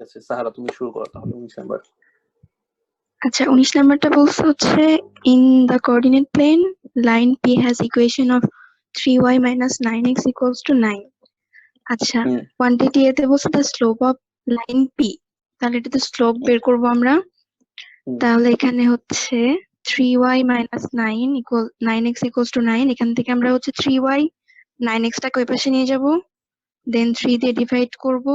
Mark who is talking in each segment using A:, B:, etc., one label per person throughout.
A: আছে, সাহারা তুমি শুরু করো তাহলে 19 নাম্বার।
B: আচ্ছা 19 নাম্বারটা বলছে হচ্ছে in the coordinate plane line P has equation of 3y minus 9x equals to 9. আচ্ছা কোয়ান্টিটি এতে বলছে the slope of line P, তাহলে এটাতে স্লোপ বের করব আমরা। তাহলে এখানে হচ্ছে 3y minus 9 equal 9x equals to 9, এখান থেকে আমরা হচ্ছে 3y 9x টাকে ওই পাশে নিয়ে যাব, দেন 3 দিয়ে ডিভাইড করব।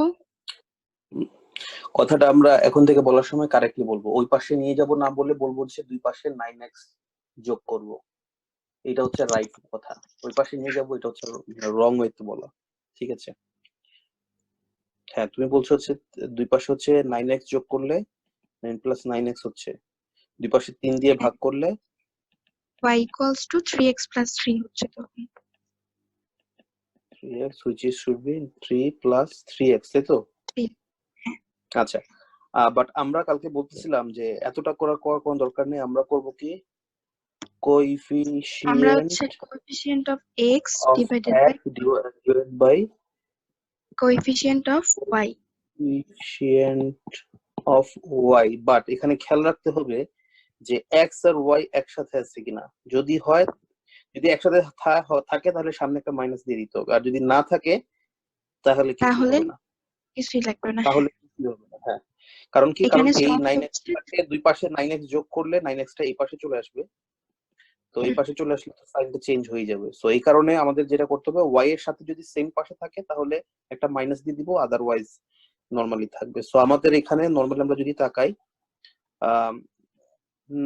A: কথাটা আমরা এখন থেকে বলার সময় কারেক্টলি বলবো, ওই পাশে নিয়ে যাব না বলে বলবো যে দুই পাশে 9x যোগ করব, এটা হচ্ছে রাইট কথা। ওই পাশে নিয়ে যাব এটা হচ্ছে রং ওয়েতে বলা, ঠিক আছে? হ্যাঁ তুমি বলছো হচ্ছে দুই পাশে হচ্ছে 9x যোগ করলে 9 প্লাস 9x হচ্ছে, দুই পাশে 3 দিয়ে ভাগ করলে
B: y equals to 3x plus 3 হচ্ছে তখন
A: 3x which is should be 3 plus 3x, তাই তো? আচ্ছা বাট আমরা কালকে বলতেছিলাম যে এতটা করার কোন দরকার নেই, আমরা করব কি
B: আমরা হচ্ছে coefficient of x divided
A: by
B: coefficient of y,
A: coefficient of y। But এখানে খেয়াল রাখতে হবে যে x আর y একসাথে আছে কিনা, যদি হয়, যদি একসাথে থাকে তাহলে সামনে একটা মাইনাস দিয়ে দিতে হবে, আর যদি না থাকে তাহলে কিছু হবে না,
B: কিছুই লাগবে না।
A: তাহলে কিছু হবে না। হ্যাঁ কারণ কি, কারণ এই 9x এর দুই পাশে 9x যোগ করলে 9x টা এই পাশে চলে আসবে, তো এই পাশে চলে আসলে তো সাইনটা চেঞ্জ হয়ে যাবে। সো এই কারণে আমাদের যেটা করতে হবে, y এর সাথে যদি সেম পাশে থাকে তাহলে একটা মাইনাস দিয়ে দিব, আদারওয়াইজ নরমালি থাকবে। সো আমাদের এখানে নরমালি আমরা যদি তাকাই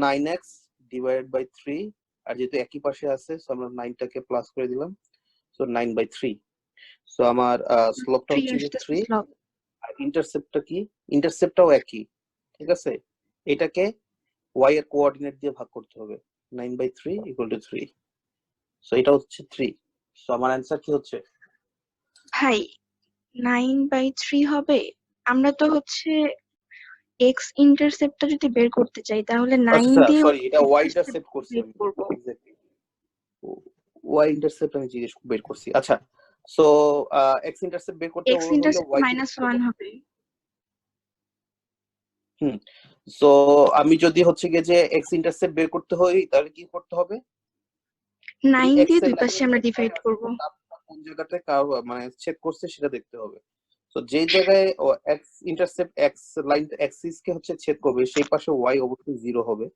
A: 9x ডিভাইডেড বাই 3, আর যেহেতু একই পাশে আছে সো আমরা 9 টাকে প্লাস করে দিলাম, সো 9/3। সো আমার স্লোপটা হচ্ছে যে 3, আর ইন্টারসেপ্টটা কি, ইন্টারসেপ্টটাও একই, ঠিক আছে? এটাকে y এর কোঅর্ডিনেট দিয়ে ভাগ করতে হবে, 9/3 ইকুয়াল টু 3। সো এটা হচ্ছে 3। সো আমার অ্যানসার কি হচ্ছে
B: ভাই 9/3 হবে। আমরা তো হচ্ছে x ইন্টারসেপ্টটা যদি বের করতে চাই তাহলে 9 দিয়ে
A: সরি এটা y ইন্টারসেপ্ট করছি আমি, এক্স্যাক্টলি y ইন্টারসেপ্ট আমি জিজ্ঞেস বের করছি। আচ্ছা সো x ইন্টারসেপ্ট বের করতে হলে y
B: -1 হবে।
A: সো আমি যদি হচ্ছে গিয়ে যে x ইন্টারসেপ্ট বের করতে হয় তাহলে কি করতে হবে,
B: 9 দিয়ে দুই পাশে আমরা ডিভাইড করব,
A: কোন জায়গাতে মানে ছেদ করছে সেটা দেখতে হবে। তো যে জায়গায় x intercept x line axis কে হচ্ছে ছেদ করবে সেই পাশে y অবশ্যই 0 হবে।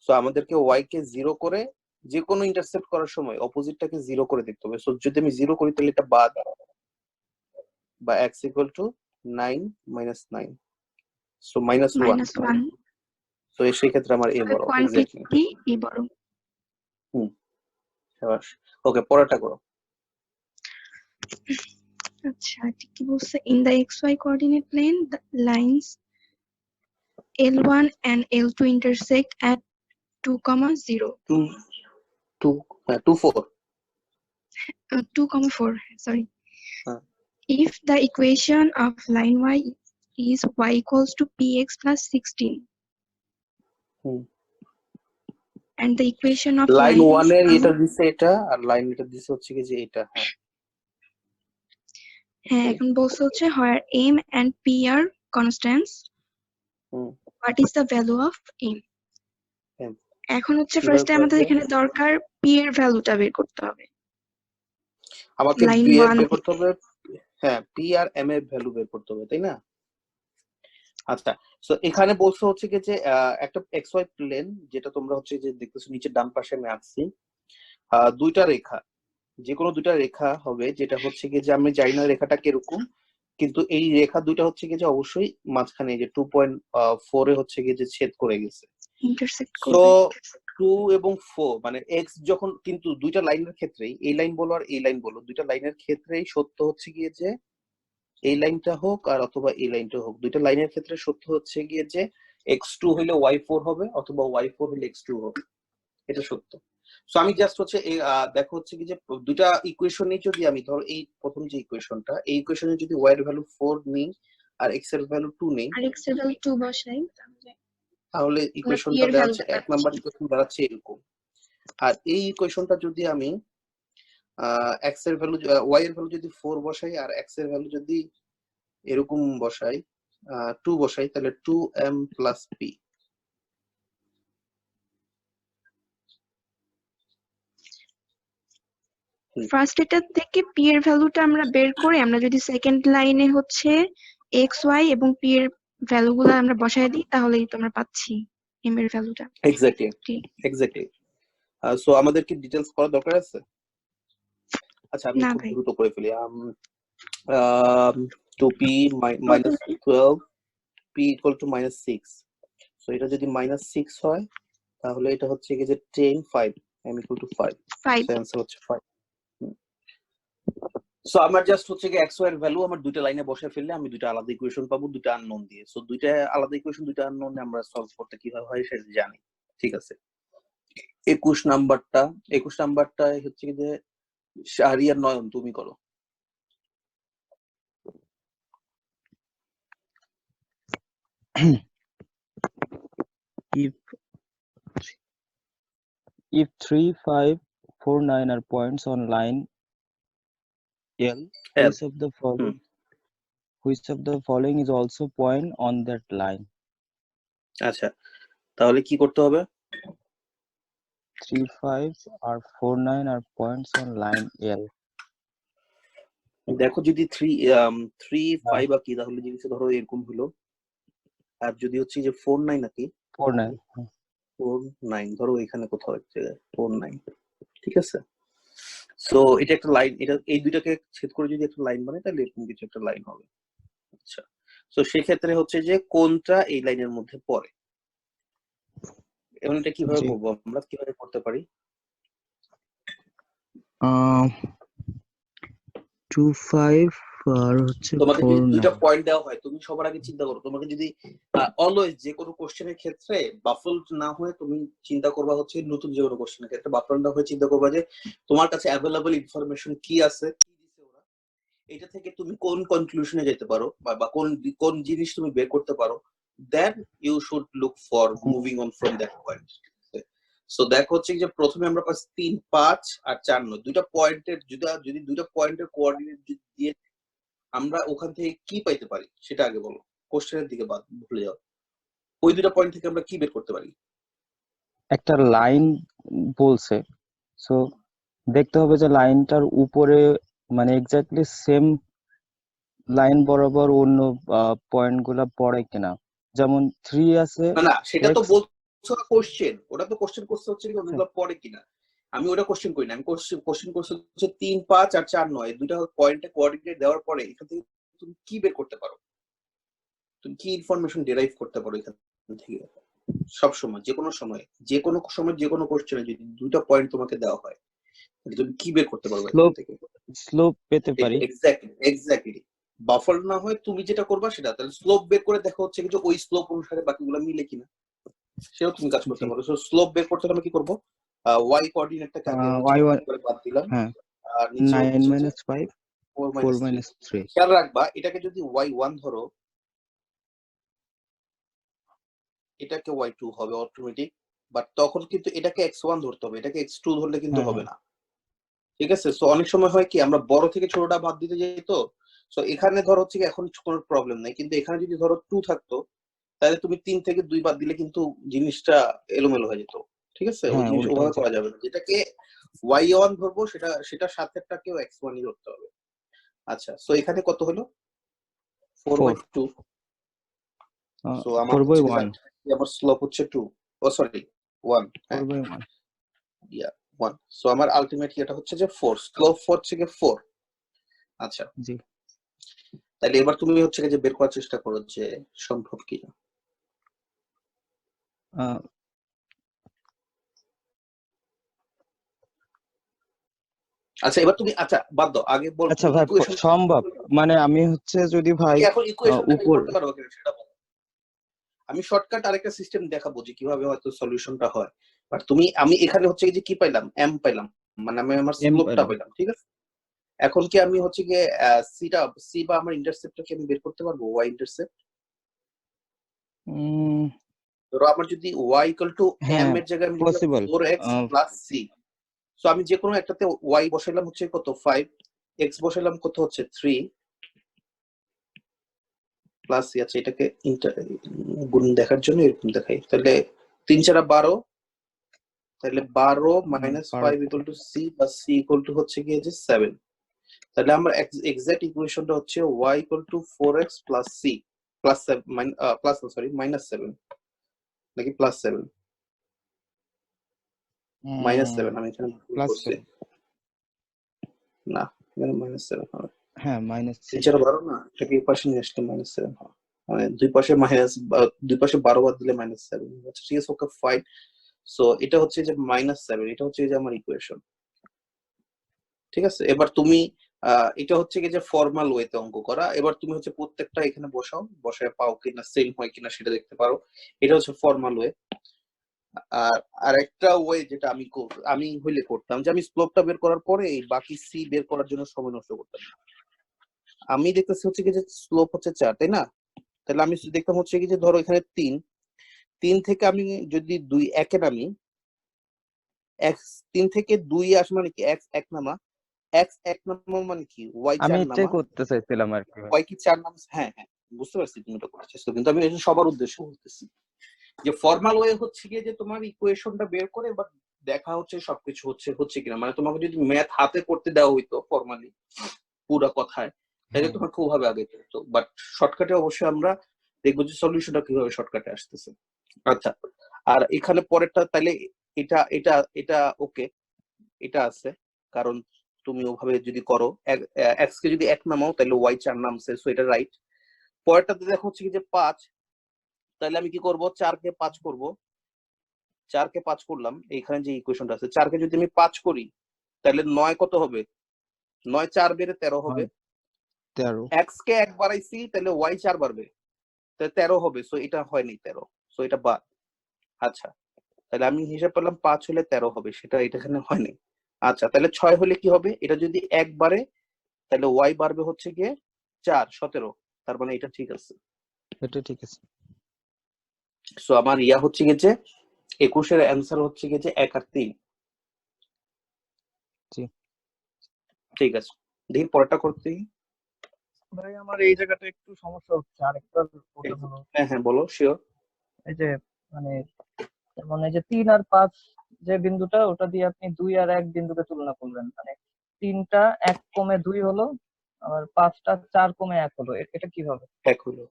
A: সো আমাদেরকে y কে 0 করে যে কোনো ইন্টারসেপ্ট করার সময় অপোজিটটাকে 0 করে দেখতে হবে। সো যদি আমি 0 করি তাহলে এটা বাদ, বা x equal to 9 minus 9, so -1। So সেই ক্ষেত্রে আমার a বড়,
B: কোয়ান্টিটি a বড়।
A: শাবাশ। ওকে পরেরটা করো।
B: আচ্ছা কি বলছে, in the xy coordinate plane the lines L1 and L2 intersect at 2, 0
A: 2 4
B: 2, 4 sorry. If the equation of line y is y equals to px plus 16 and the equation of
A: line
B: line
A: 1 এর এটা দিছে এটা, আর line এটা দিছে হচ্ছে কি যে এটা।
B: হ্যাঁ এখন বলছে হচ্ছে where m and p are constants, what is the value of m? এখন হচ্ছে ফার্স্টে আমাদের এখানে দরকার p এর ভ্যালুটা বের করতে হবে,
A: আমাকে p এর বের করতে হবে, হ্যাঁ p আর m এর ভ্যালু বের করতে হবে, তাই না? আচ্ছা সো এখানে বলছে হচ্ছে কি যে একটা xy প্লেন যেটা তোমরা হচ্ছে যে দেখতেছো নিচে ডান পাশে আমি আঁকছি, দুইটা রেখা, যে কোনো দুইটা রেখা হবে, যেটা হচ্ছে কি যে আমি জানি না রেখাটা কিরকম, কিন্তু এই রেখা দুইটা হচ্ছে কি যে অবশ্যই মাঝখানে যে 2.4 এ হচ্ছে কি যে ছেদ করে গেছে। সো 2 এবং 4 মানে x যখন, কিন্তু দুইটা লাইনের ক্ষেত্রেই, এই লাইন বলো আর এই লাইন বলো, দুইটা লাইনের ক্ষেত্রেই সত্য হচ্ছে গিয়ে যে এই লাইনটা হোক আর অথবা এই লাইনটা হোক, দুইটা লাইনের ক্ষেত্রে সত্য হচ্ছে গিয়ে যে x2 হলে y4 হবে অথবা y4 হলে x2 হবে, এটা সত্য। সো আমি জাস্ট হচ্ছে দেখো হচ্ছে কি যে দুইটা ইকুয়েশনে যদি আমি ধরো এই প্রথম যে ইকুয়েশনটা, এই ইকুয়েশনে যদি y এর ভ্যালু 4 নেই আর x এর ভ্যালু 2 নেই,
B: আর x এর ভ্যালু 2 বসাই,
A: তাহলে ইকুয়েশনটা দাঁড়াচ্ছে 1 নাম্বার ইকুয়েশন দাঁড়াচ্ছে এরকম। আর এই ইকুয়েশনটা যদি আমি x এর ভ্যালু y এর ভ্যালু যদি 4 বসাই আর x এর ভ্যালু যদি এরকম বসাই, 2 বসাই, তাহলে 2m প্লাস p।
B: ফার্স্ট এটা থেকে p এর ভ্যালুটা আমরা বের করে আমরা যদি সেকেন্ড লাইনে হচ্ছে x y এবং p এর ভ্যালুগুলো আমরা বসায় দিই তাহলেই তো আমরা পাচ্ছি m এর ভ্যালুটা।
A: এক্স্যাক্টলি। সো আমাদের কি ডিটেইলস করা দরকার আছে? আচ্ছা আমি
B: না
A: খুব
B: ভাই,
A: দ্রুত করে ফেলি। 2p minus 12 p equal to minus 6। So এটা যদি minus 6 হয় তাহলে এটা হচ্ছে কি যে 10 5 m equal to 5।
B: 5।
A: So answer হচ্ছে 5। সো আমার জাস্ট হচ্ছে কি x y এর ভ্যালু আমার দুইটা লাইনে বসে ফেললে আমি দুইটা আলাদা ইকুয়েশন পাবো, দুইটা আননোন দিয়ে। সো দুইটা আলাদা ইকুয়েশন, দুইটা আননোন আমরা সলভ করতে কিভাবে হয় সেটা জানি। ঠিক আছে, 21 নাম্বারটা হচ্ছে কি যে শাহরিয়ার নয়ন তুমি করো।
C: If 3, 5, 4, 9 are points on line L, which of the following is also point on that line?
A: আচ্ছা তাহলে কি করতে হবে?
C: 3, 5 আর 4, 9 are points on line L.
A: দেখো যদি 3 5 বা কি, তাহলে জিনিসটা ধরো এরকম হলো। আর যদি হচ্ছে যে 4 9 নাকি
C: 4, 9.
A: 4 9 ধরো এখানে কোথাও একটা 4 9। ঠিক আছে, সো এটা একটা লাইন, এটা এই দুইটাকে ছেদ করে যদি একটা লাইন বানাই তাহলে এরকম কিছু একটা লাইন হবে। আচ্ছা, সো সেক্ষেত্রে হচ্ছে যে কোনটা এই লাইনের মধ্যে পড়ে, এবং এটা কিভাবে করবো, আমরা কিভাবে করতে পারি?
C: 2, 5 আর হচ্ছে
A: তোমাকে
C: 4,
A: যদি দুইটা
C: 9.
A: পয়েন্ট দেওয়া হয়, তুমি সবার আগে চিন্তা করো, তোমাকে যদি অলওয়েজ যে কোনো কোশ্চেনের ক্ষেত্রে বাফলড না হয়ে তুমি চিন্তা করবা হচ্ছে নতুন যে কোনো কোশ্চেনের ক্ষেত্রে বাফলড না হয়ে চিন্তা করবা যে তোমার কাছে অ্যাভেলেবল ইনফরমেশন কি আছে, কি দিছে ওরা, এটা থেকে তুমি কোন কনক্লুশনে যেতে পারো বা কোন কোন জিনিস তুমি বের করতে পারো, then you should look for moving on from that point. So দেখো হচ্ছে যে প্রথমে আমরা পাচ্ছি 3 5 আর 4 9 দুইটা পয়েন্টের, যদি দুইটা পয়েন্টের কোঅর্ডিনেট দিয়ে আমরা ওখান থেকে কি পাইতে পারি সেটা আগে বলো, কোশ্চেনের দিকে বাদ ভুলে যাও। ওই দুটো পয়েন্ট থেকে আমরা কি বের করতে পারি?
C: একটা লাইন বলছে, সো দেখতে হবে যে লাইনটার উপরে মানে এক্স্যাক্টলি সেম লাইন বরাবর অন্য পয়েন্ট গুলা পড়ে কিনা। যেমন 3 আছে,
A: না সেটা তো
C: x
A: বলছো না কোশ্চেন, ওটা তো কোশ্চেন করতে হচ্ছে কি ওগুলো পড়ে কিনা। আমি ওটা কোশ্চেন করি না, আমি কোশ্চেন করতে হচ্ছে 3 5 আর 4 9 এই দুটো পয়েন্টে কোঅর্ডিনেট দেওয়ার পরে এখান থেকে তুমি কি বের করতে পারো, তুমি কি ইনফরমেশন ডেরাইভ করতে পারো এখান থেকে। সব সময় যে কোনো সময় যে কোনো কোশ্চেনে যদি দুটো পয়েন্ট তোমাকে দেওয়া হয় তুমি কি বের করতে পারবে এখান থেকে?
C: স্লোপ পেতে পারি।
A: এক্স্যাক্টলি। বাফল না হয় তুমি যেটা করবা সেটা, তাহলে স্লোপ বের করে দেখো হচ্ছে যে ওই স্লোপ অনুসারে বাকিগুলো মিলে কিনা, সেটাও তুমি কাজ করতে পারো। সো স্লোপ বের করতে হলে কি করব, y কোঅর্ডিনেটটাকে আগে হচ্ছে করে বাদ দিলাম,
C: হ্যাঁ,
A: আর নিচে
C: 9 - 5
A: 4 - 3। খেয়াল রাখবা এটাকে যদি y1 ধরো এটাকে y2 হবে অটোমেটিক, বাট তখন কিন্তু এটাকে x1 ধরতে হবে, এটাকে x2 ধরলে কিন্তু হবে না। ঠিক আছে, সো অনেক সময় হয় কি আমরা বড় থেকে ছোটটা বাদ দিতে যাই, তো সো এখানে ধরো হচ্ছে কি এখন কোনো প্রবলেম নাই, কিন্তু এখানে যদি ধরো 2 থাকতো তাহলে তুমি 3 থেকে 2 বাদ দিলে কিন্তু জিনিসটা এলোমেলো হয়ে যেত। ঠিক আছে, ওই জিনিস ওভাবে করা যাবে না, যেটাকে y1 ধরবো সেটার সাথেটাকেও x1 ই ধরতে হবে। আচ্ছা, সো এখানে কত হলো 4/2। সো আমার
C: 4/1
A: আমার স্লোপ হচ্ছে 2, ও সরি 1,
C: 4/1
A: ইয়া 1। সো আমার আলটিমেটলি এটা হচ্ছে যে 4, স্লোপ হচ্ছে যে 4। আচ্ছা
C: জি,
A: তাহলে এবার তুমি হচ্ছে যে বের করার চেষ্টা করো যে সম্ভব কিনা। আচ্ছা এবার তুমি আচ্ছা বাদ দাও, আগে বল।
C: আচ্ছা ভাই, সম্ভব মানে আমি হচ্ছে যদি ভাই
A: এখন ইকুয়েশনটা বের
C: উপর
A: করতে পারো কিনা সেটা বলো। আমি শর্টকাট আরেকটা সিস্টেম দেখাবো যে কিভাবে হয়তো সলিউশনটা হয়, বাট আমি এখানে হচ্ছে যে কি পাইলাম, এম পাইলাম, মানে আমি আমার স্লোপটা পাইলাম। ঠিক আছে, এখন কি আমি হচ্ছে গিয়ে সি বা আমার ইন্টারসেপ্টটা কি আমি বের করতে পারবো, ওয়াই ইন্টারসেপ্ট। ধরো আমার যদি y m এর জায়গায় আমি লিখলাম 4x + c, সো আমি যে কোনো একটাতে y বসাইলাম হচ্ছে কত 5, x বসাইলাম কত হচ্ছে 3, প্লাস সি। আচ্ছা, এটাকে গুণ দেখার জন্য এরকম দেখাই। তাহলে 3 4 12, তাহলে 12 মাইনাস 5 ইকুয়াল টু সি, বা সি ইকুয়াল টু হচ্ছে গিয়ে যে 7। তাহলে আমরা এক্সাক্ট ইকুয়েশনটা হচ্ছে y equal to 4x plus C plus 7 plus sorry minus 7 নাকি প্লাস 7, মাইনাস 7 আমি এখানে ভুল
C: প্লাস
A: করছি। না, এখানে মাইনাস 7 হবে।
C: হ্যাঁ মাইনাস
A: 3 4 12 না, এটাকে এই পাশে নিয়ে আসলে মাইনাস 7 হবে, মানে দুই পাশে মাইনাস, দুই পাশে 12 বাদ দিলে মাইনাস 7। আচ্ছা ঠিক আছে, ওকে ফাইন। সো এটা হচ্ছে যে মাইনাস 7, এটা হচ্ছে যে আমার ইকুয়েশন। ঠিক আছে, এবার তুমি এটা হচ্ছে কি যে ফর্মাল ওয়েতে অঙ্ক করা। এবার তুমি হচ্ছে প্রত্যেকটা এখানে বসাও, বসায় পাও কিনা সেম হয় কিনা সেটা দেখতে পারো। এটা হচ্ছে ফর্মাল ওয়ে। আর আরেকটা ওয়ে যেটা আমি হইলে করতাম, যে আমি স্লোপটা বের করার পরে এই বাকি সি বের করার জন্য সময় নষ্ট করতাম না। আমি দেখতেছি হচ্ছে কি যে স্লোপ হচ্ছে 4, তাই না? তাহলে আমি দেখতাম হচ্ছে কি যে ধরো এখানে 3 থেকে আমি যদি 2 1 নামি, x 3 থেকে 2 আস মানে কি x 1 নামা, x 1 নামা মানে কি y
C: আমি
A: 4
C: এটাই
A: নামা,
C: করতে চাইছিলাম আর কি।
A: y কি 4 নামা। হ্যাঁ হ্যাঁ, বুঝতে পারছি তুমি এটা করার চেষ্টা, কিন্তু আমি এটা সবার উদ্দেশ্যে বলতেছি যে ফর্মাল ওয়ে হচ্ছে কি যে তোমার ইকুয়েশনটা বের করে এবার দেখা হচ্ছে সবকিছু হচ্ছে কিনা। মানে তোমাকে যদি ম্যাথ হাতে করতে দেওয়া হইতো ফর্মালি পুরো কথায়, তাহলে তোমার খুব ভাবে আগে করতো, বাট শর্টকাটে অবশ্যই আমরা দেখবো যে সলিউশনটা কিভাবে শর্টকাটে আসতেছে। আচ্ছা, আর এখানে পরেরটা তাহলে এটা এটা এটা ওকে, এটা আছে, কারণ তুমি ওভাবে যদি করো এক্স কে যদি 1 নামাও তাহলে ওয়াই 4 নামছে, সো এটা রাইট। পরেরটাতে দেখো হচ্ছে কি যে 5, তাহলে আমি কি করব, 4 কে 5 করব, 4 কে 5 করলাম, এইখানে যে ইকুয়েশনটা আছে 4 কে যদি আমি 5 করি তাহলে 9 কত হবে, 9 4 বেড়ে 13 হবে।
C: 13
A: এক্স কে 1 বাড়াইছি তাহলে ওয়াই 4 বাড়বে, তাহলে 13 হবে, সো এটা হয়নি 13, সো এটা বাদ। আচ্ছা, তাহলে আমি হিসাব করলাম 5 হলে 13 হবে, সেটা এখানে হয়নি। আচ্ছা, তাহলে 6 হলে কি হবে, এটা যদি 1 বাড়ে তাহলে ওয়াই বাড়বে হচ্ছে গিয়ে 4 17, তার মানে এটা ঠিক আছে।
C: এটা ঠিক আছে।
A: সো আমার ইয়া হচ্ছে গিয়ে যে 21 এর অ্যান্সার হচ্ছে গিয়ে যে 1 আর 3।
C: জি
A: ঠিক আছে, দেখি পরেরটা করতে।
D: ভাই আমার এই জায়গাটা একটু সমস্যা হচ্ছে, আরেকটা বলতে ভালো।
A: হ্যাঁ হ্যাঁ বলো, শিওর।
D: এই যে মানে যেমন এই যে 3 আর 5 যে বিন্দুটা, ওটা দিয়ে আপনি 2 আর 1 বিন্দুকে তুলনা করলেন, মানে 3টা 1 কমে 2 হলো, আর 5টা 4 কমে 1 হলো। এটা কিভাবে?
A: 1 হলো,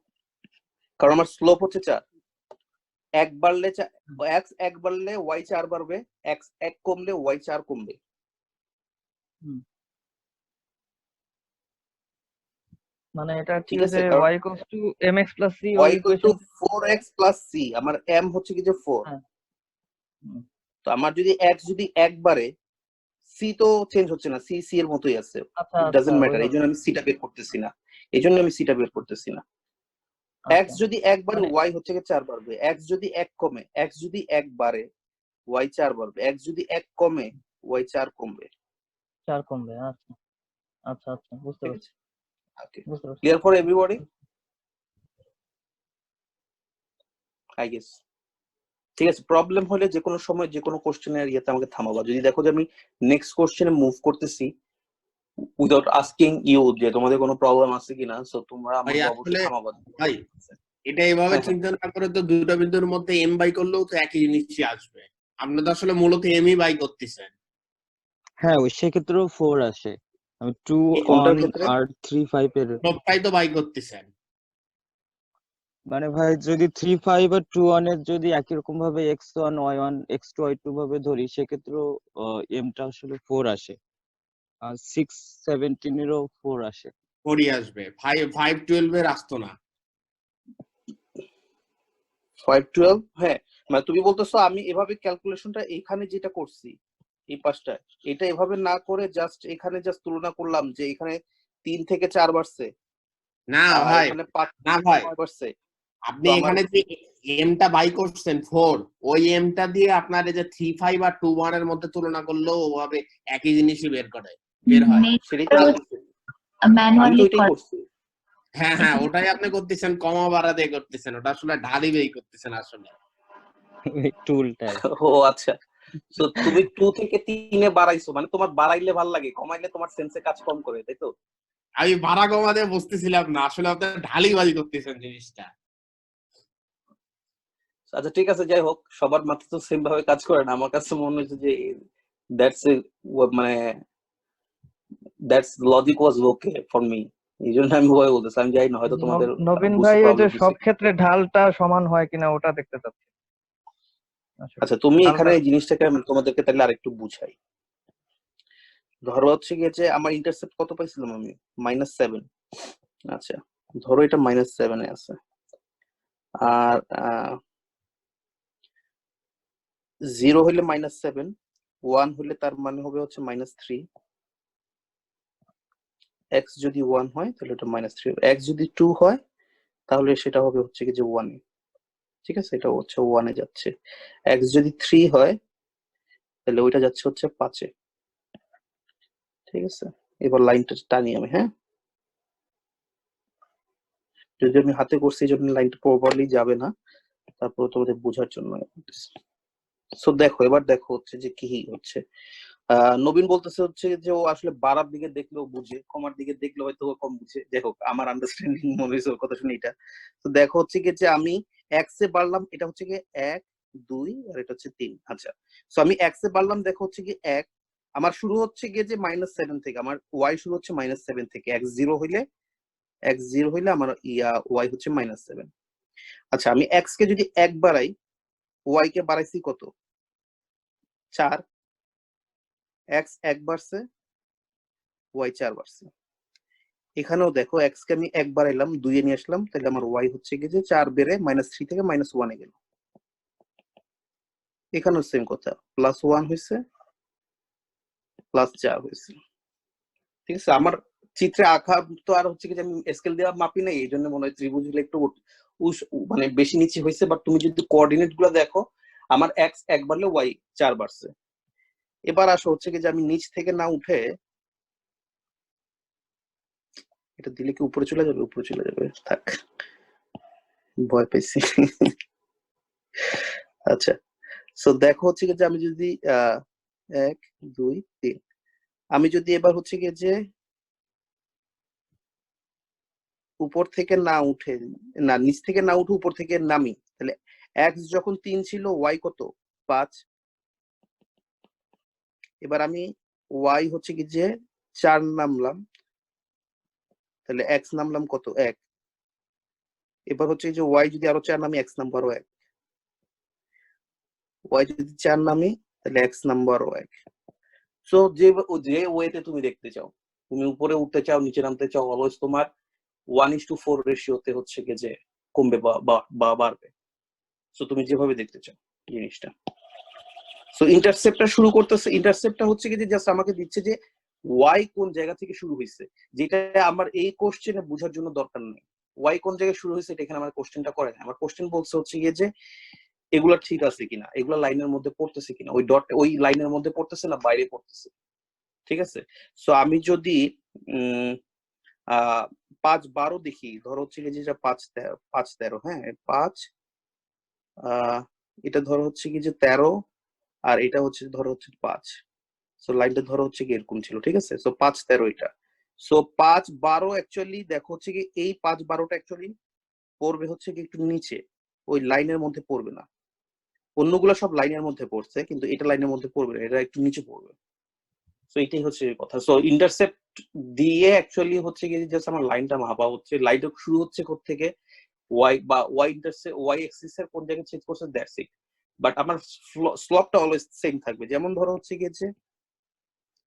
A: কারণ আমার স্লোপ হচ্ছে 4। 1 বাড়লে x 1 বাড়লে y 4 বাড়বে, x 1 কমলে y 4 কমবে।
D: মানে এটা কি
A: ঠিক আছে,
D: যে
A: কারণ
D: y equals to mx plus c
A: y
D: ওই
A: equal to
D: equation.
A: 4x plus c, আমার m হচ্ছে কি যে 4।
D: হ্যাঁ। হুম।
A: তো আমার যদি x যদি 1 বাড়ে, c তো চেঞ্জ হচ্ছে না, c c এর মতোই আছে,
D: আচ্ছা
A: ইট
D: আচ্ছা,
A: ডাজন্ট ম্যাটার।
D: ওইভাবে।
A: এইজন্য আমি c টা বের করতেছি না, এইজন্য আমি c টা বের করতেছি না। x
D: আচ্ছা
A: যদি 1 বাড়ে
D: মানে
A: y হচ্ছে কি 4 বাড়বে, x যদি 1 কমে, x যদি 1 বাড়ে y 4 বাড়বে, x যদি 1 কমে y 4 কমবে।
D: 4 কমবে। আচ্ছা আচ্ছা আচ্ছা, বুঝতে
A: ঠিক
D: পারছি
A: আছে, ওকে,
D: বুঝতে পারছি।
A: Clear for everybody I guess. ঠিক আছে, প্রবলেম হলে যে কোনো সময় যে কোনো কোশ্চেনের ইয়েতে আমাকে থামাবা। যদি দেখো যে আমি নেক্সট কোশ্চেনে মুভ করতেছি উইদাউট আস্কিং ইউ যে তোমাদের কোনো প্রবলেম আছে কিনা, সো তোমরা
E: ভাই
A: আমাকে
E: আসলে
A: অবশ্যই থামাবা।
E: ভাই এটা এইভাবে
A: হ্যাঁ,
E: চিন্তা না করে তো দুটো বিন্দুর মধ্যে এম বাই করলেও তো একই জিনিসই আসবে। আপনি তো আসলে মূলত এমই বাই করতেছেন।
C: হ্যাঁ ওই সেক্ষেত্রেও 4 আসে। আমি 2
A: কোনটার
C: 1
A: ক্ষেত্রে?
C: আর 3 5 এর
E: সবটাই তো বাই করতেছেন।
C: মানে ভাই যদি 3 5 আর 2 1 এর যদি একই রকম ভাবে x1 y1 x2 y2 ভাবে ধরি সেক্ষেত্রেও এমটা আসলে 4 আসে, আর 6 17 এরও 4 আসে।
E: 4ই আসবে, 5 12 এর আসতো না।
A: 5 12, হ্যাঁ, মানে তুমি বলতেছো আমি এভাবে ক্যালকুলেশনটা এখানে যেটা করছি এই পাঁচটা, এটা এভাবে না করে জাস্ট এখানে জাস্ট তুলনা করলাম যে এখানে 3 থেকে 4 বাড়ছে
E: না
A: আর
E: ভাই,
A: এখানে 5
E: না
A: থেকে
E: ভাই,
A: 9 বাড়ছে।
E: আপনি
A: তো আমার
E: এখানে যে এমটা বাই করছেন 4, ওই এমটা দিয়ে আপনার এই যে 3 5 আর 2 1 এর মধ্যে তুলনা করলেও ওভাবে একই জিনিসই বের হয়।
A: সেটাই তো করছি, আমি তো ওইটাই করছি।
E: হ্যাঁ হ্যাঁ, ওটাই আপনি করতেছেন, কমা বাড়া দিয়ে করতেছেন, ওটা আসলে ঢালি বেই করতেছেন আসলে।
C: একটু উল্টায়।
A: ও আচ্ছা, তো তুমি 2 থেকে 3 এ বাড়াইছো, মানে তোমার বাড়াইলে ভাল লাগে, কমাইলে তোমার সেন্সে কাজ কম করে, তাই তো?
E: আমি ভাড়া কমাতে বুঝতেছিলাম না, আসলে আপনি ঢালিবাজি করতেছেন জিনিসটা।
A: আচ্ছা ঠিক আছে, যাই হোক, সবার মাথা তো সেম ভাবে কাজ করে না। আমার কাছে মনে হচ্ছে যে দ্যাটস মানে that's logic was okay for me, এই জন্য আমি ভয় বলতেছি। আমি জানি না, হয়তো তোমাদের
D: নবীন
A: বুঝতে
D: ভাই ওই যে
A: প্রবলেম
D: সব
A: হচ্ছে।
D: ক্ষেত্রে ঢালটা সমান হয় কিনা ওটা দেখতে চাচ্ছি আসলে।
A: আচ্ছা তুমি
D: ঢালটা
A: এখানে এই জিনিসটাকে আমি তোমাদেরকে তাহলে আরেকটু বুঝাই। ধরো হচ্ছে গিয়ে যে আমার ইন্টারসেপ্ট কত পাইছিলাম আমি, -7। আচ্ছা ধরো এটা -7 এ আছে, আর 0 হইলে -7, 1 হইলে তার মানে হবে হচ্ছে -3। x যদি 1 হয় তাহলে এটা -3, x যদি 2 হয় তাহলে সেটা হবে হচ্ছে কি যে 1 এ। ঠিক আছে, এটা হচ্ছে 1 এ যাচ্ছে। x যদি 3 হয় তাহলে ওইটা যাচ্ছে হচ্ছে 5 এ। ঠিক আছে, এবার লাইনটা টানি আমি, হ্যাঁ, যদি আমি হাতে করছি এই জন্য লাইনটা প্রপারলি যাবে না, তারপর তোমাদের বোঝার জন্য। সো দেখো, এবার দেখো হচ্ছে যে কি হচ্ছে। নবীন বলতেছে হচ্ছে যে ও আসলে বাড়ার দিকে দেখলেও বুঝে, কমার দিকে দেখলে হয়তো ও কম বুঝে। যাই হোক, আমার আন্ডারস্ট্যান্ডিং মনে হয়েছে ওর কথা শুনে এটা। তো দেখো হচ্ছে কি যে আমি এক্স এ বাড়লাম, এটা হচ্ছে কি 1 2 আর এটা হচ্ছে 3। আচ্ছা, সো আমি এক্স এ বাড়লাম, দেখো হচ্ছে কি 1, আমার শুরু হচ্ছে গিয়ে যে -7 থেকে, আমার ওয়াই শুরু হচ্ছে -7 থেকে। x0 হইলে আমার ওয়াই হচ্ছে -7। আচ্ছা আমি এক্স কে যদি 1 বাড়াই, ওয়াই কে বাড়াইছি কত, 4। এক্স 1 বাড়ছে, ওয়াই 4 বাড়ছে। এখানেও দেখো এক্স কে আমি 1 বাড়াইলাম, 2 এ নিয়ে আসলাম, তাহলে আমার ওয়াই হচ্ছে গিয়ে যে 4 বেড়ে -3 থেকে -1 এ গেল। এখানেও সেম কথা, +1 হয়েছে, +4 হয়েছে। ঠিক আছে, আমার চিত্রে আঁকা তো আর হচ্ছে কি যে আমি স্কেল দেওয়া মাপি নাই, এই জন্য মনে হয় ত্রিভুজ গুলো একটু মানে বেশি নিচে হয়েছে। বাট তুমি যদি কোঅর্ডিনেট গুলো দেখো, আমার এক্স 1 বাড়লে ওয়াই 4 বাড়ছে। এবার আসো হচ্ছে কি যে আমি নিচ থেকে না উঠে, এটা দিলে কি উপরে চলে যাবে? উপরে চলে যাবে, থাক, ভয় পেয়েছি। আচ্ছা, সো দেখো হচ্ছে কি যে আমি যদি 1 2 3, আমি যদি এবার হচ্ছে কি যে উপর থেকে না উঠে, না নিচ থেকে না উঠে উপর থেকে নামি, তাহলে এক্স যখন 3 ছিল, ওয়াই কত, 5। এবার আমি ওয়াই হচ্ছে কি যে 4 নামলাম, তাহলে এক্স নামলাম কত, 1। এবার হচ্ছে যে ওয়াই যদি আরো 4 নামি, এক্স নাম্বারও 1। ওয়াই যদি 4 নামি, তাহলে এক্স নাম্বারও 1। সো যে ওয়েতে তুমি দেখতে চাও, তুমি উপরে উঠতে চাও, নিচে নামতে চাও, অলওয়েজ তোমার 1:4 রেশিওতে হচ্ছে কি যে কমবে বা বাড়বে। সো তুমি যেভাবে দেখতে চাও জিনিসটা। সো ইন্টারসেপ্টটা শুরু করতেছে, ইন্টারসেপ্টটা হচ্ছে কি যে জাস্ট আমাকে দিচ্ছে যে ওয়াই কোন জায়গা থেকে শুরু হয়েছে, যেটা আমার এই কোশ্চেনে বোঝার জন্য দরকার নেই। ওয়াই কোন জায়গায় শুরু হয়েছে এটা এখানে আমার কোশ্চেনটা করে না। আমার কোশ্চেন বলছে হচ্ছে গিয়ে যে এগুলা ঠিক আছে কিনা, এগুলা লাইনের মধ্যে পড়তেছে কিনা, ওই ডট ওই লাইনের মধ্যে পড়তেছে না বাইরে পড়তেছে। ঠিক আছে, সো আমি যদি 5 12 দেখি, ধরো হচ্ছে কি যে 5 13, হ্যাঁ 5, এটা ধরো হচ্ছে কি যে 13, আর এটা হচ্ছে ধরো হচ্ছে 5। সো লাইনটা ধরো হচ্ছে কি এরকম ছিল। ঠিক আছে, সো 5 13 এটা। সো 5 12 অ্যাকচুয়ালি দেখো হচ্ছে কি এই 5 12টা অ্যাকচুয়ালি পড়বে হচ্ছে কি একটু নিচে, ওই লাইনের মধ্যে পড়বে না। অন্যগুলো সব লাইনের মধ্যে পড়ছে, কিন্তু এটা লাইনের মধ্যে পড়বে না, এটা একটু নিচে পড়বে। সো এটাই হচ্ছে কথা। সো ইন্টারসেপ্ট দিয়ে অ্যাকচুয়ালি হচ্ছে কি জাস্ট আমার লাইনটা মাপা হচ্ছে, লাইনটা শুরু হচ্ছে কোথা থেকে, ওয়াই বা ওয়াই ইন্টারসেপ্ট ওয়াই এক্সিস এর কোন জায়গায় চেঞ্জ করছে, দ্যাটস ইট। বাট আমার স্লপটা অলওয়েজ সেম থাকবে। যেমন ধরো হচ্ছে কি যে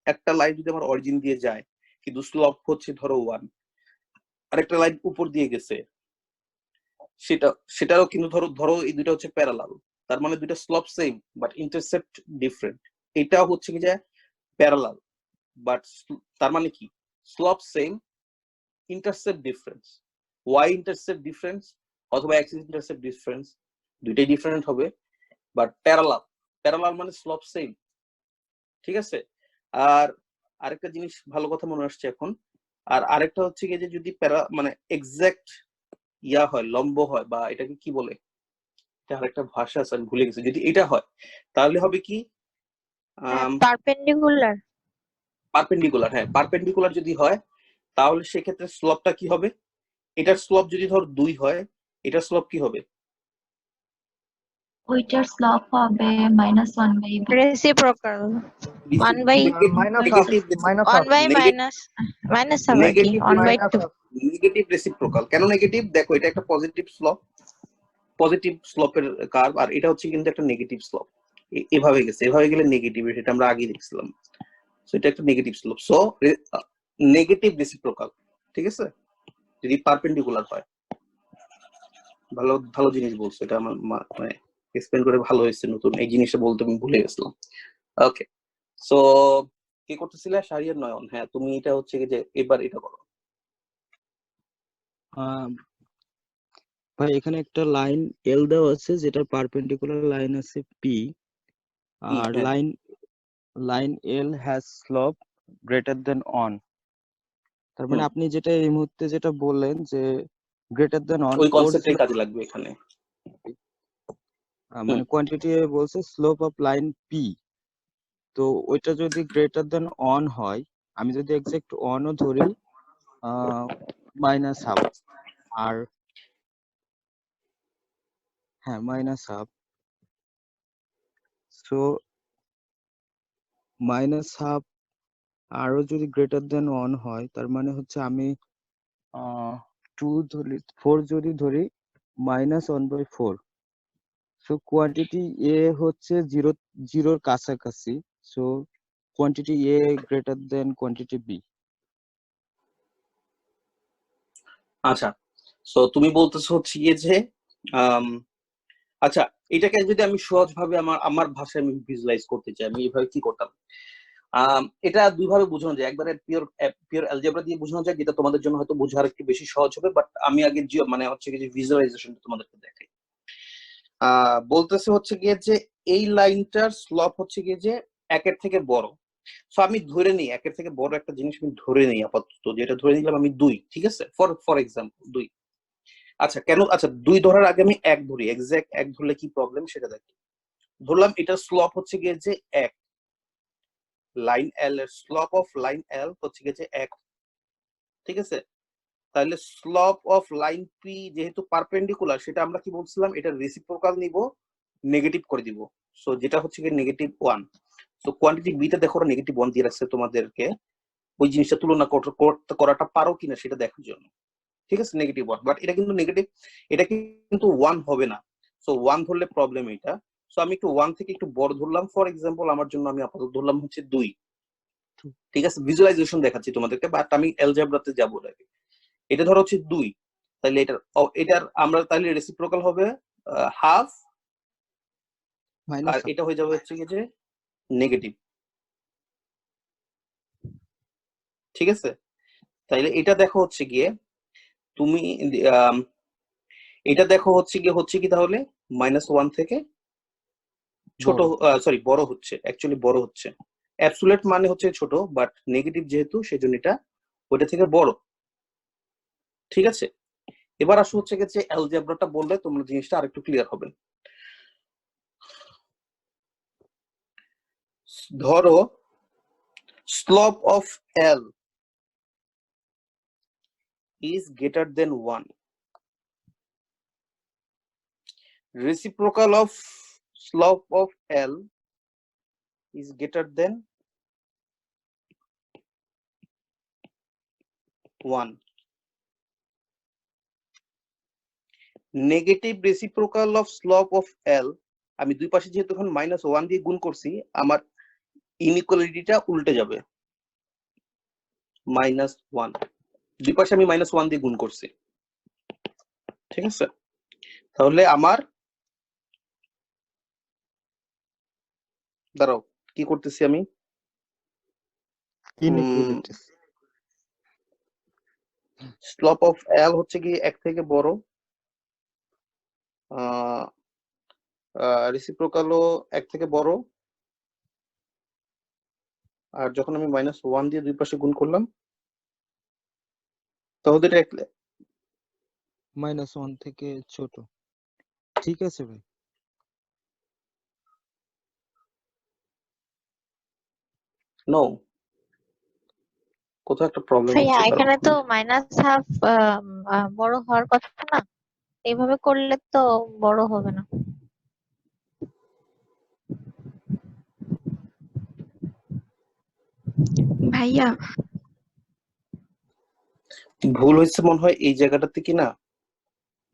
A: একটা লাইন যদি আমার অরিজিন দিয়ে যায়, কিন্তু স্লপ হচ্ছে ধরো 1, আরেকটা লাইন উপর দিয়ে গেছে, সেটারও কিন্তু ধরো ধরো এই দুটো হচ্ছে প্যারালাল, তার মানে দুটো slope same but intercept different. এটা হচ্ছে কি যে প্যারালাল, বাট তার মানে কি slope same, intercept difference. Y intercept difference অথবা অ্যাক্সিস ইন্টারসেপ্ট ডিফারেন্স, দুইটাই ডিফারেন্ট হবে, বাট প্যারালাল। প্যারালাল মানে স্লপ সেম। ঠিক আছে, আর আরেকটা জিনিস ভালো কথা মনে আসছে এখন, আর আরেকটা হচ্ছে কি যে যদি মানে এক্সাক্ট হয়, লম্ব হয়, বা এটাকে কি বলে, এটা আরেকটা ভাষা আছে আমি ভুলে গেছি, যদি এটা হয় তাহলে হবে কি
F: পারপেন্ডিকুলার।
A: পারপেন্ডিকুলার। হ্যাঁ পারপেন্ডিকুলার যদি হয় তাহলে সেক্ষেত্রে স্লোপটা কি হবে? এটার স্লোপ যদি ধর 2 হয়, এটার স্লোপ কি হবে?
F: ওইটার স্লপ হবে -1/b।
B: Reciprocal 1 by
D: minus half
A: negative
D: minus
B: 1
D: half
B: by minus minus হবে কি
A: নেগেটিভ
B: 1 বাই 2
A: নেগেটিভ রেসিপ্রোকাল। কেন নেগেটিভ? দেখো এটা একটা পজিটিভ স্লোপ, পজিটিভ স্লোপের কার্ভ, আর এটা হচ্ছে কিন্তু একটা নেগেটিভ স্লোপ। এভাবে গেছে, এভাবে গেলে নেগেটিভ, সেটা আমরা আগে দেখছিলাম। সো এটা একটা negative slope, so negative reciprocal. ঠিক আছে, যদি পারপেন্ডিকুলার হয়। ভালো ভালো জিনিস বলছো, এটা আমার মানে এক্সপ্লেন করে ভালো হয়েছে। নতুন এই জিনিসটা বলতে আমি ভুলে গেছিলাম। ওকে, সো কি করতেছিলে? শাহরিয়ার নয়ন, হ্যাঁ তুমি এটা হচ্ছে কি যে এবার এটা করো।
C: ভাই এখানে একটা লাইন এল দেওয়া আছে, যেটার পারপেন্ডিকুলার লাইন আছে পি, আর
A: হ্যাঁ,
C: line L has slope greater than on. তার মানে আপনি যেটা এই মুহূর্তে যেটা বললেন যে গ্রেটার দেন অন,
A: ওই
C: ওর
A: কনসেপ্টের কাজে লাগবে এখানে।
C: মানে কোয়ান্টিটি বলছে স্লোপ অফ লাইন পি, তো ওইটা যদি গ্রেটার দেন অন হয়, আমি যদি এক্সাক্ট অনও ধরি মাইনাস হাফ, আর হ্যাঁ minus half, so minus half আরো যদি গ্রেটার দেন অন হয়, তার মানে হচ্ছে আমি 2 ধরি, 4 যদি ধরি -1/4। সো কোয়ান্টিটি এ হচ্ছে জিরোর কাছাকাছি, সো কোয়ান্টিটি এ গ্রেটার দেন কোয়ান্টিটি বি।
A: আচ্ছা, সো তুমি বলতেছো হচ্ছে গিয়ে যে আচ্ছা, এটাকে যদি আমি সহজ ভাবে আমার আমার ভাষায় আমি ভিজুয়ালাইজ করতে চাই, আমি এইভাবে কি করতাম? এটা দুই ভাবে বোঝানো যায়। একবারে পিওর অ্যালজেব্রা দিয়ে বোঝানো যায়, যেটা তোমাদের জন্য হয়তো বোঝার একটু বেশি সহজ হবে, বাট আমি আগে মানে হচ্ছে কি যে ভিজুয়ালাইজেশনটা তোমাদেরকে দেখাই। বলতেছে হচ্ছে গিয়ে যে এই লাইনটার স্লপ হচ্ছে গিয়ে যে 1-এর থেকে বড়। সো আমি ধরে নিই 1-এর থেকে বড় একটা জিনিস আমি ধরে নিই আপাতত, যেটা ধরে নিলাম আমি 2, ঠিক আছে, ফর এক্সাম্পল 2। আচ্ছা কেন, আচ্ছা 2 ধরার আগে আমি 1 ধরি, এক্সাক্ট 1 ধরলে কি প্রবলেম সেটা দেখি। ধরলাম এটার স্লপ হচ্ছে গিয়ে যে 1, লাইন এল এর স্লপ অফ লাইন এল হচ্ছে গিয়ে যে 1, ঠিক আছে। তাহলে স্লপ অফ লাইন পি যেহেতু পারপেন্ডিকুলার, সেটা আমরা কি বলছিলাম, এটা রেসিপ্রোকাল নিব, নেগেটিভ করে দিব। সো যেটা হচ্ছে কি -1। তো কোয়ান্টিটি বি তে দেখো -1 দিয়ে রাখছে তোমাদেরকে, ওই জিনিসটা তুলনা করাটা পারো কিনা সেটা দেখার জন্য। ঠিক আছে, -1, বাট এটা কিন্তু নেগেটিভ, এটা কিন্তু 1 হবে না। সো 1 ধরলে প্রবলেম এটা। সো আমি একটু 1 থেকে একটু বড় ধরলাম, ফর এক্সাম্পল আমার জন্য আমি আপাতত ধরলাম হচ্ছে 2। ঠিক আছে, ভিজুয়ালাইজেশন দেখাচ্ছি তোমাদেরকে, বাট আমি অ্যালজেব্রাতে যাবো আগে। এটা ধরো হচ্ছে 2, তাহলে এটার আমরা তাহলে রেসিপ্রোকাল হবে হাফ, আর
C: মাইনাস হাফ।
A: এটা হয়ে যাবে হচ্ছে কি যে নেগেটিভ। ঠিক আছে, তাইলে এটা দেখো হচ্ছে গিয়ে তুমি এটা দেখো হচ্ছে কি তাহলে -1 থেকে ছোট, সরি বড় হচ্ছে, অ্যাকচুয়ালি বড় হচ্ছে। অ্যাবসোলিউট মানে হচ্ছে ছোট, বাট নেগেটিভ যেহেতু সেজন্য এটা ওইটা থেকে বড়। ঠিক আছে, এবার আসো হচ্ছে গিয়ে যে অ্যালজেব্রাটা বললে তোমরা জিনিসটা আরেকটু ক্লিয়ার হবে। ধরো slope of L is greater than 1. Reciprocal of slope of L is greater than 1. Negative reciprocal of slope of L, আমি দুই পাশে যেহেতু এখন -1 দিয়ে গুণ করছি, আমার ইনইকুয়ালিটিটা উল্টে যাবে। -1, দুই পাশে আমি -1 দিয়ে গুণ করছি। ঠিক আছে, তাহলে আমার দাঁড়াও কি করতেছি আমি,
C: ইনইকুয়ালিটিস।
A: স্লপ অফ এল হচ্ছে কি 1 থেকে বড়, রেসিপ্রোকালও 1 থেকে বড়, আর যখন আমি -1 দিয়ে দুই পাশে গুণ করলাম তাহলে এটা
C: -1 থেকে ছোট। ঠিক আছে ভাই।
A: নো, কোথাও একটা প্রবলেম
G: ভাইয়া
A: হচ্ছে
G: এখানে তো মাইনাস হাফ বড় হওয়ার কথা না, এইভাবে করলে তো বড় হবে না।
B: ভাইয়া
A: ভুল হয়েছে মনে হয় এই জায়গাটাতে কি না।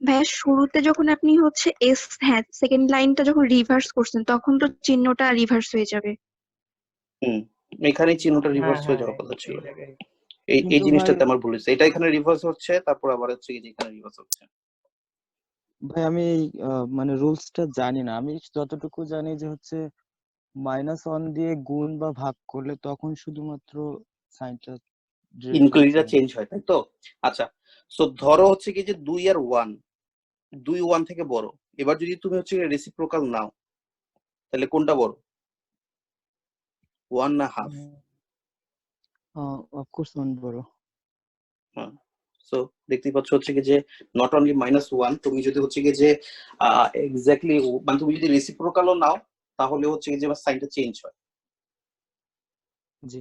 B: ভাইয়া শুরুতে যখন আপনি হচ্ছে এস, হ্যাঁ সেকেন্ড লাইনটা যখন রিভার্স করছেন তখন তো চিহ্নটা রিভার্স হয়ে যাবে।
A: এখানে চিহ্নটা
D: হ্যাঁ
A: রিভার্স হয়ে
D: হ্যাঁ
A: যাওয়ার কথা ছিল।
D: এই জায়গায়
A: এই
C: কিন্তু ভাই
A: জিনিসটাতে আমার ভুল হয়েছে, এটা এখানে রিভার্স হচ্ছে, তারপর আবার হচ্ছে কি যে এখানে রিভার্স হচ্ছে।
C: ভাই আমি এই মানে রুলসটা জানি না। আমি যতটুকু জানি যে হচ্ছে -1 দিয়ে গুণ বা ভাগ করলে তখন শুধুমাত্র সাইনটা
A: ইনক্রিজটা চেঞ্জ হয়, তাই তো? আচ্ছা, সো ধরো হচ্ছে কি যে 2 আর 1, 2 1 থেকে বড়। এবার যদি তুমি হচ্ছে রেসিপ্রোকাল নাও তাহলে কোনটা বড়, 1 না হাফ?
C: অফকোর্স 1 বড়।
A: হ্যাঁ, সো দেখতেই পাচ্ছ হচ্ছে কি যে নট অনলি -1, তুমি যদি হচ্ছে কি যে এক্স্যাক্টলি মানে তুমি যদি রেসিপ্রোকালও নাও তাহলে হচ্ছে কি যে সাইনটা চেঞ্জ হয়।
C: জি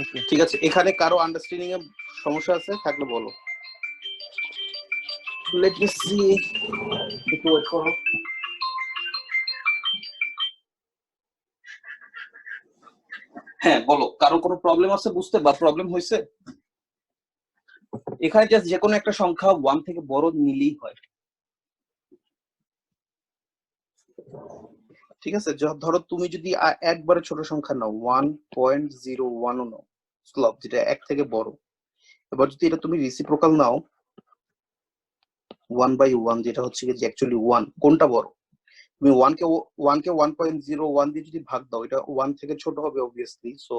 C: ওকে।
A: ঠিক আছে, এখানে কারো আন্ডারস্ট্যান্ডিং এ সমস্যা আছে থাকলে বলো। লেট মি সি, একটু ওয়েট করো। হ্যাঁ বলো, কারো কোনো প্রবলেম আছে বুঝতে বা প্রবলেম হয়েছে? এখানে জাস্ট যে কোনো একটা সংখ্যা 1 থেকে বড় নিলেই হয়। ঠিক আছে, ধরো তুমি যদি একবারে ছোট সংখ্যা নাও 1.01 নাও স্লপ, যেটা 1 থেকে বড়। এবার যদি এটা তুমি রেসিপ্রোকাল নাও 1/1, যেটা হচ্ছে কি যে অ্যাকচুয়ালি 1, কোনটা বড়? তুমি 1 কে 1.01 দিয়ে যদি ভাগ দাও, এটা 1 থেকে ছোট হবে অবভিয়াসলি, সো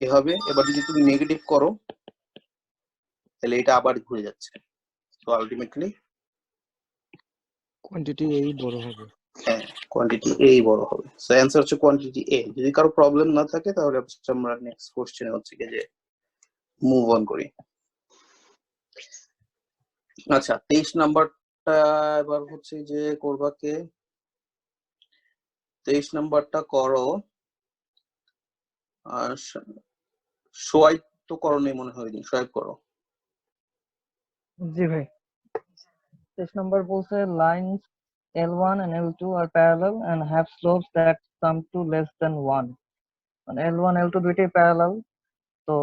A: এ হবে। এবার যদি তুমি নেগেটিভ করো তাহলে এটা আবার ঘুরে যাচ্ছে, সো আলটিমেটলি
C: কোয়ান্টিটি এই বড় হবে।
A: হ্যাঁ, কোয়ান্টিটি এই বড় হবে। সো অ্যানসার হচ্ছে কোয়ান্টিটি এ। যদি কারো প্রবলেম না থাকে তাহলে আমরা নেক্সট কোশ্চেনে হচ্ছে কি যে মুভ অন করি। আচ্ছা, 23 নাম্বারটা এবার হচ্ছে যে করবা কে? 23 নাম্বারটা করো। আর সোয়াইপ তো করো নেই মনে হয়, সোয়াইপ করো।
D: জি ভাই, 23 নম্বর বলছে lines L1 and L2 are parallel and have slopes that sum to less than 1. মানে L1 L2 দুইটাই প্যারালাল, তো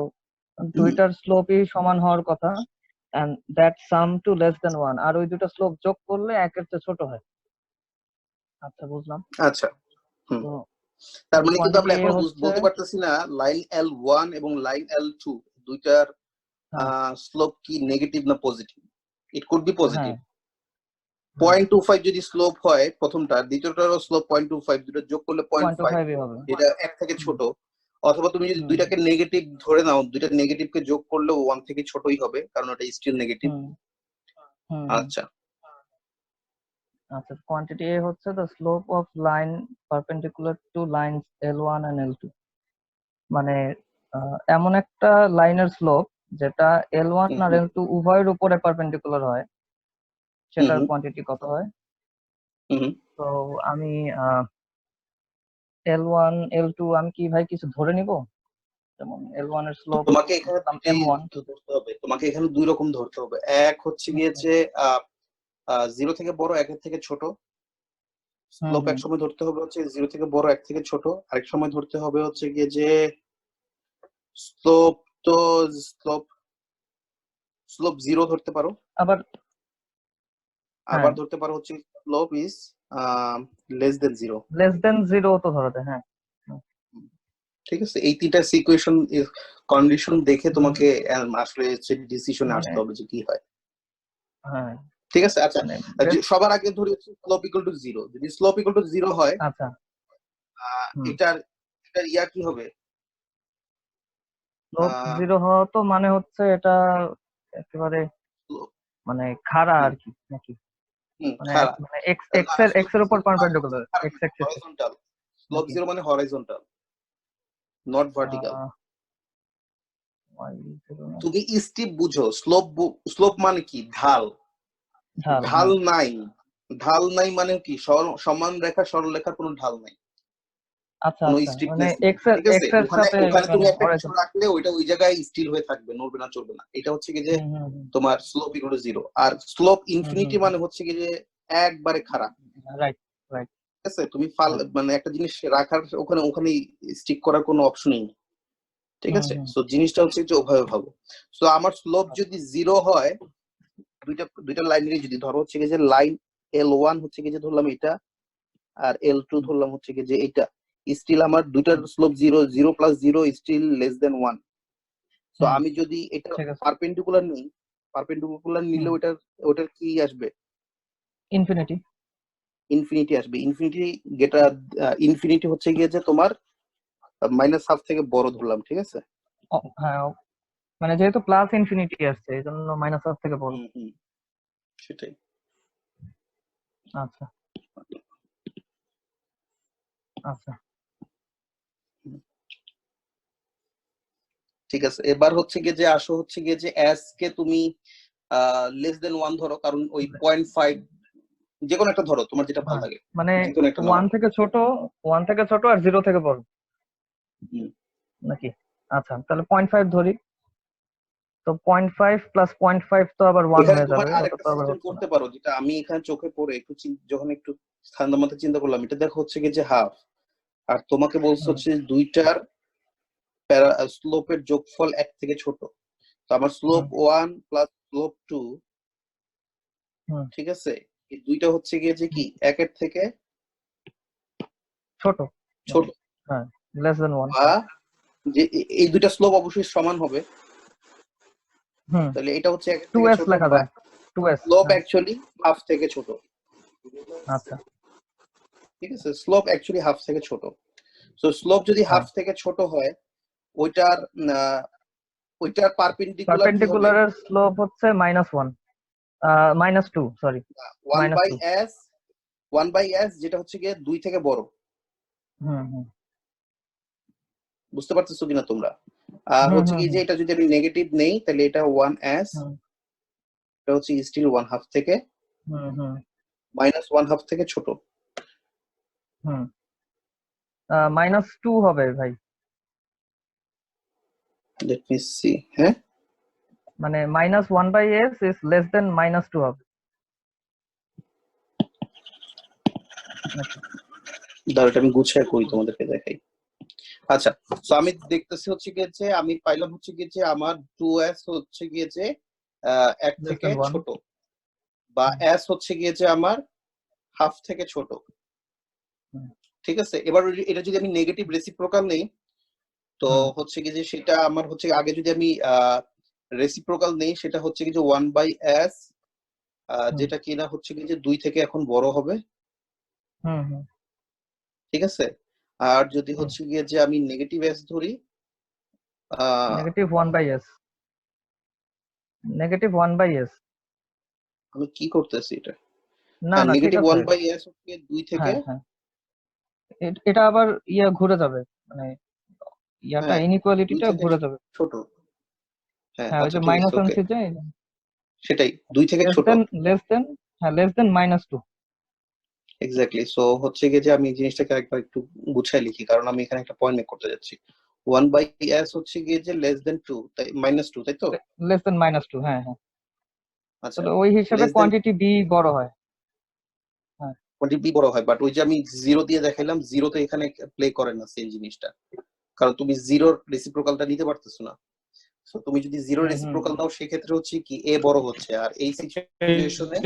D: দুইটার স্লোপই সমান হওয়ার কথা, and that sum to less than 1, আর ওই দুটো স্লোপ যোগ করলে একের চেয়ে ছোট হয়। আচ্ছা বুঝলাম।
A: আচ্ছা,
D: তো
A: তার মানে কিন্তু আমরা
D: quantity
A: এখন
D: হচ্ছে
A: বলতে পারতেছি না লাইন L1 এবং লাইন L2 দুইটার স্লোপ কি নেগেটিভ না positive. It could be positive. 0.25 যদি স্লোপ হয় প্রথমটা, দ্বিতীয়টারও স্লোপ 0.25, দুটো যোগ করলে 0.5,
D: হবে,
A: এটা 1 থেকে ছোট। অথবা তুমি যদি দুইটাকে নেগেটিভ ধরে নাও, দুইটা নেগেটিভকে যোগ করলেও 1 থেকে ছোটই হবে, কারণ এটা স্টিল নেগেটিভ। আচ্ছা
D: আচ্ছা, কোয়ান্টিটি এ হচ্ছে the slope of line perpendicular to lines L1 and L2, মানে এমন একটা লাইনের স্লোপ যেটা L1 আর L2 উভয়ের উপরে পারপেন্ডিকুলার হয়, সেটার কোয়ান্টিটি কত হয়। তো আমি L1 L2 আমি কি ভাই কিছু ধরে নিব? যেমন L1 এর স্লোপ
A: তোমাকে এখানে
D: M1
A: ধরতে হবে, তোমাকে এখানে দুই রকম ধরতে হবে। এক হচ্ছে গিয়ে যে 0 থেকে বড় 1 এর থেকে ছোট স্লোপ, এক সময় ধরতে হবে হচ্ছে 0 থেকে বড় 1 থেকে ছোট, আরেক সময় ধরতে হবে হচ্ছে গিয়ে যে স্লোপ, তো স্লোপ 0 ধরতে পারো, আবার ধরতে পারো হচ্ছে slope is less than 0।
D: Less than 0 তো ধরতে, হ্যাঁ
A: ঠিক আছে, এই তিনটা সিচুয়েশন কন্ডিশন দেখে তোমাকে আসলে ডিসিশনে আসতে হবে যে কি হয়।
D: হ্যাঁ
A: ঠিক আছে, আচ্ছা সবার আগে ধরি স্লোপ ইকুয়াল টু 0। যদি স্লোপ ইকুয়াল টু 0 হয়,
D: আচ্ছা
A: এটার ইয়া কি হবে?
D: স্লোপ 0 হওয়া তো মানে হচ্ছে এটা একেবারে মানে খাড়া আর কি, নাকি? মানে x এর উপর perpendicular, x Axis.
A: Horizontal. Slope 0 মানে হরাইজন্টাল, নট ভার্টিক্যাল। তুমি স্টিপ বুঝো, স্লোপ মানে কি? ঢাল। ঢাল নাই, ঢাল নাই মানে কি? সমান রেখা সরল রেখার কোনো ঢাল নাই।
D: আচ্ছা
A: কোনো
D: আচ্ছা, মানে
A: স্টিফনেস নেই,
D: এক্স এর
A: ঠিক আছে?
D: এর
A: ওখানে
D: সাথে
A: ওখানে তুমি
D: মানে
A: একটা কিছু
D: horizontal।
A: রাখলে ওইটা ওই জায়গায় স্টিল হয়ে থাকবে, নড়বে না, চলবে না। এটা হচ্ছে কি যে তোমার স্লোপ ইকুয়াল টু 0, আর স্লোপ ইনফিনিটি মানে হচ্ছে কি যে একবারে খারাপ,
D: রাইট রাইট।
A: ঠিক আছে? তুমি মানে একটা জিনিস রাখার ওখানে ওখানেই স্টিক করার কোনো অপশনই নেই, ঠিক আছে? সো জিনিসটা হচ্ছে যে ওভাবে ভাবো। সো আমার স্লোপ যদি 0 হয়, দুইটা লাইন নিয়ে যদি ধরো হচ্ছে কি যে লাইন L1 হচ্ছে কি যে ধরলাম এটা, আর L2 ধরলাম হচ্ছে কি যে এটা, স্টিল আমার দুইটার slope 0, 0 plus 0 still less than 1। So আমি যদি এটা
D: ঠিক আছে।
A: পারপেন্ডিকুলার নিই, পারপেন্ডিকুলার নিলে ওটার কি আসবে?
D: ইনফিনিটি।
A: ইনফিনিটি আসবে। ইনফিনিটি হচ্ছে গিয়ে যে তোমার -12 থেকে বড় ধরলাম, ঠিক আছে?
D: হ্যাঁ, মানে যেহেতু প্লাস ইনফিনিটি আসছে এই জন্য -1 থেকে বড়।
A: সেটাই।
D: আচ্ছা আচ্ছা,
A: ঠিক আছে। এবার হচ্ছে গিয়ে যে আসো হচ্ছে গিয়ে যে s কে তুমি লেস দেন 1 ধরো, কারণ ওই 0.5 যে কোনো একটা ধরো, তোমার যেটা ভালো লাগে,
D: মানে
A: যে কোনো একটা নাও।
D: 1 থেকে ছোট আর 0 থেকে বড় নাকি? আচ্ছা, তাহলে 0.5 ধরি। তো 0.5 প্লাস 0.5 তো আবার 1
A: এখানে
D: হয়ে
A: তোমার
D: যাবে, ওটা
A: আরেকটা
D: তো আবার
A: সিস্টেম
D: হচ্ছে না।
A: করতে পারো, যেটা আমি এখানে চোখে পড়ে একটু যখন একটু ঠান্ডা মাথায় চিন্তা করলাম, এটা দেখো হচ্ছে গিয়ে যে হাফ, আর তোমাকে বলছে হচ্ছে দুইটার স্লোপের যোগফল 1 থেকে ছোট। তো আমার স্লোপ 1 প্লাস স্লোপ 2, ঠিক আছে, এই দুইটা হচ্ছে গিয়ে যে কি 1 এর থেকে
D: ছোট।
A: ছোট,
D: হ্যাঁ, লেস দেন 1।
A: বা যে এই দুইটা স্লোপ অবশ্যই সমান হবে, তাহলে এটা হচ্ছে 1 এর থেকে
D: 2s
A: ছোট,
D: লেখা
A: বা
D: যায়। 2s।
A: স্লোপ অ্যাকচুয়ালি হাফ থেকে ছোট।
D: আচ্ছা,
A: ঠিক আছে, স্লোপ অ্যাকচুয়ালি হাফ থেকে ছোট। সো স্লোপ যদি হাফ থেকে ছোট হয়, ওইটার পারপেন্ডিকুলার কি হবে?
D: পারপেন্ডিকুলারের স্লোপ হচ্ছে -1, -2, সরি,
A: 1/s 1/s, যেটা হচ্ছে গিয়ে 2 থেকে বড়। বুঝতে পারতেছো কিনা তোমরা? হচ্ছে কি যে এটা যদি আমি নেগেটিভ নেই, তাহলে এটা 1s, এটা হচ্ছে স্টিল 1/2 থেকে -1/2 থেকে ছোট।
D: -2 হবে ভাই।
A: Let me see. হ্যাঁ,
D: মানে -1/s ইজ লেস দেন -2 হবে।
A: দাঁড়াটা আমি গুছিয়ে করি, তোমাদেরকে দেখাই। আচ্ছা, তো আমি দেখতেছি হচ্ছে গিয়ে যে আমি পাইলাম হচ্ছে গিয়ে যে আমার 2s হচ্ছে গিয়ে যে 1 থেকে ছোট, বা s হচ্ছে গিয়ে যে আমার হাফ থেকে ছোট, ঠিক আছে? এবার এটা যদি আমি নেগেটিভ রেসিপ্রোকাল নেই, তো হচ্ছে কি যে সেটা আমার হচ্ছে আগে যদি আমি রেসিপ্রোকাল নেই, সেটা হচ্ছে কি যে 1/s, যেটা কিনা হচ্ছে কি যে 2 থেকে এখন বড় হবে, ঠিক আছে? আর যদি হচ্ছে গিয়ে যে আমি নেগেটিভ s ধরি,
D: নেগেটিভ 1/s,
A: আমি কি করতেছি এটা?
D: না না, ঠিক
A: নেগেটিভ
D: আছে।
A: 1/s হচ্ছে 2 থেকে,
D: এটা আবার ঘুরে যাবে, মানে ইয়াটা ইনইকুয়ালিটিটা
A: 2 থেকে
D: ঘুরে যাবে।
A: ছোট। হ্যাঁ,
D: হ্যাঁ, ওই
A: আচ্ছা
D: যে
A: ঠিক আছে, ওকে,
D: -1
A: সেটাই 2 থেকে ছোট।
D: Less than -2।
A: এক্স্যাক্টলি। সো হচ্ছে গিয়ে যে আমি এই জিনিসটাকে একবার একটু গুছাই লিখি, কারণ আমি এখানে একটা পয়েন্ট মেক করতে যাচ্ছি। 1/s হচ্ছে গিয়ে যে লেস দেন 2, তাই -2, তাই তো?
D: লেস দেন -2, হ্যাঁ হ্যাঁ।
A: আচ্ছা,
D: তাহলে ওই হিসেবে
A: লেস দেন
D: কোয়ান্টিটি বি বড় হয়। হ্যাঁ,
A: কোয়ান্টিটি বড় হয়, বাট ওই যে আমি 0 দিয়ে দেখাইলাম, 0 তো এখানে প্লে করে না সেম জিনিসটা, কারণ তুমি 0 রেসিপ্রোকালটা নিতে পারতেছো না। সো তুমি যদি 0 রেসিপ্রোকাল নাও, সেক্ষেত্রে হচ্ছে কি a বড় হচ্ছে, আর এই সিচুয়েশনে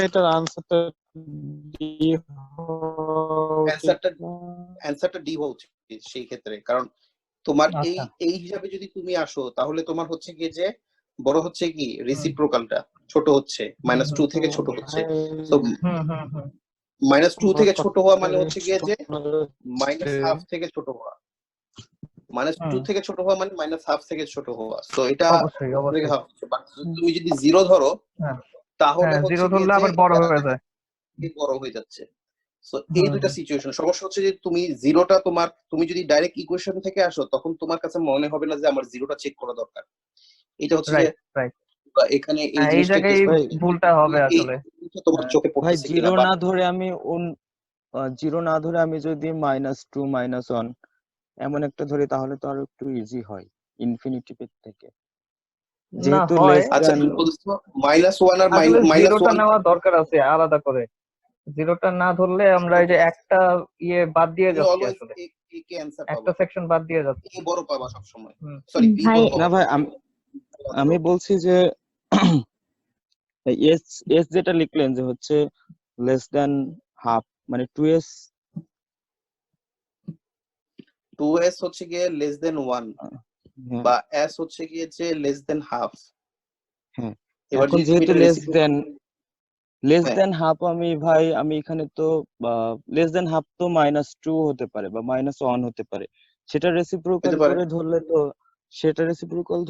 C: এটার আনসারটা
A: অ্যানসারটা ডি হচ্ছে সেই ক্ষেত্রে, কারণ তোমার এই
D: আচ্ছা।
A: এই হিসাবে যদি তুমি আসো, তাহলে তোমার হচ্ছে কি যে বড় হচ্ছে কি রেসিপ্রোকালটা, ছোট হচ্ছে, -2 থেকে ছোট হচ্ছে। সো -2 থেকে ছোট হওয়া মানে হচ্ছে গিয়ে যে -1/2 থেকে ছোট হওয়া, -2 থেকে ছোট হওয়া মানে -1/2 থেকে ছোট হওয়া। সো এটা
D: অবশ্যই অবশ্যই।
A: half হচ্ছে, বাট তুমি যদি 0 ধরো, তাহলে
D: হ্যাঁ,
A: হচ্ছে
D: 0
A: গিয়ে
D: ধরলে
A: যে
D: আবার বড় হয়ে যায়।
A: বড় হয়ে যাচ্ছে। সো এই দুইটা সিচুয়েশন, সমস্যা হচ্ছে যে তুমি 0টা তুমি যদি ডাইরেক্ট ইকুয়েশন থেকে আসো, তখন তোমার কাছে মনে হবে না যে আমার 0টা চেক করা দরকার। এটা হচ্ছে যে এখানে এই
D: এই
A: জিনিসটা
D: জায়গায় ভুলটা হবে আসলে।
A: তোমার চোখে
C: ভাই
A: পড়তেছে
C: 0
A: কিনা, বা
C: না ধরে আমি জিরো না ধরে আমি যদি -2 -1 এমন একটা ধরি তাহলে তো আরো একটু ইজি হয় ইনফিনিটিভের থেকে,
D: না
C: যেহেতু
D: হয়,
C: লেস
A: আচ্ছা
C: দ্যান।
A: তুমি বলছো -1 আর
D: আসলে
A: মাইনাস
D: জিরোটা
A: ওয়ান।
D: নেওয়া দরকার আছে আলাদা করে। জিরোটা না ধরলে আমরা এই যে একটা ইয়ে বাদ দিয়ে
A: তুমি
D: যাচ্ছি,
A: অলওয়েজ
D: আসলে
A: এ কে অ্যানসার
D: একটা
A: পাবা,
D: সেকশন বাদ দিয়ে যাচ্ছি।
A: এ বড় পাবা সব সময়,
D: হুম।
A: সরি বি
F: ভাই
A: বড়
C: না
A: পাবা।
C: ভাই, আমি বলছি যে এস এস যেটা লিখলেন যে হচ্ছে লেস দ্যান হাফ, মানে 2s
A: 2s হচ্ছে গিয়ে লেস দেন 1 বা s হচ্ছে গিয়ে যে লেস দেন হাফ।
C: হ্যাঁ,
A: এবার
C: এখন
A: যদি তুমি
C: যেহেতু
A: এটা
C: লেস
A: রেসিপি, হ্যাঁ
C: দেন হাফ, ভাই আমি এখানে তো লেস দেন হাফ তো -2 হতে পারে বা -1 হতে পারে, সেটা রেসিপ্রোকাল
A: হতে পারে।
C: করে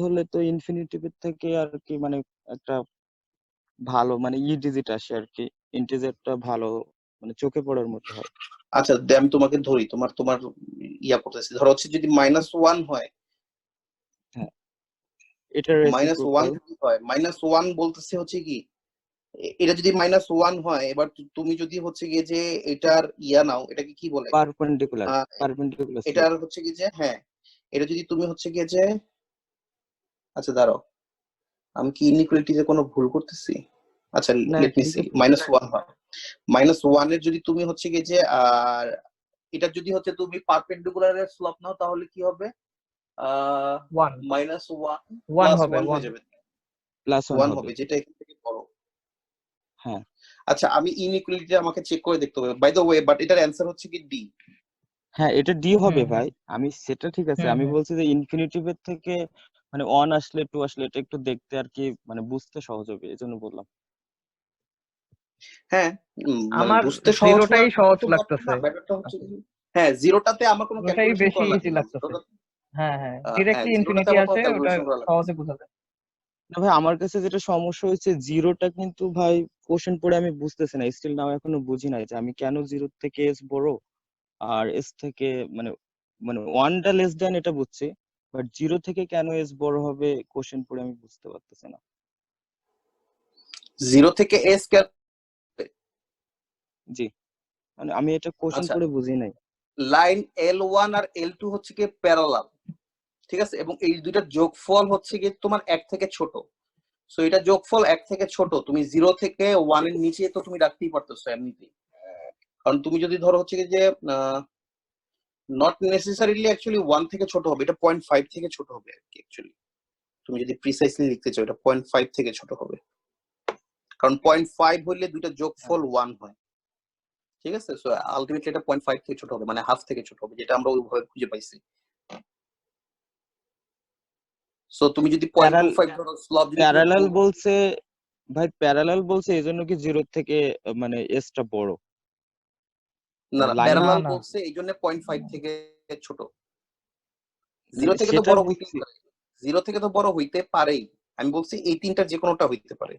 C: ধরলে তো ইনফিনিটিভের থেকে আর কি, মানে একটা ভালো মানে ডিজিট আসে আর কি, ইন্টিজারটা ভালো মানে চোখে পড়ার মতো হয়।
A: আচ্ছা আমি তোমাকে ধরি, তোমার তোমার ইয়া করতেছি, ধরো হচ্ছে যদি -1 হয়,
C: হ্যাঁ, এটা
A: -1
C: রেসিপ্রোকাল।
A: যদি হয়, -1 বলতেছে হচ্ছে কি এটা যদি -1 হয়, এবার তুমি যদি হচ্ছে গিয়ে যে এটার ইয়া নাও, এটাকে কি বলে,
C: পারপেন্ডিকুলার স্লোপ।
A: এটার হচ্ছে কি যে, হ্যাঁ এটা যদি তুমি হচ্ছে গিয়ে যে, আচ্ছা দাঁড়াও আমি কি ইনইকুয়ালিটিতে কোনো ভুল করতেছি, আচ্ছা
C: না,
A: লেট মি
C: ঠিক
A: সি,
C: আছে।
A: -1 হয়, -1 এর যদি তুমি হচ্ছে গিয়ে যে আর এটা যদি হচ্ছে তুমি পারপেন্ডিকুলারের স্লোপ নাও, তাহলে কি হবে,
D: 1
A: -1
D: 1
A: প্লাস
D: হবে
A: 1 হয়ে
D: 1।
A: যাবে,
C: +1
A: 1
C: হবে।
A: হবে, যেটা এখান থেকে বড়।
C: হ্যাঁ
A: আচ্ছা আমি ইনইকুয়ালিটি আমাকে চেক করে দেখতে হবে বাই দ্য ওয়ে, বাট এটার অ্যান্সার হচ্ছে কি ডি।
C: হ্যাঁ, এটা ডি হবে
D: হুম
C: ভাই, আমি সেটা ঠিক আছে,
D: হুম
C: আমি
D: হুম।
C: বলছি যে ইনফিনিটিভের থেকে মানে 1 আসলে 2 আসলে এটা একটু দেখতে আর কি মানে বুঝতে সহজ হবে, এজন্য বললাম।
A: হ্যাঁ মানে
D: আমার
A: বুঝতে সহজ
D: জিরোটাই
A: হওয়ার
D: সহজ
A: তো ব্যাপার না,
D: লাগতেছে,
A: ব্যাপারটা হচ্ছে কি, হ্যাঁ জিরোটাতে আমার কোনো
D: ওটাই
A: ক্যালকুলেশন
D: বেশি
A: করা লাগে
D: ইজি
A: না,
D: লাগতেছে।
A: জিরোটাতে
D: হ্যাঁ হ্যাঁ,
A: হ্যাঁ
D: ডিরেক্টলি
A: জিরোটাতে
D: ইনফিনিটি
A: আমার কোনো
D: আসে, ওটা
A: ক্যালকুলেশন করা লাগে না।
D: সহজে বোঝা যায়।
C: না ভাই, আমার কাছে যেটা সমস্যা হয়েছে, জিরোটা কিন্তু ভাই কোশ্চেন পড়ে আমি বুঝতেছি না, স্টিল নাও এখনো বুঝি নাই যে আমি কেন জিরো থেকে এস বড় আর এস থেকে মানে মানে ওয়ানটা লেস দেন এটা বুঝছি, বাট জিরো থেকে কেন এস বড় হবে কোশ্চেন পড়ে আমি বুঝতে পারতেছি না।
A: 0 থেকে এস
C: জি, মানে আমি এটা কোশ্চেন
A: আচ্ছা
C: পড়ে বুঝি নাই।
A: লাইন L1 আর L2 হচ্ছে কি প্যারালাল, ঠিক আছে, এবং এই দুইটার যোগফল হচ্ছে কি তোমার 1 থেকে ছোট, সো এটা যোগফল 1 থেকে ছোট, তুমি 0 থেকে 1 এর নিচে তো তুমি রাখতেই পারতেছো এমনিতেই, কারণ তুমি যদি ধরো হচ্ছে কি যে নট নেসেসারিলি অ্যাকচুয়ালি 1 থেকে ছোট হবে, এটা 0.5 থেকে ছোট হবে আর কি, অ্যাকচুয়ালি তুমি যদি প্রিসাইসলি লিখতে চাও এটা 0.5 থেকে ছোট হবে, কারণ 0.5 হইলে দুইটা যোগফল 1 হয়, ঠিক আছে, সো আলটিমেটলি এটা 0.5 থেকে ছোট হবে, মানে হাফ থেকে ছোট হবে, যেটা আমরা ওইভাবে খুঁজে পাইছি। সো তুমি যদি 0.25 ধরো, স্লব যদি তুমি
C: প্যারালাল বলছে ভাই, প্যারালাল বলছে এই জন্য কি জিরো থেকে মানে এসটা বড়,
A: না না
C: লাইন।
A: প্যারালাল
D: না
A: বলছে এই জন্য 0.5 থেকে ছোট,
C: মানে
A: 0 থেকে তো
C: সেটা
A: বড় হইতেই
C: বুঝছি।
A: পারে, 0 থেকে তো বড় হইতে পারেই, আমি বলছি এই তিনটা যে কোনোটা হইতে পারে।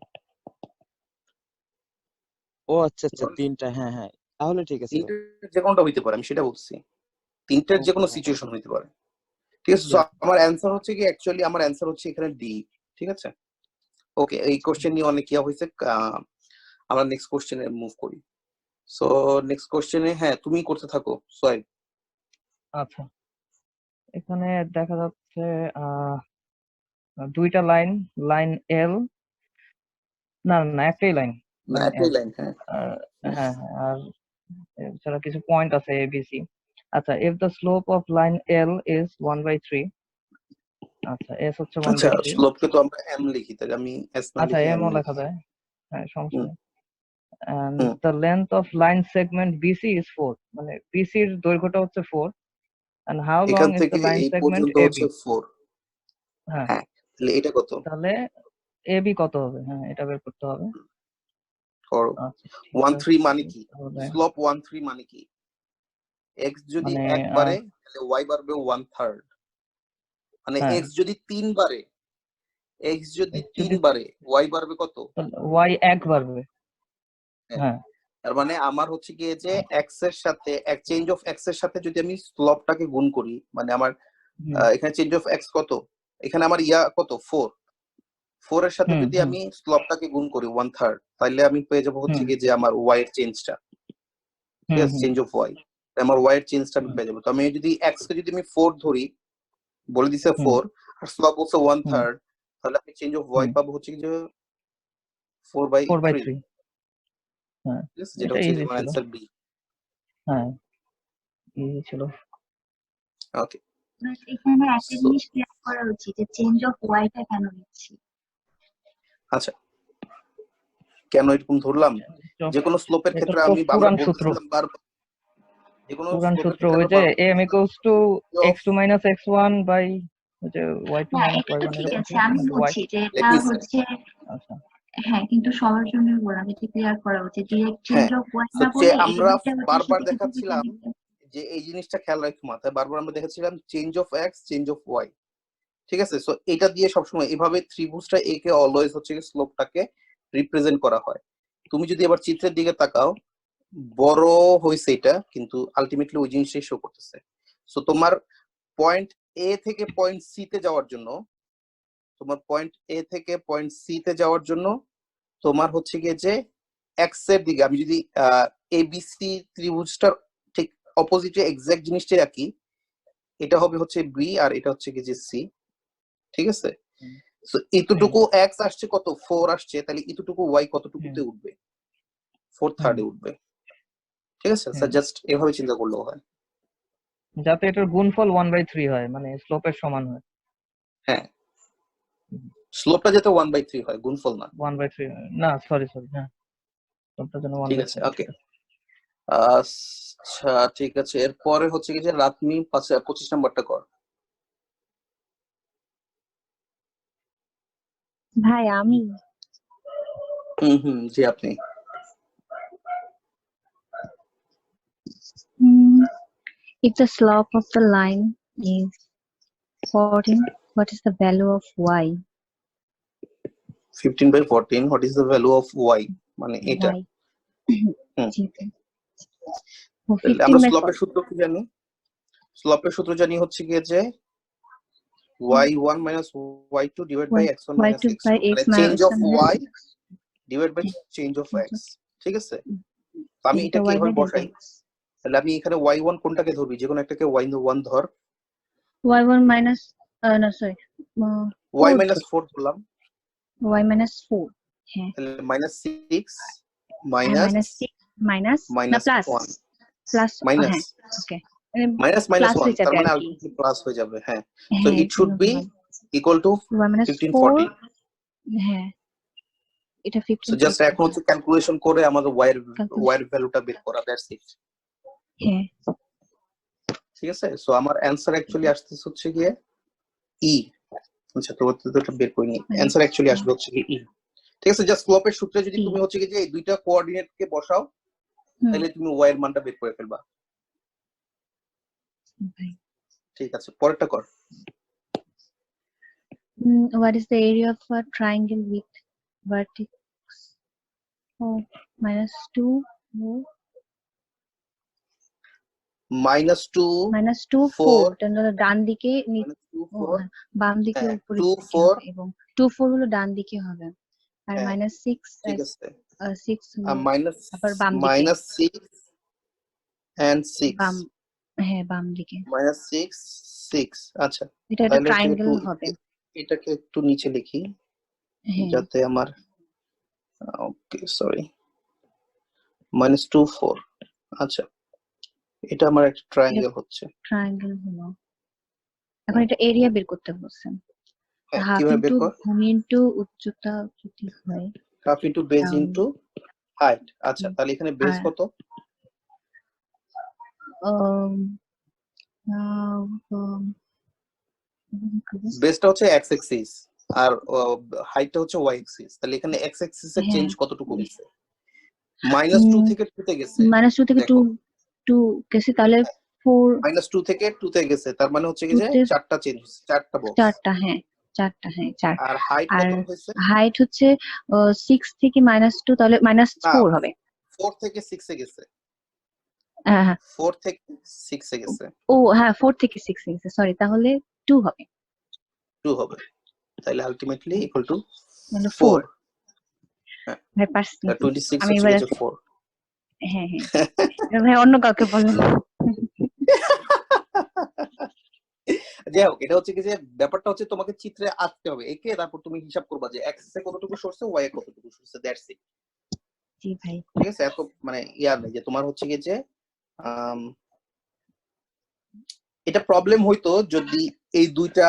C: ও আচ্ছা আচ্ছা, তিনটা, হ্যাঁ হ্যাঁ, তাহলে ঠিক আছে ভাই।
A: তিনটার যে কোনোটা হইতে পারে, আমি সেটা বলছি, তিনটার যে
C: ওকে,
A: কোনো
C: হ্যাঁ
A: সিচুয়েশন হইতে পারে, ঠিক আছে। So, আমার অ্যান্সার হচ্ছে কি, অ্যাকচুয়ালি আমার অ্যান্সার হচ্ছে এখানে ডি, ঠিক আছে। ওকে, এই কোশ্চেন নিয়ে অনেক ইয়া হয়েছে, আমরা নেক্সট কোশ্চেনে মুভ করি। সো নেক্সট কোশ্চেনে হ্যাঁ তুমি করতে থাকো সোহেল।
D: আচ্ছা, এখানে দেখা যাচ্ছে দুইটা লাইন, লাইন এল, না না একটাই লাইন,
A: না
D: লাইন
A: একটাই
D: এল।
A: লাইন, হ্যাঁ
D: হ্যাঁ হ্যাঁ, আর এছাড়া কিছু পয়েন্ট আছে এবিসি। আচ্ছা, if the slope of line L is 1/3, আচ্ছা s হচ্ছে
A: আচ্ছা
D: 1/3,
A: শ্লোককে তো আমরা এম লিখি, তাহলে আমি এস না
D: আচ্ছা
A: লিখে
D: m
A: এম
D: ও লেখা
A: লিখি।
D: যায়, হ্যাঁ সমস্যা
A: হুম
D: নেই। and
A: hmm,
D: the length of line segment BC is 4, মানে BC এর দৈর্ঘ্যটা হচ্ছে 4, and how
A: এখান
D: long is
A: থেকে
D: the line
A: এই
D: segment
A: পর্যন্ত
D: AB?
A: হচ্ছে 4,
D: হ্যাঁ,
A: হ্যাঁ তাহলে এটা কত
D: তাহলে AB কত হবে, হ্যাঁ এটা বের করতে হবে।
A: করো।
D: আচ্ছা ঠিক
A: 1/3 মানে
D: আছে,
A: কি,
D: তাহলে
A: স্লোপ 1/3 মানে কি, এক্স যদি
D: মানে
A: এক বারে তাহলে ওয়াই বাড়বে 1/3, মানে
D: হ্যাঁ
A: এক্স যদি 3 বারে, এক্স যদি
D: x
A: 3
D: যদি
A: বারে ওয়াই বাড়বে কত,
D: y এক বাড়বে।
A: হ্যাঁ
D: হ্যাঁ
A: তার মানে আমার হচ্ছে গিয়ে যে এক্স এর সাথে এক চেঞ্জ অফ এক্স এর সাথে যদি আমি স্লপটাকে গুণ করি, মানে আমার
D: হুম
A: এখানে চেঞ্জ অফ এক্স কত, এখানে আমার ইয়া কত 4 এর সাথে
D: হুম
A: যদি
D: হুম
A: আমি স্লপটাকে গুণ করি 1/3, তাহলে আমি পেয়ে যাবো হচ্ছে
D: হুম
A: গিয়ে যে আমার ওয়াই এর চেঞ্জটা, ঠিক আছে, চেঞ্জ অফ ওয়াই, আমার ওয়াই এর চেঞ্জটা আমি পেয়ে যাবো। তো আমি যদি এক্স কে যদি আমি 4 ধরি, বলে দিছে 4 আর স্লপ বলছে 1/3, তাহলে আমি চেঞ্জ অফ ওয়াই পাবো হচ্ছে কি যে 4/3।
D: হ্যাঁ,
A: ঠিক আছে, যেটা
D: এটা
A: হচ্ছে
D: ইজি
A: আমার
D: ছিল।
A: Answer B.
D: হ্যাঁ, ইজি ছিল।
A: ওকে,
F: এখানে একটা জিনিস ক্লিয়ার করা উচিত যে চেঞ্জ অফ ওয়াইটা কেন নিচ্ছি।
A: আচ্ছা কেন এরকম ধরলাম, যে কোনো স্লোপের
D: এটা
A: ক্ষেত্রে
D: তো
A: আমি
D: পুরাণ সূত্র,
A: বলতেছিলাম বারবার, যে কোনো
D: পুরাণ
A: স্লোপের
D: সূত্র
A: ক্ষেত্রে
D: ওই
A: আমি
D: যে
A: বারবার
D: m equals to x2 minus x1 by ওই যে y2
F: না
D: minus
F: এটা তো
D: y1
F: ঠিক
D: এরকম
F: আছে,
D: কিছু
F: আমি
D: নাকি y।
F: বুঝছি যে
A: লেট
F: এটা
A: মি সে।
F: হচ্ছে,
D: আচ্ছা,
F: হ্যাঁ, কিন্তু সবার জন্য বললাম এটা ক্লিয়ার করা উচিত। ডিরেক্ট চেঞ্জ
A: হ্যাঁ,
F: অফ ওয়াই
A: তো
F: না
A: যে
F: বলে
A: আমরা
F: এইটা হচ্ছে
A: বারবার
F: সাথে সাথে
A: দেখাচ্ছিলাম যে এই জিনিসটা খেয়াল রাখি মাথায়, বারবার আমরা দেখাচ্ছিলাম change of X change of Y. ঠিক আছে, সো এটা দিয়ে সবসময় এভাবে ত্রিভুজটা একে অলওয়েজ হচ্ছে স্লোপটাকে রিপ্রেজেন্ট করা হয়। তুমি যদি এবার চিত্রের দিকে তাকাও, বড় হয়েছে এটা, কিন্তু আলটিমেটলি ওই জিনিসটাই শো করতেছে। সো তোমার পয়েন্ট এ থেকে পয়েন্ট সি তে যাওয়ার জন্য, তোমার পয়েন্ট এ থেকে পয়েন্ট সি তে যাওয়ার জন্য তোমার হচ্ছে গিয়ে যে এক্স এর দিকে আমি যদি এবিসি ত্রিভুজটার ঠিক অপোজিটে এক্সাক্ট জিনিসটাই রাখি, এটা হবে হচ্ছে বি আর এটা হচ্ছে কি যে সি। ঠিক আছে, সো এতটুকু এক্স আসছে কত 4 আসছে, তাহলে এতটুকু ওয়াই কতটুকুতে উঠবে, 4/3 এ উঠবে। ঠিক আছে, স্যার জাস্ট এভাবে চিন্তা করলেও হয়।
D: যাতে এটার গুণফল 1/3 হয়, মানে স্লোপের সমান হয়।
A: হ্যাঁ, স্লোপটা যাতে 1/3 হয়, গুণফল না।
D: 1/3 না, সরি হ্যাঁ, স্লোপটা যেন
A: ঠিক আছে,
D: 1/3।
A: ওকে। আচ্ছা ঠিক আছে, এরপরে হচ্ছে কি যে রাতমি 25 নাম্বারটা কর।
F: ভাই আমি
A: জি আপনি।
F: if the slope of the line is 14, what is the value of y?
A: 15/14, what is the value of y, মানে এটা।
F: y
A: হুম,
F: জি
A: তাহলে আমরা
F: 15/14
A: স্লোপের সূত্র কি জানি? স্লোপের সূত্র জানি হচ্ছে কি যে y1 minus y2 divided by x1 minus
F: y2
A: x2,
F: by x
A: মানে change
F: minus
A: of y divided by change of x। ঠিক আছে, তো আমি
F: delta
A: এটাকে
F: y by
A: এভাবে
F: delta
A: বসাই,
F: x.
A: তাহলে আমি এখানে y1 কোনটাকে ধরবি, যে কোনো একটাকে y1 ধর,
F: y1 minus no sorry
A: y minus 4 ধরলাম,
F: y minus 4 হ্যাঁ
A: তাহলে -6
F: minus 6 minus না plus
A: 1
F: plus
A: মাইনাস
F: হ্যাঁ ওকে
A: মাইনাস
F: প্লাস
A: -1,
F: হয়ে
A: তার
F: যাবে
A: মানে
F: আর কি।
A: আলটিমেটলি প্লাস হয়ে যাবে। হ্যাঁ, সো
F: হ্যাঁ
A: it should be equal to
F: y minus
A: 15/14।
F: 4 হ্যাঁ এটা
A: সো জাস্ট
F: 15/14
A: এখন হচ্ছে ক্যালকুলেশন করে আমাদের y এর ভ্যালুটা বের করা, দ্যাটস ইট।
F: হ্যাঁ
A: ঠিক আছে, সো আমার অ্যানসার অ্যাকচুয়ালি আসতেছে হচ্ছে গিয়ে ই। আচ্ছা, তো এটা বের করিনি, অ্যানসার অ্যাকচুয়ালি আসবে হচ্ছে গিয়ে ই। ঠিক আছে, জাস্ট স্লোপের সূত্রে যদি তুমি হচ্ছে গিয়ে যে এই দুইটা কোঅর্ডিনেট কে বসাও, তাহলে তুমি y এর মানটা বের করে ফেলবা। ঠিক আছে, পরেরটা কর।
F: what is the area of a triangle with vertex -2
A: -2
F: 4 তাহলে ডান দিকে
A: 2 4
F: বাম দিকে উপরে
A: 2 4
F: এবং 2 4 হলো ডান দিকে হবে আর -6
A: ঠিক আছে,
F: 6
A: মাইনাস
F: আবার বাম দিকে
A: -6 and 6
F: বাম হ্যাঁ বাম দিকে
A: -6 আচ্ছা,
F: এটা একটা ট্রায়াঙ্গেল হবে।
A: এটাকে একটু নিচে লিখি যাতে আমার ওকে সরি -2 4। আচ্ছা, এটা আমার একটা ট্রায়াঙ্গেল হচ্ছে,
F: ট্রায়াঙ্গেল হলো। এখন এটা এরিয়া বের করতে বলছেন, হাফ
A: কিভাবে বের
F: ইনটু
A: কর?
F: ভূমি ইনটু উচ্চতা যদি হয়
A: half into base into height. আচ্ছা, তাহলে এখানে বেস কত? বেসটা হচ্ছে x অ্যাক্সিস আর হাইটটা হচ্ছে y অ্যাক্সিস, তাহলে এখানে x অ্যাক্সিস এর চেঞ্জ কতটুকু হয়েছে? -2 থেকে 2 তে গেছে,
F: -2 থেকে 2 গেছে, তাহলে 4
A: -2 থেকে 2 তে গেছে, তার মানে হচ্ছে কি যে 4টা চেঞ্জ হচ্ছে, 4টা বক্স,
F: 4টা হ্যাঁ 4টা হ্যাঁ 4
A: আর হাইট
F: আর
A: কত হয়েছে?
F: হাইট হচ্ছে 6 থেকে -2 তাহলে -4 হবে।
A: 4 থেকে 6 এ গেছে,
F: হ্যাঁ
A: 4 থেকে 6 এ গেছে,
F: ও হ্যাঁ 4 থেকে 6 এ গেছে, সরি, তাহলে 2 হবে,
A: 2 হবে, তাহলে আলটিমেটলি ইকুয়াল টু
F: 4
A: হ্যাঁ
F: ভাই পারছি
A: 26
F: আমি
A: হচ্ছে
F: এবার
A: যে 4।
F: হ্যাঁ হ্যাঁ ভাই অন্য কাউকে বলেন।
A: যাই হোক, এটা হচ্ছে কি যে ব্যাপারটা হচ্ছে তোমাকে চিত্রে আঁকতে হবে একে, তারপর তুমি হিসাব করবা যে এক্স এ কতটুকু সরছে, ওয়াই এ কতটুকু সরছে, দ্যাটস ইট।
F: জি ভাই।
A: ঠিক আছে, এত মানে ইয়ার নেই যে তোমার হচ্ছে কি যে এটা প্রবলেম হইতো যদি এই দুইটা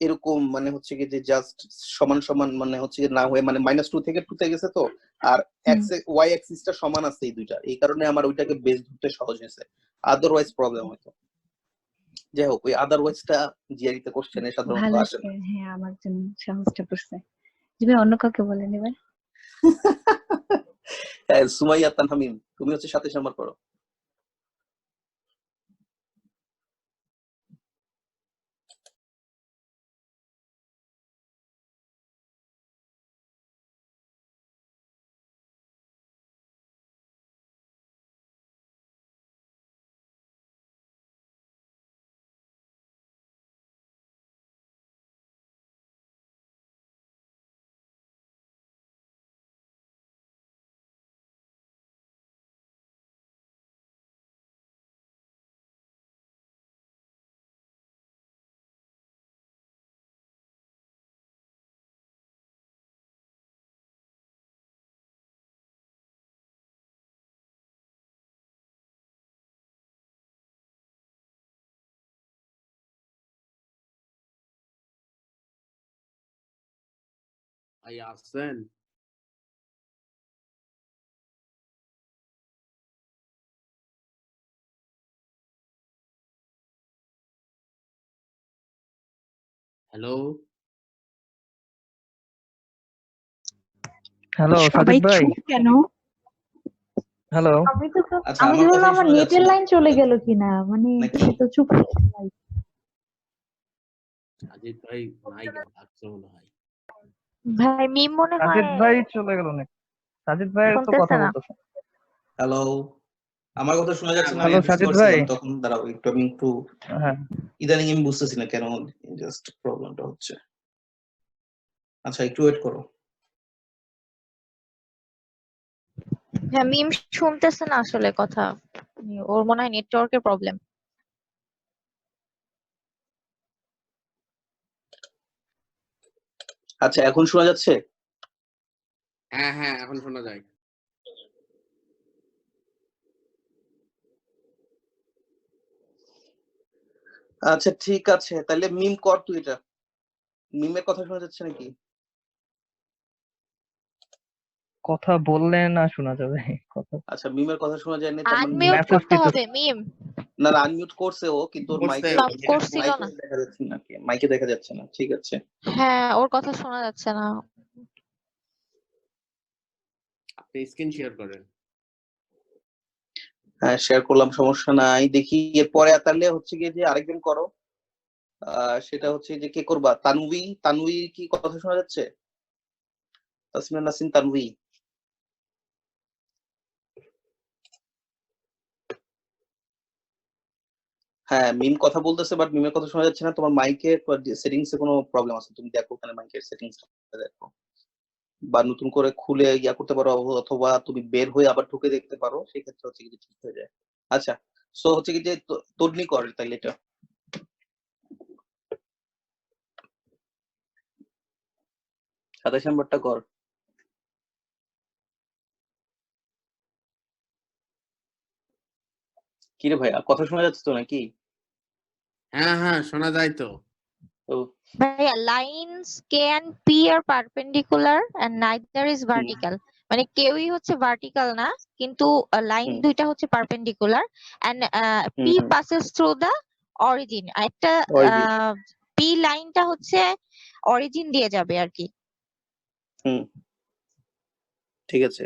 A: এরকম মানে হচ্ছে কি যে জাস্ট সমান সমান মানে হচ্ছে কি না হয়ে মানে -2 থেকে 2 তে গেছে তো, আর এক্স ওয়াই অ্যাক্সিসটা সমান আছে এই দুইটা, এই কারণে আমার ওইটাকে বেস ধরতে সহজ হয়েছে, আদারওয়াইজ প্রবলেম হইতো। যাই হোক, ওই আদারওয়াইজটা জিআরই তে কোশ্চেনে সাধারণত
F: ভালো
A: আসে না।
F: হ্যাঁ আমার জন্য সহজটা পড়ছে। জি ভাই অন্য কাউকে বলেন এবার।
A: হ্যাঁ, সুমাইয়া তানহামিম, তুমি হচ্ছে 27 নাম্বার পড়ো।
E: ভাই আসছেন? হ্যালো
D: হ্যালো
B: সবাই
D: সাজিদ ভাই।
B: চুপ কেন?
D: হ্যালো।
A: আচ্ছা,
H: আমি
A: আমার
H: তো
A: কথা
H: ভাবলাম আমার
A: শোনা যাচ্ছে
H: নেটের
A: না
H: লাইন চলে গেল কিনা, মানে
A: নাকি?
H: এত চুপ করে সবাই।
E: সাজিদ ভাই নাই থাকছে মনে হয়।
G: ভাই মিম মনে হয়
D: সাজিদ ভাই চলে গেল নাকি? সাজিদ ভাই তো
G: শুনতেছে
D: কথা
G: না।
D: বলতেছে।
A: হ্যালো, আমার কথা শোনা যাচ্ছে না? আমি
D: হ্যালো
A: বুঝতে
D: সাজিদ ভাই।
A: পারছিলাম তখন, দাঁড়াও একটু, আমি একটু
D: হ্যাঁ
A: ইদানিং আমি বুঝতেছি না কেন জাস্ট প্রবলেমটা হচ্ছে। আচ্ছা, একটু ওয়েট করো।
G: হ্যাঁ মিম শুনতেছে না আসলে কথা, ওর মনে হয় নেটওয়ার্কের প্রবলেম।
A: আচ্ছা, এখন শোনা যাচ্ছে?
E: হ্যাঁ হ্যাঁ এখন শোনা যায়।
A: আচ্ছা ঠিক আছে, তাহলে মিম কর তুই এটা। মিমের কথা শোনা যাচ্ছে নাকি?
D: কথা বললে না শোনা যাবে কথা।
A: আচ্ছা, মিমের কথা শোনা যায় না, তার মানে
G: আনমিউট
D: মেসেজ
G: করতে
D: দিতে
G: হবে মিম।
A: না না, আনমিউট করছে ও, কিন্তু ওর
E: করছে
A: মাইকে
G: সব করছিল
A: মাইকে
G: না।
A: দেখা যাচ্ছে না, মাইকে দেখা যাচ্ছে না। ঠিক আছে,
G: হ্যাঁ ওর কথা শোনা যাচ্ছে না।
E: আপনি স্ক্রিন শেয়ার করেন।
A: হ্যাঁ শেয়ার করলাম, সমস্যা নাই। দেখি এরপরে তাহলে হচ্ছে গিয়ে যে আরেকজন করো, সেটা হচ্ছে যে কে করবা? তানভি, তানভি কি কথা শোনা যাচ্ছে? তাসমিনা নাসিন তানভি। হ্যাঁ, মিম কথা বলতেছে বাট মিমের কথা শোনা যাচ্ছে না। তোমার মাইকের সেটিংস এ কোনো প্রবলেম আছে? তুমি দেখো ওখানে মাইকের সেটিংস দেখো, বা নতুন করে খুলে ইয়া করতে পারো, অথবা তুমি বের হয়ে আবার ঢুকে দেখতে পারো, সেক্ষেত্রে হচ্ছে কি ঠিক হয়ে যায়। আচ্ছা, সো হচ্ছে কি যে তর্নি কর তাইলে এটা। 27 নাম্বারটা কর। কিরে ভাই, কথা শোনা যাচ্ছে তো নাকি?
E: হ্যাঁ হ্যাঁ শোনা যায় তো।
A: ও
G: ভাইয়া lines K and P are perpendicular and neither is vertical, মানে কেউই হচ্ছে ভার্টিক্যাল না, কিন্তু লাইন
A: হুম
G: দুইটা হচ্ছে perpendicular and
A: hmm
G: P
A: hmm
G: passes through the origin. একটা
A: অরিজিন।
G: পি লাইনটা হচ্ছে অরিজিন দিয়ে যাবে আর কি।
A: হুম, ঠিক আছে।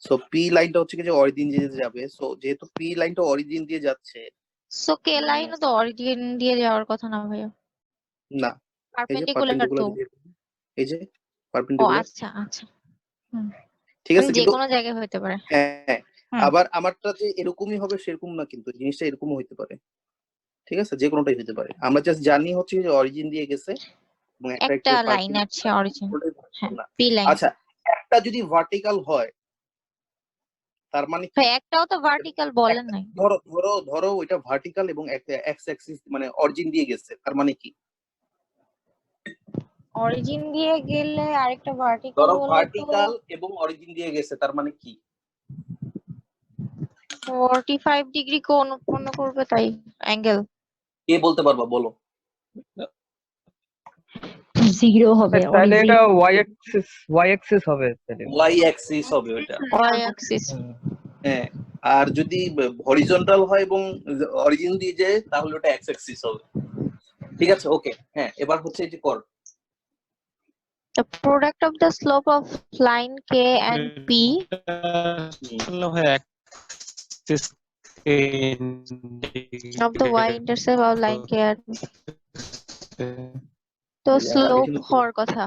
A: সো পি লাইনটা হচ্ছে কি যে অরিজিন দিয়ে যাবে। সো যেহেতু পি লাইনটা অরিজিন দিয়ে যাচ্ছে,
G: সো কে লাইনও তো অরিজিন দিয়ে যাওয়ার কথা না ভাইয়া,
A: না এই যে
G: পারপেন্ডিকুলার তো।
A: পারপেন্ডিকুলার, এই যে
G: ও
A: পারপেন্ডিকুলার,
G: আচ্ছা আচ্ছা। হুম,
A: ঠিক
G: মানে
A: আছে।
G: যে
A: কিন্তু
G: কোনো জায়গায় হতে পারে।
A: হ্যাঁ,
G: হুম,
A: আবার আমারটা যে এরকমই হবে সেরকম না, কিন্তু জিনিসটা এরকমও হইতে পারে। ঠিক আছে, যে কোনোটাই হতে পারে। আমরা জাস্ট জানি হচ্ছে যে অরিজিন দিয়ে গেছে এবং একটা
G: একটা
A: একটু
G: লাইন আছে অরিজিন।
A: পারপেন্ডিকুলার
G: হ্যাঁ
A: না।
G: P line.
A: আচ্ছা, একটা যদি ভার্টিক্যাল হয় তার মানে কি?
G: ভাই একটাও তো ভার্টিক্যাল বলেন নাই।
A: ধরো ধরো ধরো ওইটা ভার্টিক্যাল এবং এক্স অ্যাক্সিস মানে অরিজিন দিয়ে গেছে, তার মানে কি?
G: অরিজিন দিয়ে গেলে আরেকটা ভার্টিক্যাল
A: ধরো
G: হলে তো
A: ভার্টিক্যাল এবং অরিজিন দিয়ে গেছে, তার মানে কি?
G: 45 ডিগ্রি কোণ উৎপন্ন করবে, তাই অ্যাঙ্গেল।
A: কে বলতে পারবা, বলো।
F: 0 হবে,
D: তাহলে
F: origin
D: এটা y axis হবে তাহলে।
A: ওয়াই অ্যাক্সিস হবে ওইটা।
G: Y axis.
A: হ্যাঁ, আর যদি হরিজন্টাল হয় এবং অরিজিন দিয়ে যায় তাহলে ওটা এক্স অ্যাক্সিস হবে। ঠিক আছে, ওকে। হ্যাঁ, এবার হচ্ছে এই যে কর।
G: The product of the slope of line K and P of the y-intercept of line K and P. তো স্লোপ হওয়ার কথা,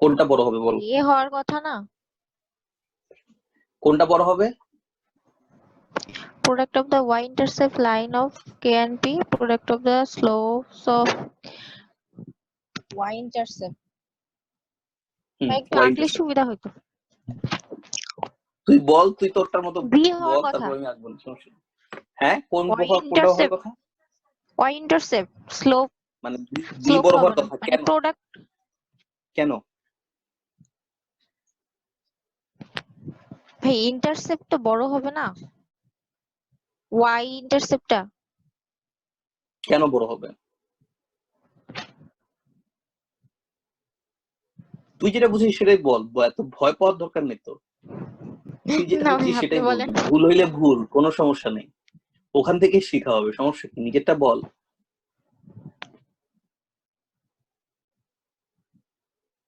A: কোনটা বড় হবে বলো?
G: এ হওয়ার কথা না?
A: কোনটা বড় হবে?
G: Product of the y-intercept line of K and P, product of the slopes of y-intercept. একটু আঁকলে সুবিধা হতো।
A: তুই বল, তুই তোরটার মতো
G: V হওয়ার
A: বল,
G: কথা।
A: তারপর আমি আঁকবো, সমস্যা নেই। হ্যাঁ, কোনটা
G: y-intercept
A: হওয়ার কথা?
G: y-intercept slope,
A: মানে বি
G: slope
A: বড়
G: হবে
A: হওয়ার
G: না,
A: কথা
G: মানে
A: কেন?
G: প্রোডাক্ট।
A: কেন?
G: ভাই ইন্টারসেপ্ট তো বড় হবে না, y ইন্টারসেপ্টটা।
A: কেন বড় হবে? তুই যেটা বুঝিস সেটাই বল, এত ভয় পাওয়ার দরকার নেই তো। তুই যেটা
G: না
A: বুঝিস
G: ভাই, আপনি
A: সেটাই বল,
G: বলেন।
A: ভুল হইলে ভুল, কোনো সমস্যা নেই, ওখান থেকে শেখা হবে, সমস্যা কি? নিজেরটা বল।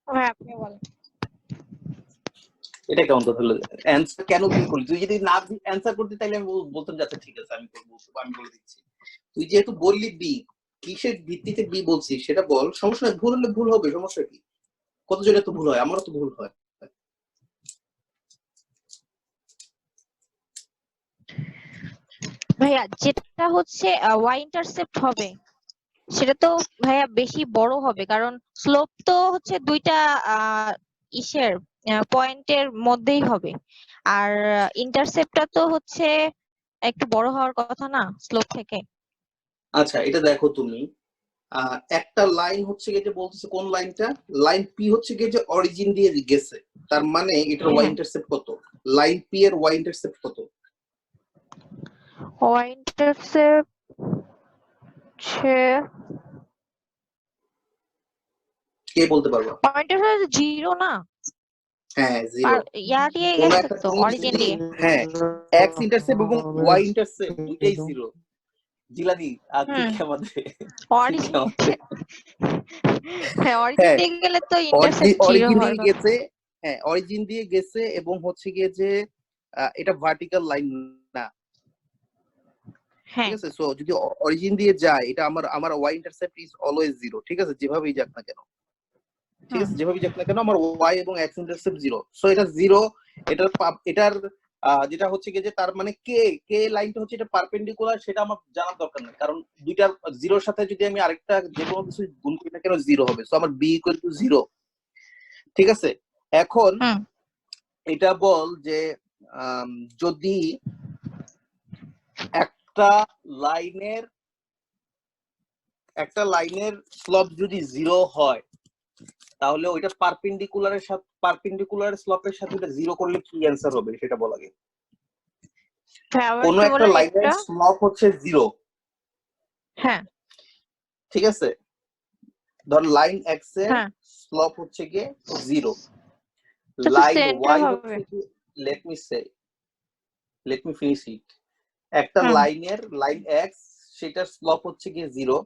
G: হ্যাঁ, আপনি বলেন।
A: এটা কেমন কথা হলো? অ্যান্সার কেন ভুল করলি? তুই যদি না অ্যান্সার করতে তাইলে আমি বলতাম যে আচ্ছা ঠিক আছে আমি করবো, আমি বলে দিচ্ছি। তুই যেহেতু বললি বি, কিসের ভিত্তিতে বি বলছিস সেটা বল, সমস্যা নেই, ভুল হলে ভুল হবে, সমস্যা কি? কতজনের তো ভুল হয়, আমারও তো ভুল হয়।
G: ভাইয়া যেটা হচ্ছে y ইন্টারসেপ্ট হবে সেটা তো ভাইয়া বেশি বড় হবে, কারণ স্লোপ তো হচ্ছে দুইটা ইসের পয়েন্টের মধ্যেই হবে, আর ইন্টারসেপ্টটা তো হচ্ছে একটু বড় হওয়ার কথা না স্লোপ থেকে।
A: আচ্ছা, এটা দেখো তুমি, একটা লাইন হচ্ছে গিয়ে যে বলতেছে, কোন লাইনটা? লাইন পি হচ্ছে গিয়ে যে অরিজিন দিয়ে গেছে, তার মানে এটার ওয়াই ইন্টারসেপ্ট কত? লাইন পি এর ওয়াই ইন্টারসেপ্ট কত?
G: y ইন্টারসেপ্ট
A: কে বলতে পারবা?
G: y ইন্টারসেপ্ট 0 না?
A: হ্যাঁ, জিরো।
G: ইয়া দিয়ে
A: কোন
G: গেছে
A: একটা
G: তো,
A: জিনিস
G: অরিজিন
A: যদি,
G: দিয়ে।
A: হ্যাঁ, এক্স ইন্টারসেপ্ট এবং ওয়াই ইন্টারসেপ্ট দুইটাই জিরো। জিলানি আর তুই কি আমাদের
G: অরিজিন হ্যাঁ, অরিজিন
A: হ্যাঁ,
G: দিয়ে গেলে তো ইন্টারসেপ্ট 0
A: অরিজিন
G: হওয়ার
A: দিয়ে
G: কথা।
A: গেছে। হ্যাঁ, অরিজিন দিয়ে গেছে এবং হচ্ছে গিয়ে যে এটা ভার্টিক্যাল লাইন না, ঠিক আছে? সো যদি অরিজিন দিয়ে যায়, এটা আমার Y intercept is always zero, ঠিক আছে, যেভাবেই যাক না কেন, ঠিক আছে, যেভাবেই যাক না কেন আমার ওয়াই এবং এক্স ইন্টারসেপ্ট জিরো। সো এটা জিরো, এটার যেটা হচ্ছে গিয়ে যে তার মানে কে কে লাইনটা হচ্ছে এটা পারপেন্ডিকুলার, সেটা আমার জানার দরকার নেই, কারণ দুইটার জিরোর সাথে যদি আমি আরেকটা যে কোনো কিছু গুণ করি না কেন জিরো হবে। সো আমার বি ইকুয়াল টু জিরো, ঠিক আছে? এখন এটা বল যে যদি একটা লাইনের স্লপ যদি জিরো হয়, তাহলে ওইটা পারপেন্ডিকুলার স্লপের সাথে ওটা জিরো করলে কি অ্যান্সার হবে সেটা বল আগে। কোন একটা লাইনের স্লপ হচ্ছে জিরো,
G: হ্যাঁ,
A: ঠিক আছে? ধর লাইন এক্স এর স্লপ হচ্ছে গিয়ে জিরো, লাইন ওয়াই হচ্ছে কি, লেট মি ফিনিশ ইট। একটা লাইন এক্স, সেটার স্লপ হচ্ছে গিয়ে জিরো,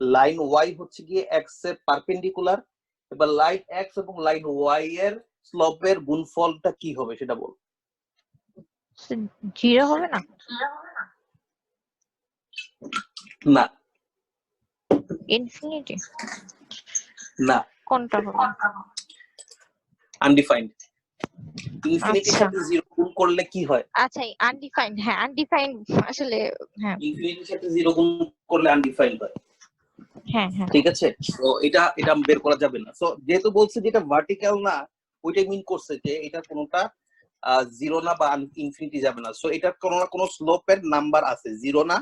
A: লাইন ওয়াই হচ্ছে গিয়ে এক্স এর পারপেন্ডিকুলার। এবার লাইন এক্স এবং লাইন ওয়াই এর স্লপের গুণফলটা কি হবে সেটা বল।
G: জিরো হবে না?
A: না,
G: ইনফিনিটি
A: না,
G: কোনটা হবে?
A: আনডিফাইন্ড। ইনফিনিটির সাথে জিরো গুণ করলে কি হয়?
G: আচ্ছা, আনডিফাইন্ড। হ্যাঁ, আনডিফাইন্ড আসলে, হ্যাঁ,
A: ইনফিনিটির সাথে জিরো গুণ করলে আনডিফাইন্ড হয়,
G: হ্যাঁ হ্যাঁ,
A: ঠিক আছে? তো এটা বের করা যাবে না। সো যেহেতু বলছে যে এটা ভার্টিক্যাল না, ওইটাই মিন করছে যে এটা কোনটা জিরো না বা ইনফিনিটি যাবে না। সো এটার কোনো না কোনো স্লোপের নাম্বার আছে, জিরো না,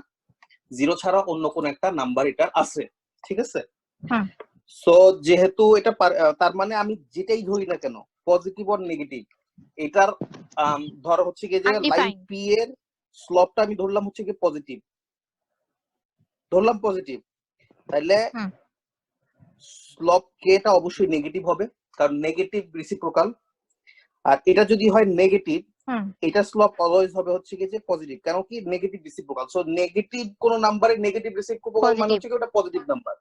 A: জিরো ছাড়া অন্য কোন একটা নাম্বার এটার আছে, ঠিক আছে?
G: হুম।
A: সো যেহেতু এটা তার মানে আমি যেটাই ধরি না কেন, পজিটিভ অর নেগেটিভ, এটার ধরো হচ্ছে কি যে লাইন
G: Undefined.
A: পি এর স্লোপটা আমি ধরলাম হচ্ছে কি পজিটিভ, ধরলাম পজিটিভ, তাহলে
G: হুম।
A: স্লোপ কে টা অবশ্যই নেগেটিভ হবে, কারণ নেগেটিভ রেসিপ্রোকাল। আর এটা যদি হয় নেগেটিভ,
G: হুম।
A: এটা স্লোপ অলওয়েজ হবে হচ্ছে কি যে পজিটিভ, কেন কি নেগেটিভ রেসিপ্রোকাল। সো নেগেটিভ কোন নাম্বারে নেগেটিভ রেসিপ্রোকাল মানে
G: Positive.
A: হচ্ছে কি ওটা পজিটিভ নাম্বার।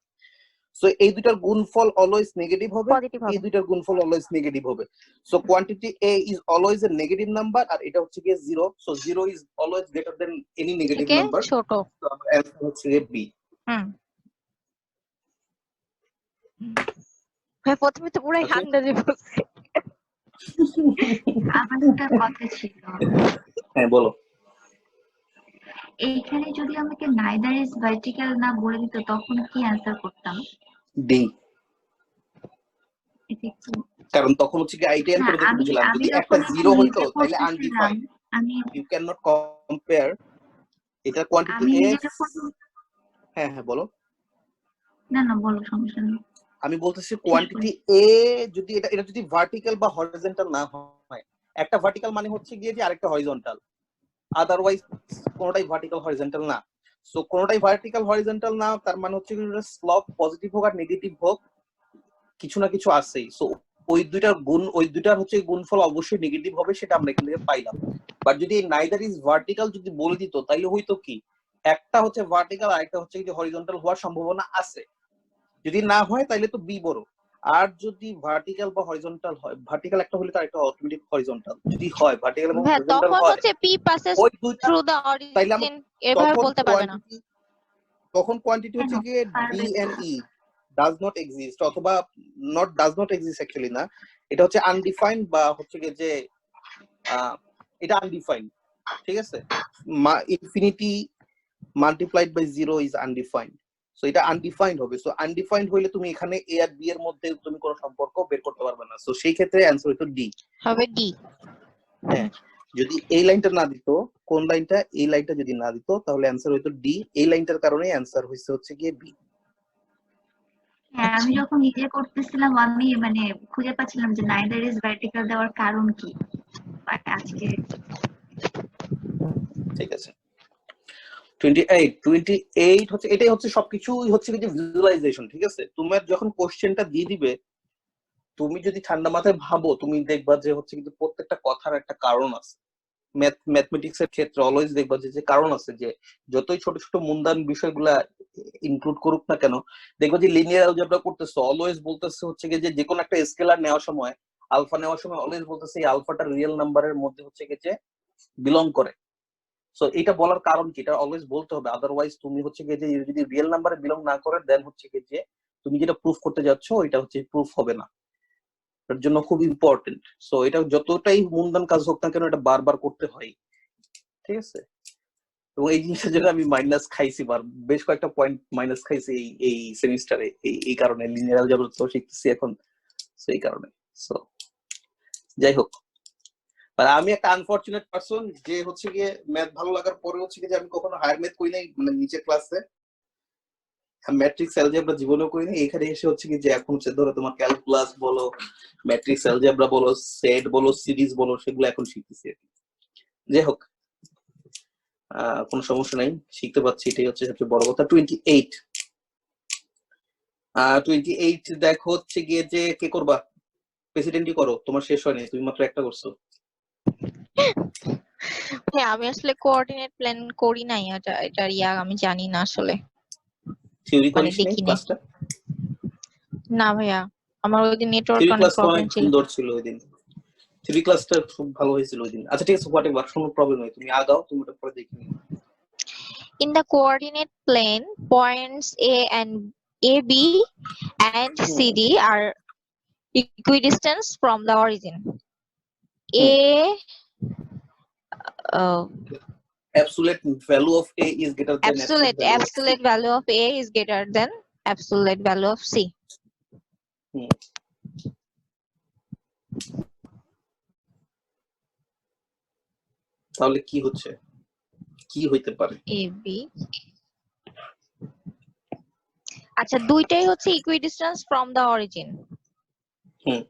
A: সো এই দুইটার গুণফল অলওয়েজ নেগেটিভ হবে,
G: Positive
A: এই
G: হবে।
A: দুইটার গুণফল অলওয়েজ নেগেটিভ হবে। So quantity a is always a negative number, আর এটা হচ্ছে কি zero. So zero is always greater than any negative
G: থেকে
A: নাম্বার।
G: ছোট।
A: সো আমার অ্যানসার হচ্ছে যে বি।
G: হুম। ভাই প্রথমে তো পুরাই
A: ওকে,
G: 100 বলছে।
I: আমার একটা কথা ছিল,
A: হ্যাঁ বলো।
I: এইখানে যদি আমাকে নাইদার ইজ ভার্টিক্যাল না বলে দিত তখন কি অ্যান্সার করতাম?
A: ডি,
I: এটা একটু
A: কারণ তখন হচ্ছে কি আইডিয়া
I: না,
A: করে যেটা
I: আমি
A: বুঝলাম,
I: আমি
A: যদি একটা
I: যখন এটা
A: জিরো হইতো
I: নিজে
A: তাহলে
I: করতেছিলাম,
A: আনডিফাইন্ড,
I: আমি
A: ইউ ক্যান নট কম্পেয়ার এটা কোয়ান্টিটি
I: আমি
A: এ।
I: নিজে যখন
A: হ্যাঁ হ্যাঁ বলো।
I: না না বলো, সমস্যা নেই,
A: আমি বলতেছি
I: শেষ করি।
A: কোয়ান্টিটি এ যদি এটা যদি ভার্টিক্যাল বা হরিজন্টাল না হয়, একটা ভার্টিক্যাল মানে হচ্ছে গিয়ে যে আরেকটা হরিজন্টাল, আদারওয়াইজ কোনোটাই ভার্টিক্যাল হরিজন্টাল না। সো কোনোটাই ভার্টিক্যাল হরিজন্টাল না, তার মানে হচ্ছে কি স্লোপ পজিটিভ হোক আর নেগেটিভ হোক, কিছু না কিছু আছেই। সো ওই দুইটার হচ্ছে গুণফল অবশ্যই নেগেটিভ হবে, সেটা আমরা এখান থেকে পাইলাম। বাট যদি নাইদার ইজ ভার্টিক্যাল যদি বলে দিত তাইলে হইতো কি, একটা হচ্ছে ভার্টিক্যাল আর একটা হচ্ছে যে হরিজন্টাল হওয়ার সম্ভাবনা আছে, যদি না হয় তাইলে তো বি বড়। আর যদি ভার্টিক্যাল বা হরিজন্টাল হয়, ভার্টিক্যাল একটা হলে তার একটা অটোমেটিক হরিজন্টাল, যদি হয় ভার্টিক্যাল এবং
G: ভাই
A: হরিজন্টাল
G: তখন
A: হয়,
G: হচ্ছে P passes
A: ওই দুইটা
G: through the
A: তাইলে আমরা
G: origin এভাবে
A: তখন
G: বলতে পারবে না।
A: কোয়ান্টিটি
I: কেন
A: হচ্ছে গিয়ে ডি
I: পারবে তো?
A: And E does not exist, অথবা not does not exist actually না, এটা হচ্ছে আনডিফাইন্ড বা হচ্ছে গিয়ে যে এটা আনডিফাইন্ড, ঠিক আছে? Infinity multiplied by zero is undefined. So এটা আনডিফাইন্ড হবে। সো আনডিফাইন্ড হইলে তুমি এখানে এ আর বি এর মধ্যে তুমি কোনো সম্পর্ক বের করতে পারবে না। সো সেই ক্ষেত্রে অ্যান্সার হইতো ডি।
G: হবে ডি।
A: হ্যাঁ, যদি এই লাইনটা না দিত, কোন লাইনটা, এই লাইনটা যদি না দিত তাহলে অ্যান্সার হইতো ডি। এই লাইনটার কারণে অ্যান্সার হইছে হচ্ছে গিয়ে বি।
I: হ্যাঁ, আমি যখন নিজে করতেছিলাম আমি মানে খুঁজে পাচ্ছিলাম যে নাইদার ইজ ভার্টিক্যাল দেওয়ার কারণ কি, বাট আজকে
A: ঠিক আছে। 28 হচ্ছে, এটাই হচ্ছে সবকিছুই হচ্ছে যে ভিজুয়ালাইজেশন, ঠিক আছে? তোমার যখন কোশ্চেনটা দিয়ে দিবে, তুমি যদি ঠান্ডা মাথায় ভাবো, তুমি দেখবা যে হচ্ছে কিন্তু প্রত্যেকটা কথার একটা কারণ আছে। ম্যাথমেটিক্স এর ক্ষেত্রে অলওয়েজ দেখবা যে কারণ আছে, যে যতই ছোট ছোট মুন্দান বিষয়গুলা ইনক্লুড করুক না কেন, দেখবা যে লিনিয়ার অ্যালজেব্রা করতেছে অলওয়েজ বলতেছে হচ্ছে কি যে কোনো একটা স্কেলার নেওয়ার সময়, আলফা নেওয়ার সময় অলওয়েজ বলতেছে এই আলফাটা রিয়েল নাম্বারের মধ্যে হচ্ছে কি যে বিলং করে। সো এটা বলার কারণ কি, এটা অলওয়েজ বলতে হবে, আদারওয়াইজ তুমি হচ্ছে কি যে যদি রিয়েল নাম্বারে বিলং না করে দেন হচ্ছে কি যে তুমি যেটা প্রুফ করতে যাচ্ছ ওইটা হচ্ছে প্রুফ হবে না, এর জন্য খুব ইম্পর্টেন্ট। সো এটা যতটাই মুন্দান কাজ হোক না কেন এটা বারবার করতে হয়, ঠিক আছে? এবং এই জিনিসটার জন্য আমি মাইনাস খাইছি, বেশ কয়েকটা পয়েন্ট মাইনাস খাইছি এই সেমিস্টারে, এই কারণে লিনিয়ার অ্যালজেব্রা তো শিখতেছি এখন, সেই কারণে। সো যাই হোক, আমি একটা আনফরচুনেট পারসন যে হচ্ছে গিয়ে ম্যাথ ভালো লাগার পরে হচ্ছে যে আমি কখনো হায়ার ম্যাথ করি নাই, মানে নিচের ক্লাসে ম্যাট্রিক্স অ্যালজেব্রা জীবনেও করি নাই। এখানে এসে হচ্ছে কি যে এখন হচ্ছে ধরো তোমার ক্যালকুলাস বলো, ম্যাট্রিক্স অ্যালজেব্রা বলো, সেট বলো, সিরিজ বলো, সেগুলো এখন শিখতেছি। যাই হোক, কোনো সমস্যা নাই, শিখতে পারছি, এটাই হচ্ছে সবচেয়ে বড় কথা। 28 দেখো হচ্ছে গিয়ে যে কে করবা, প্রেসিডেন্টই করো, তোমার শেষ হয়নি, তুমি মাত্র একটা করছো।
G: হ্যাঁ, আমি আসলে কোঅর্ডিনেট প্ল্যান করি নাই, এটার আমি জানি না আসলে,
A: থিওরি
G: মানে
A: করিস নাই
G: দেখি নাই।
A: ক্লাসটা?
G: না ভাইয়া, আমার ওইদিন নেটওয়ার্ক
A: থিওরি
G: অনেক
A: ক্লাস
G: প্রবলেম
A: অনেক
G: ছিল।
A: সুন্দর ছিল ওই দিন, থিওরি ক্লাসটা খুব ভালো হয়েছিল ওই দিন। আচ্ছা ঠিক আছে, হোয়াটএভার, কোনো প্রবলেম নেই, তুমি আগাও, তুমি ওটা পরে দেখে নিও।
G: In the coordinate plane, points AB and CD are equidistant from the origin.
A: Absolute value of A is greater than
G: Absolute value of A is greater than absolute value of C.
A: তাহলে কি হচ্ছে, কি হইতে পারে?
G: AB আচ্ছা দুইটাই হচ্ছে equidistance from the origin.
A: Hmm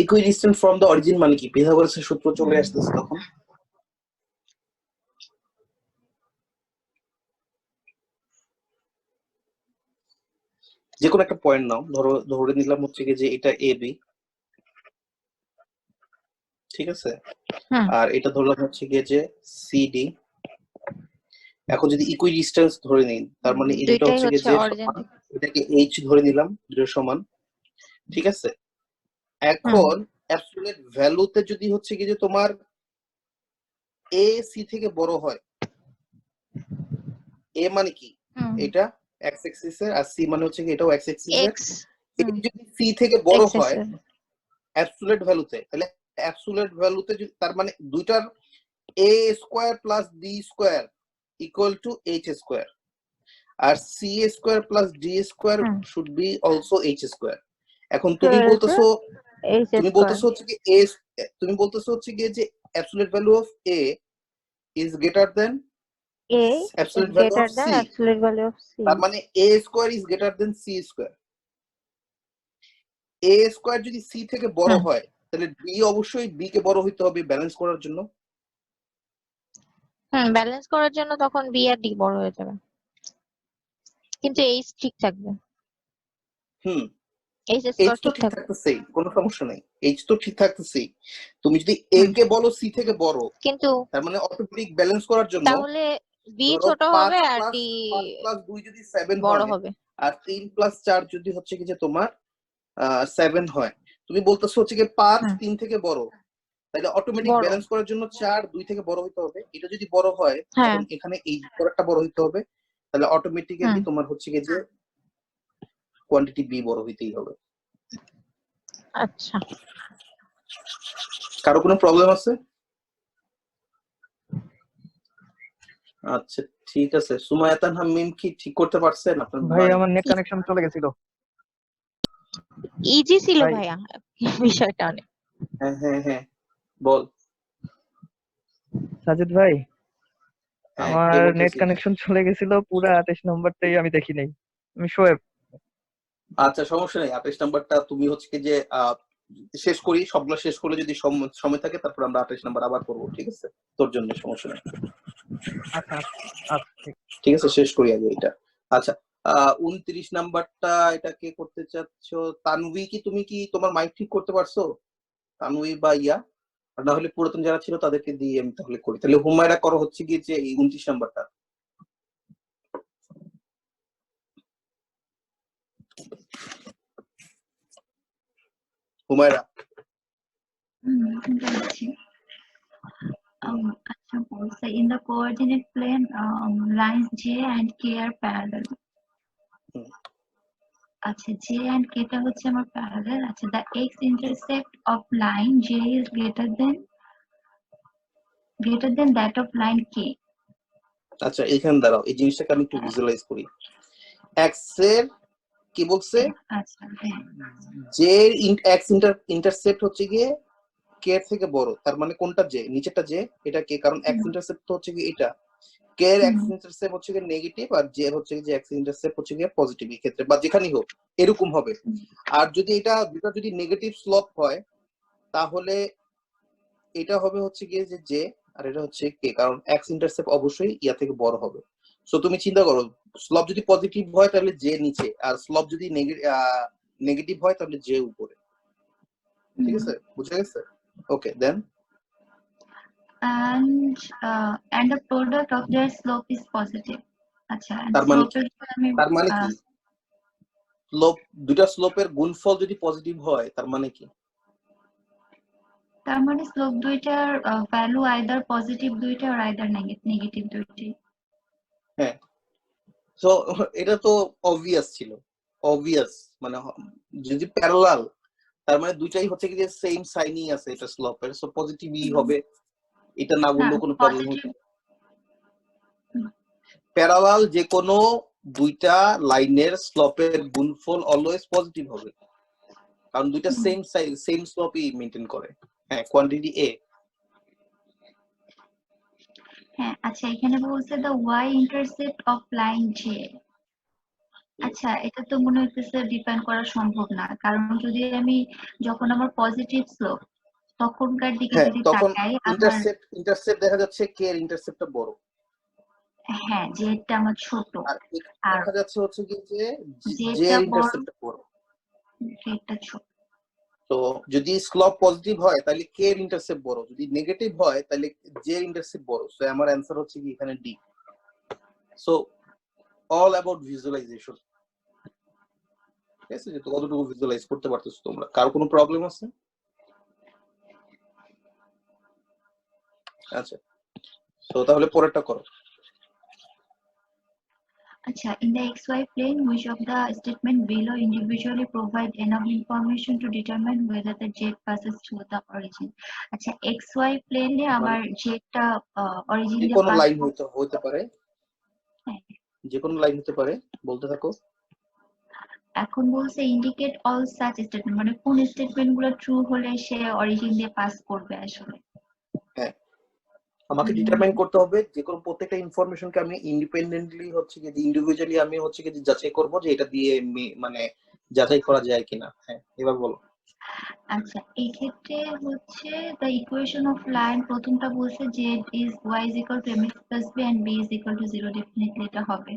A: equidistant from the origin মানে কি? পিথাগোরাসের সূত্র চলে আসতেছে তখন। যে কোনো একটা পয়েন্ট নাও, ধরে নিলাম হচ্ছে কি যে এটা এ বি, ঠিক আছে, আর এটা ধরলাম হচ্ছে গিয়ে যে সিডি। এখন যদি ইকুইডিস্টেন্স ধরে নিই, তার মানে এই দুটো হচ্ছে গিয়ে যে সমান, এটাকে এইচ ধরে নিলাম, দুটো সমান, ঠিক আছে। এখন অ্যাবসলিউট ভ্যালুতে যদি হচ্ছে কি যে তোমার এ সি থেকে বড় হয়, এ মানে কি এটা এক্স অ্যাক্সিস এর, আর সি মানে হচ্ছে কি এটাও এক্স অ্যাক্সিস এর, এটা যদি সি থেকে বড় হয় অ্যাবসলিউট ভ্যালুতে, তাহলে অ্যাবসলিউট ভ্যালুতে তার মানে দুইটার A square plus D square equal to H square, আর C square plus D square should be also H square. এখন তুমি বলতেছো হচ্ছে কি এ, তুমি বলতেছো হচ্ছে কি যে absolute value of A is greater than
G: A
A: absolute
G: is
A: value
G: greater
A: of
G: than
A: C.
G: absolute value of C.
A: তার মানে a square is greater than c square. a square যদি c থেকে বড় হয়, তাহলে b অবশ্যই b কে বড় হইতে হবে ব্যালেন্স করার জন্য।
G: ব্যালেন্স করার জন্য তখন b আর d বড় হয়ে যাবে, কিন্তু h ঠিক থাকবে। h স্কয়ার ঠিক
A: থাকতেছে, কোনো সমস্যা নাই, h তো ঠিক থাকতেছে। তুমি যদি a কে বলো c থেকে বড়, কিন্তু তার মানে অটোমেটিক ব্যালেন্স করার জন্য
G: তাহলে b ছোট হবে আর d
A: 5 + 2 যদি 7
G: বড়
A: হয়,
G: হবে,
A: আর 3 + 4 যদি হচ্ছে কি যে তোমার 7 হয়, তুমি বলতেছো হচ্ছে কি 5 3 থেকে বড়, তাহলে অটোমেটিক ব্যালেন্স করার জন্য 4 2 থেকে বড় হইতে হবে। এটা যদি বড় হয়, তখন এখানে এই বড়টা বড় হইতে হবে, তাহলে অটোমেটিক্যালি তোমার হচ্ছে কি যে কোয়ান্টিটি বি বড় হইতেই হবে।
G: আচ্ছা,
A: কারো কোনো প্রবলেম আছে? আচ্ছা ঠিক আছে, সুমায়াতান হামিম কি ঠিক করতে পারছেন? আপনার
D: ভাই আমার নেট কানেকশন চলে গেছিল।
G: ইজি ছিল ভাইয়া বিষয়টা অনেক।
A: হ্যাঁ হ্যাঁ হ্যাঁ বল
D: সাজিদ ভাই, আমার নেট কানেকশন চলে গেছিল, পুরো 28 নম্বরটাই আমি দেখি নাই। আমি শোয়েব।
A: আচ্ছা সমস্যা নেই, 28 নাম্বারটা তুমি হচ্ছে কি যে শেষ করি, সবগুলো শেষ করে যদি সময় থাকে তারপর আমরা 28 নাম্বার আবার করব, ঠিক আছে? তোর জন্য সমস্যা নেই।
D: আচ্ছা আচ্ছা
A: ঠিক আছে, শেষ করি আগে এটা। আচ্ছা 29 নাম্বারটা এটা কে করতে চাচ্ছো? তানভি, কি তুমি কি তোমার মাইক ঠিক করতে পারছো? তানভি বা ইয়া, আর না হলে পুরাতন যারা ছিল তাদেরকে দিয়ে আমি তাহলে করি। তাহলে হুমায়রা করো হচ্ছে কি যে এই 29 নাম্বারটা। হুমায়রা
I: আচ্ছা বলছে in the coordinate plane lines J and K are parallel. আচ্ছা J and K টা হচ্ছে আমার parallel। আচ্ছা the x intercept of line J is greater than that of line K.
A: আচ্ছা এখানে দাঁড়াও, এই জিনিসটাকে আমি একটু ভিজুয়ালাইজ করি। x এর কি বলছে,
I: আচ্ছা হ্যাঁ,
A: j x ইন্টারসেপ্ট হচ্ছে গিয়ে k এর থেকে বড়, তার মানে কোনটা j? নিচেরটা j, এটা k, কারণ x ইন্টারসেপ্ট হচ্ছে গিয়ে এটা, k এর x ইন্টারসেপ্ট হচ্ছে গিয়ে নেগেটিভ, আর j এর হচ্ছে যে x ইন্টারসেপ্ট হচ্ছে গিয়ে পজিটিভ, এই ক্ষেত্রে বা যেখানেই হোক এরকম হবে। আর যদি এটা দুটো যদি নেগেটিভ স্লোপ হয়, তাহলে এটা হবে হচ্ছে গিয়ে যে j, আর এটা হচ্ছে k, কারণ x ইন্টারসেপ্ট অবশ্যই ইয়া থেকে বড় হবে। সো তুমি চিন্তা করো, স্লোপ যদি পজিটিভ হয় তাহলে j নিচে, আর স্লোপ যদি নেগেটিভ হয় তাহলে j উপরে। ঠিক আছে, বুঝা গেছে? ওকে দেন।
I: and the product of their slope is positive. আচ্ছা
A: তার মানে কি? স্লোপ, দুইটা স্লোপের গুণফল যদি পজিটিভ হয় তার মানে কি?
I: তার মানে স্লোপ দুইটার ভ্যালু আইদার পজিটিভ দুইটা আর আইদার নেগেটিভ দুইটাই।
A: হ্যাঁ, সো এটা তো অবভিয়াস ছিল, অবভিয়াস মানে যদি প্যারালাল, তার মানে দুইটাই হচ্ছে কি যে সেম সাইনই আছে এটা স্লোপের, সো পজিটিভই হবে, এটা না বললেও কোনো প্রবলেম হচ্ছে না। প্যারালাল যে কোনো দুইটা লাইনের স্লোপের গুণফল অলওয়েজ পজিটিভ হবে, কারণ দুইটা সেম স্লোপই মেইনটেইন করে। হ্যাঁ, কোয়ান্টিটি এ।
I: হ্যাঁ, আচ্ছা এখানে বলছে the y intercept of line j। আচ্ছা এটা তো মনে হইতেছে ডিফাইন করা সম্ভব না, কারণ যদি আমি যখন আমার পজিটিভ স্লোপ তখনকার দিকে
A: হ্যাঁ,
I: যদি
A: তখন
I: তাকাই আমার
A: ইন্টারসেপ্ট দেখা যাচ্ছে কে এর ইন্টারসেপ্টটা বড়,
I: হ্যাঁ জেডটা আমার ছোট
A: আর
I: আর
A: দেখা যাচ্ছে হচ্ছে কি যে জে
I: জেডটা
A: এর
I: বড়
A: ইন্টারসেপ্টটা বড়।
I: জেডটা ছোট।
A: তো যদি স্লোপ পজিটিভ হয় তাহলে কে এর ইন্টারসেপ্ট বড়, যদি নেগেটিভ হয় তাহলে জে এর ইন্টারসেপ্ট বড়। সো আমার অ্যানসার হচ্ছে কি এখানে D. So all about visualisation. ঠিক আছে, যে কতটুকু ভিজুয়ালাইজ করতে পারতেছো তোমরা, কার কোনো প্রবলেম আছে? আচ্ছা, তো তাহলে পরেরটা করো।
I: আচ্ছা, in the xy plane, which of the statement below individually provide enough information to determine whether the jet passes through the origin? আচ্ছা, xy plane এ আমার জেটটা অরিজিন
A: যে
I: দিয়ে
A: কোনো
I: পাস
A: লাইন হতে পারে,
I: হ্যাঁ।
A: যে কোনো লাইন হতে পারে, বলতে থাকো।
I: এখন বলছে ইন্ডিকেট অল সাচ স্টেটমেন্ট, মানে কোন স্টেটমেন্ট গুলো ট্রু হলে সে অরিজিন দিয়ে পাস করবে আসলে।
A: হ্যাঁ, আমাকে ডিটারমাইন করতে হবে যে কোনো প্রত্যেকটা ইনফরমেশনকে আমি ইন্ডিপেন্ডেন্টলি হচ্ছে কি ইন্ডিভিজুয়ালি আমি হচ্ছে কি যাচাই করব যে এটা দিয়ে মানে যাচাই করা যায় কিনা। হ্যাঁ, এবার বলো।
I: আচ্ছা, এই ক্ষেত্রে হচ্ছে দ্য ইকুয়েশন অফ লাইন প্রথমটা বলছে যে is y is equal to mx plus b and b is equal to 0, definitely এটা হবে।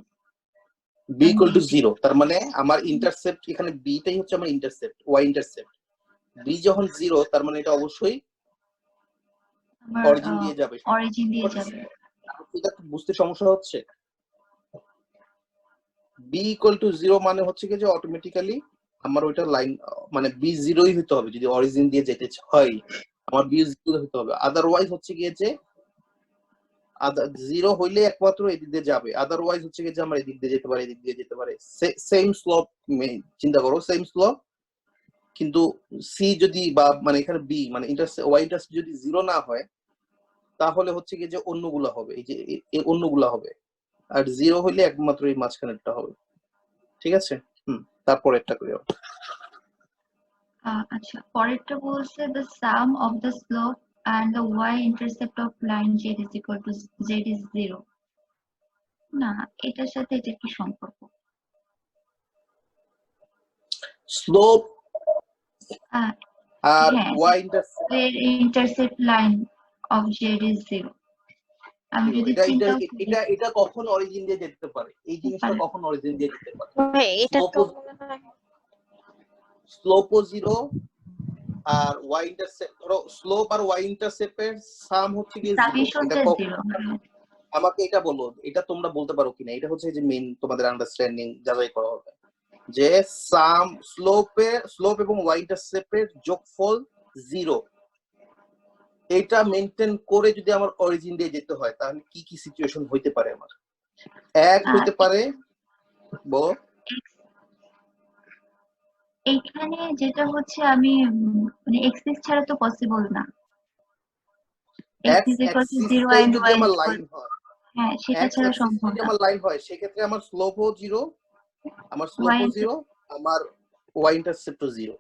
A: b equal to 0, তার মানে আমার ইন্টারসেপ্ট এখানে b টাই হচ্ছে আমার ইন্টারসেপ্ট, y ইন্টারসেপ্ট। b যখন 0 তার মানে এটা অবশ্যই অরিজিন দিয়ে যাবে।
I: অরিজিন দিয়ে যাবে।
A: এটা বুঝতে সমস্যা হচ্ছে? b equal to 0 মানে হচ্ছে কি যে অটোমেটিক্যালি আমার ওইটা লাইন মানে b 0ই হতে হবে যদি অরিজিন দিয়ে যেতে হয়, আমার b 0 হতে হবে। আদারওয়াইজ হচ্ছে কি যে 0 হইলে একমাত্র এদিক দিয়ে যাবে, আদারওয়াইজ হচ্ছে কি যে আমরা এদিক দিয়ে যেতে পারি, এদিক দিয়ে যেতে পারে। সেম স্লোপ চিন্তা করো, সেম স্লোপ, কিন্তু সি যদি বা মানে এখানে বি মানে ওয়াই ইন্টারসেপ্ট যদি 0 না হয় তাহলে হচ্ছে কি যে অন্যগুলা হবে, এই যে এই অন্যগুলা হবে, আর 0 হইলে একমাত্র এই মাঝখানেরটা হবে। ঠিক আছে, তারপরে একটা করে।
I: আচ্ছা, পরেরটা বলছে the sum of the slope and the y intercept of line z is equal to z is 0। না, এটার সাথে এটা কি সম্পর্ক?
A: Slope R y
I: intercept line of z is 0। আমি যদি
A: এটা কখন অরিজিন দিয়ে যেতে পারে, এই জিনিসটা কখন অরিজিন দিয়ে যেতে পারে?
G: এটা তো
A: স্লোপও 0 আর y ইন্টারসেপ্ট, ধরো স্লোপ আর y ইন্টারসেপ্টের সাম হচ্ছে কি 0। এটা আমাকে এটা বলো, এটা তোমরা বলতে পারো কিনা, এটা হচ্ছে যে মেইন তোমাদের আন্ডারস্ট্যান্ডিং যাচাই করা হবে যে সাম স্লোপ এবং y ইন্টারসেপ্টের যোগফল 0, এটা মেইনটেইন করে যদি আমার অরিজিন দিয়ে যেতে হয় তাহলে কি কি সিচুয়েশন হইতে পারে? আমার এক হইতে পারে, বলো।
I: এইখানে যেটা হচ্ছে আমি মানে এক্সিস ছাড়া তো পসিবল না।
A: এক্স এক্সিস যদি আমার লাইন হয়,
I: হ্যাঁ সেটা ছাড়া সম্ভব না।
A: আমার লাইন হয় সেক্ষেত্রে আমার স্লোপও 0, আমার স্লোপও 0, আমার y ইন্টারসেপ্টও 0।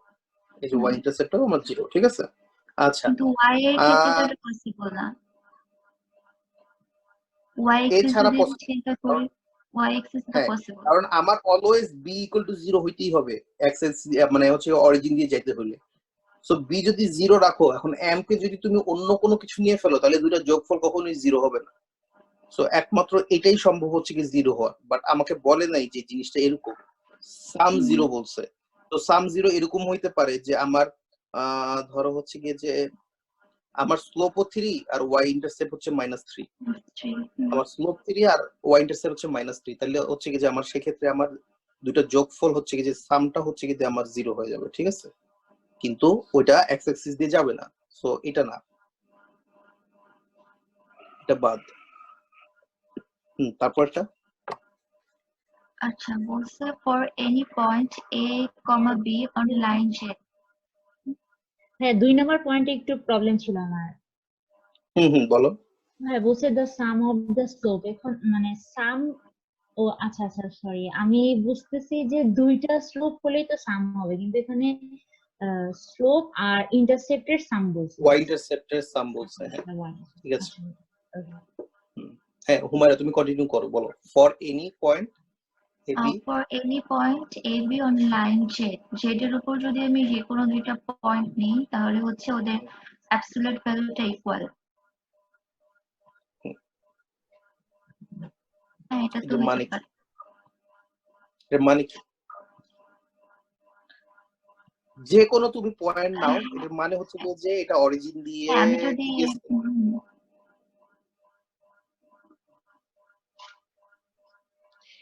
A: এই যে y ইন্টারসেপ্টও আমার 0। ঠিক আছে, আচ্ছা,
I: কিন্তু y এর ক্ষেত্রে তো এটা পসিবল না। y এক্সিস যদি চিন্তা করি, y এক্সিস তো পসিবল,
A: কারণ আমার অলওয়েজ b ইকুয়াল টু 0 হইতেই হবে এক্সিস মানে হচ্ছে অরিজিন দিয়ে যেতে হলে। সো b যদি 0 রাখো, এখন m কে যদি তুমি অন্য কোনো কিছু নিয়ে ফেলো তাহলে দুইটা যোগফল কখনোই 0 হবে না। সো একমাত্র এটাই সম্ভব হচ্ছে কি 0 হওয়া, বাট আমাকে বলে নাই যে জিনিসটা এরকম, সাম 0 বলছে। তো সাম 0 এরকম হইতে পারে যে আমার ধরো হচ্ছে কি যে আমার স্লোপও 3 আর y ইন্টারসেপ্ট হচ্ছে -3, আমার স্লোপ 3 আর y ইন্টারসেপ্ট হচ্ছে -3, তাহলে হচ্ছে কি যে আমার সেক্ষেত্রে আমার দুটো যোগফল হচ্ছে কি যে সামটা হচ্ছে কি যে আমার 0 হয়ে যাবে। ঠিক আছে, কিন্তু ওইটা এক্স অ্যাক্সিস দিয়ে যাবে না। সো এটা না, এটা বাদ। তারপরটা
I: আচ্ছা বলছে for any point a, b on line z।
H: হ্যাঁ 2 নাম্বার পয়েন্টে একটু প্রবলেম ছিল আমার।
A: বলো।
H: হ্যাঁ বলছে the some of the slope, এখন মানে সাম ও আচ্ছা আচ্ছা, সরি, আমি বুঝতেছি যে দুইটা স্লোপ হলেই তো সাম হবে, কিন্তু এখানে স্লোপ আর ইন্টারসেপ্টের সাম বলছে।
A: ওয়াই ইন্টারসেপ্টের সাম বলছে, হ্যাঁ ঠিক আছে। হ্যাঁ হুমায়রা তুমি কন্টিনিউ করো, বলো for any point AB
I: for any point A B on line Z, Z এর উপর যদি আমি যে কোনো দুইটা পয়েন্ট নিই তাহলে হচ্ছে ওদের অ্যাবসলিউট ভ্যালুটা ইকুয়াল। হ্যাঁ এটা তো
A: এর
I: হইতে
A: মানে কি?
I: পারে।
A: এর মানে কি? যে কোনো তুমি পয়েন্ট নাও, এর মানে হচ্ছে যে এটা অরিজিন দিয়ে
I: হ্যাঁ আমি যদি
A: গেছে।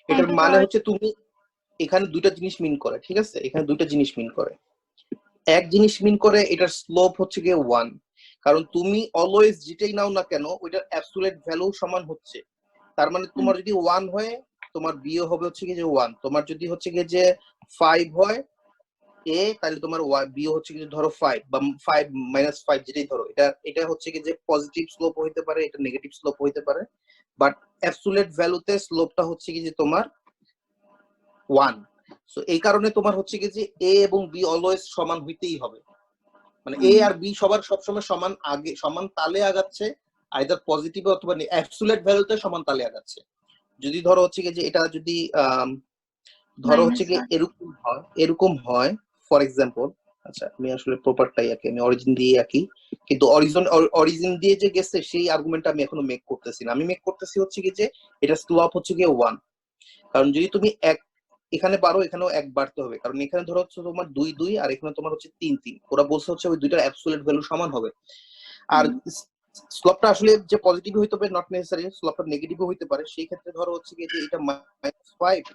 A: এটার
I: এটা
A: মানে
I: তো
A: হচ্ছে তুমি এখানে দুইটা জিনিস মিন করে, ঠিক আছে, এখানে দুইটা জিনিস মিন করে। এক জিনিস মিন করে এটার স্লোপ হচ্ছে গিয়ে 1, কারণ তুমি অলওয়েজ যেটাই নাও না কেন ওইটার অ্যাবসলিউট ভ্যালু সমান হচ্ছে। তার মানে তোমার যদি 1 হয় তোমার বিও হবে হচ্ছে গিয়ে যে 1, তোমার যদি হচ্ছে গিয়ে যে 5 হয় এ, তাহলে তোমার বিও হচ্ছে গিয়ে ধরো 5 বা 5 - 5 যেটাই ধরো, এটা হচ্ছে গিয়ে যে পজিটিভ স্লোপ হইতে পারে, এটা নেগেটিভ স্লোপ হইতে পারে, বাট অ্যাবসলিউট ভ্যালুতে স্লোপটা হচ্ছে গিয়ে যে তোমার 1। সো এই কারণে তোমার হচ্ছে কি যে এ এবং বি অলওয়েজ সমান হইতেই হবে, মানে এ আর বি সবার সবসময় সমান আগে সমান তালে আগাচ্ছে, আইদার পজিটিভ অথবা অ্যাবসলিউট ভ্যালুতে সমান তালে আগাচ্ছে। যদি ধরো হচ্ছে কি যে এটা যদি ধরো হচ্ছে কি এরকম হয় ফর এক্সাম্পল, আচ্ছা আমি আসলে প্রপারটাই আঁকি, আমি অরিজিন দিয়ে আঁকি, কিন্তু অরিজিন দিয়ে যে গেছে সেই আর্গুমেন্টটা আমি এখনো মেক করতেছি না। আমি মেক করতেছি হচ্ছে কি যে এটা স্লোপ হচ্ছে কি 1, কারণ যদি তুমি এক এখানে 12 এখানেও 1 বাড়তে হবে, কারণ এখানে ধরো হচ্ছে তোমার 2 2 আর এখানে তোমার হচ্ছে 3 3, ওরা বলছে হচ্ছে ওই দুইটার অ্যাবসলিউট ভ্যালু সমান হবে। আর স্লোপটা আসলে যে পজিটিভ হইতে পারে, নট নেসেসারি স্লোপটা নেগেটিভও হইতে পারে। সেই ক্ষেত্রে ধরো হচ্ছে কি যে এটা -5,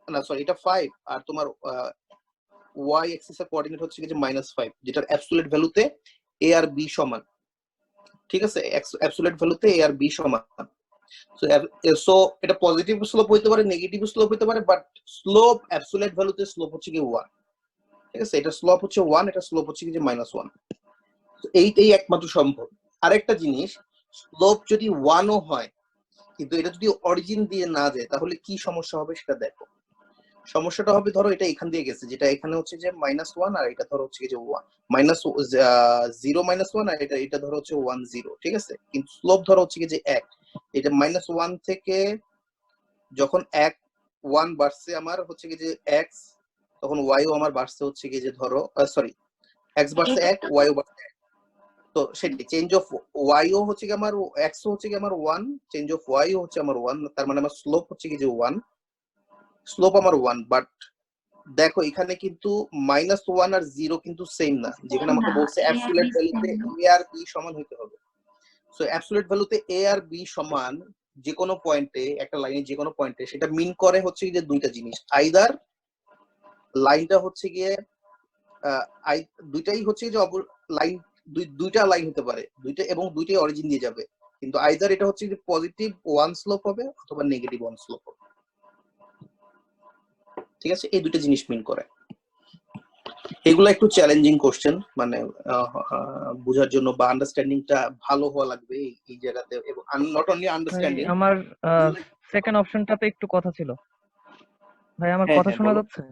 A: না সরি এটা 5, আর তোমার ওয়াই অ্যাক্সিস এর কোঅর্ডিনেট হচ্ছে কি যে -5, যেটার অ্যাবসলিউট ভ্যালুতে এ আর বি সমান, ঠিক আছে, অ্যাবসলিউট ভ্যালুতে এ আর বি সমান। সো এটা পজিটিভ স্লোপ হইতে পারে, নেগেটিভ স্লোপ হইতে পারে, বাট স্লোপ অ্যাবসলিউট ভ্যালুতে স্লোপ হচ্ছে কি 1, ঠিক আছে, এটা স্লোপ হচ্ছে 1, এটা স্লোপ হচ্ছে কি যে -1। এইটাই একমাত্র সম্ভব। আরেকটা জিনিস, স্লোপ যদি 1 ও হয় কিন্তু এটা যদি অরিজিন দিয়ে না যায় তাহলে কি সমস্যা হবে সেটা দেখো। সমস্যাটা হবে ধরো এটা এখান দিয়ে গেছে, যেটা এখানে হচ্ছে যে -1, আর এটা ধরো হচ্ছে কি যে 0 -1, আর এটা ধরো হচ্ছে 1 0, ঠিক আছে, কিন্তু স্লোপ ধরো হচ্ছে কি যে 1, এটা -1 থেকে যখন 1 বাড়ছে আমার হচ্ছে কি যে x, তখন y ও আমার বাড়ছে হচ্ছে কি যে ধরো সরি x বাড়ছে 1, y ও বাড়ছে 1, তো সেটাই চেঞ্জ অফ y ও হচ্ছে কি আমার x ও হচ্ছে কি আমার 1, চেঞ্জ অফ y ও হচ্ছে আমার 1, তার মানে আমার স্লোপ হচ্ছে কি যে 1, স্লোপ আমার 1। বাট দেখো এখানে কিন্তু -1 আর 0 কিন্তু সেম না, যেখানে আমাকে বলছে অ্যাবসলিউট ভ্যালুতে a আর b সমান হইতে হবে। সো অ্যাবসলিউট ভ্যালুতে a আর b সমান যে কোনো পয়েন্টে, একটা লাইনে যে কোনো পয়েন্টে, সেটা মিন করে হচ্ছে যে দুইটা জিনিস, আইদার লাইনটা হচ্ছে গিয়ে দুইটাই হচ্ছে যে লাইন, দুইটা লাইন হতে পারে, দুইটা এবং দুইটাই অরিজিন দিয়ে যাবে, কিন্তু আইদার এটা হচ্ছে যে পজিটিভ 1 স্লোপ হবে অথবা নেগেটিভ 1 স্লোপ হবে, ঠিক আছে, এই দুইটা জিনিস মিন করে। এগুলো একটু চ্যালেঞ্জিং কোশ্চেন, মানে বোঝার জন্য বা আন্ডারস্ট্যান্ডিংটা ভালো হওয়া লাগবে এই জায়গাতে, এবং নট অনলি আন্ডারস্ট্যান্ডিং।
D: আমার সেকেন্ড অপশনটাতে একটু কথা ছিল ভাই, আমার কথা শোনা যাচ্ছে?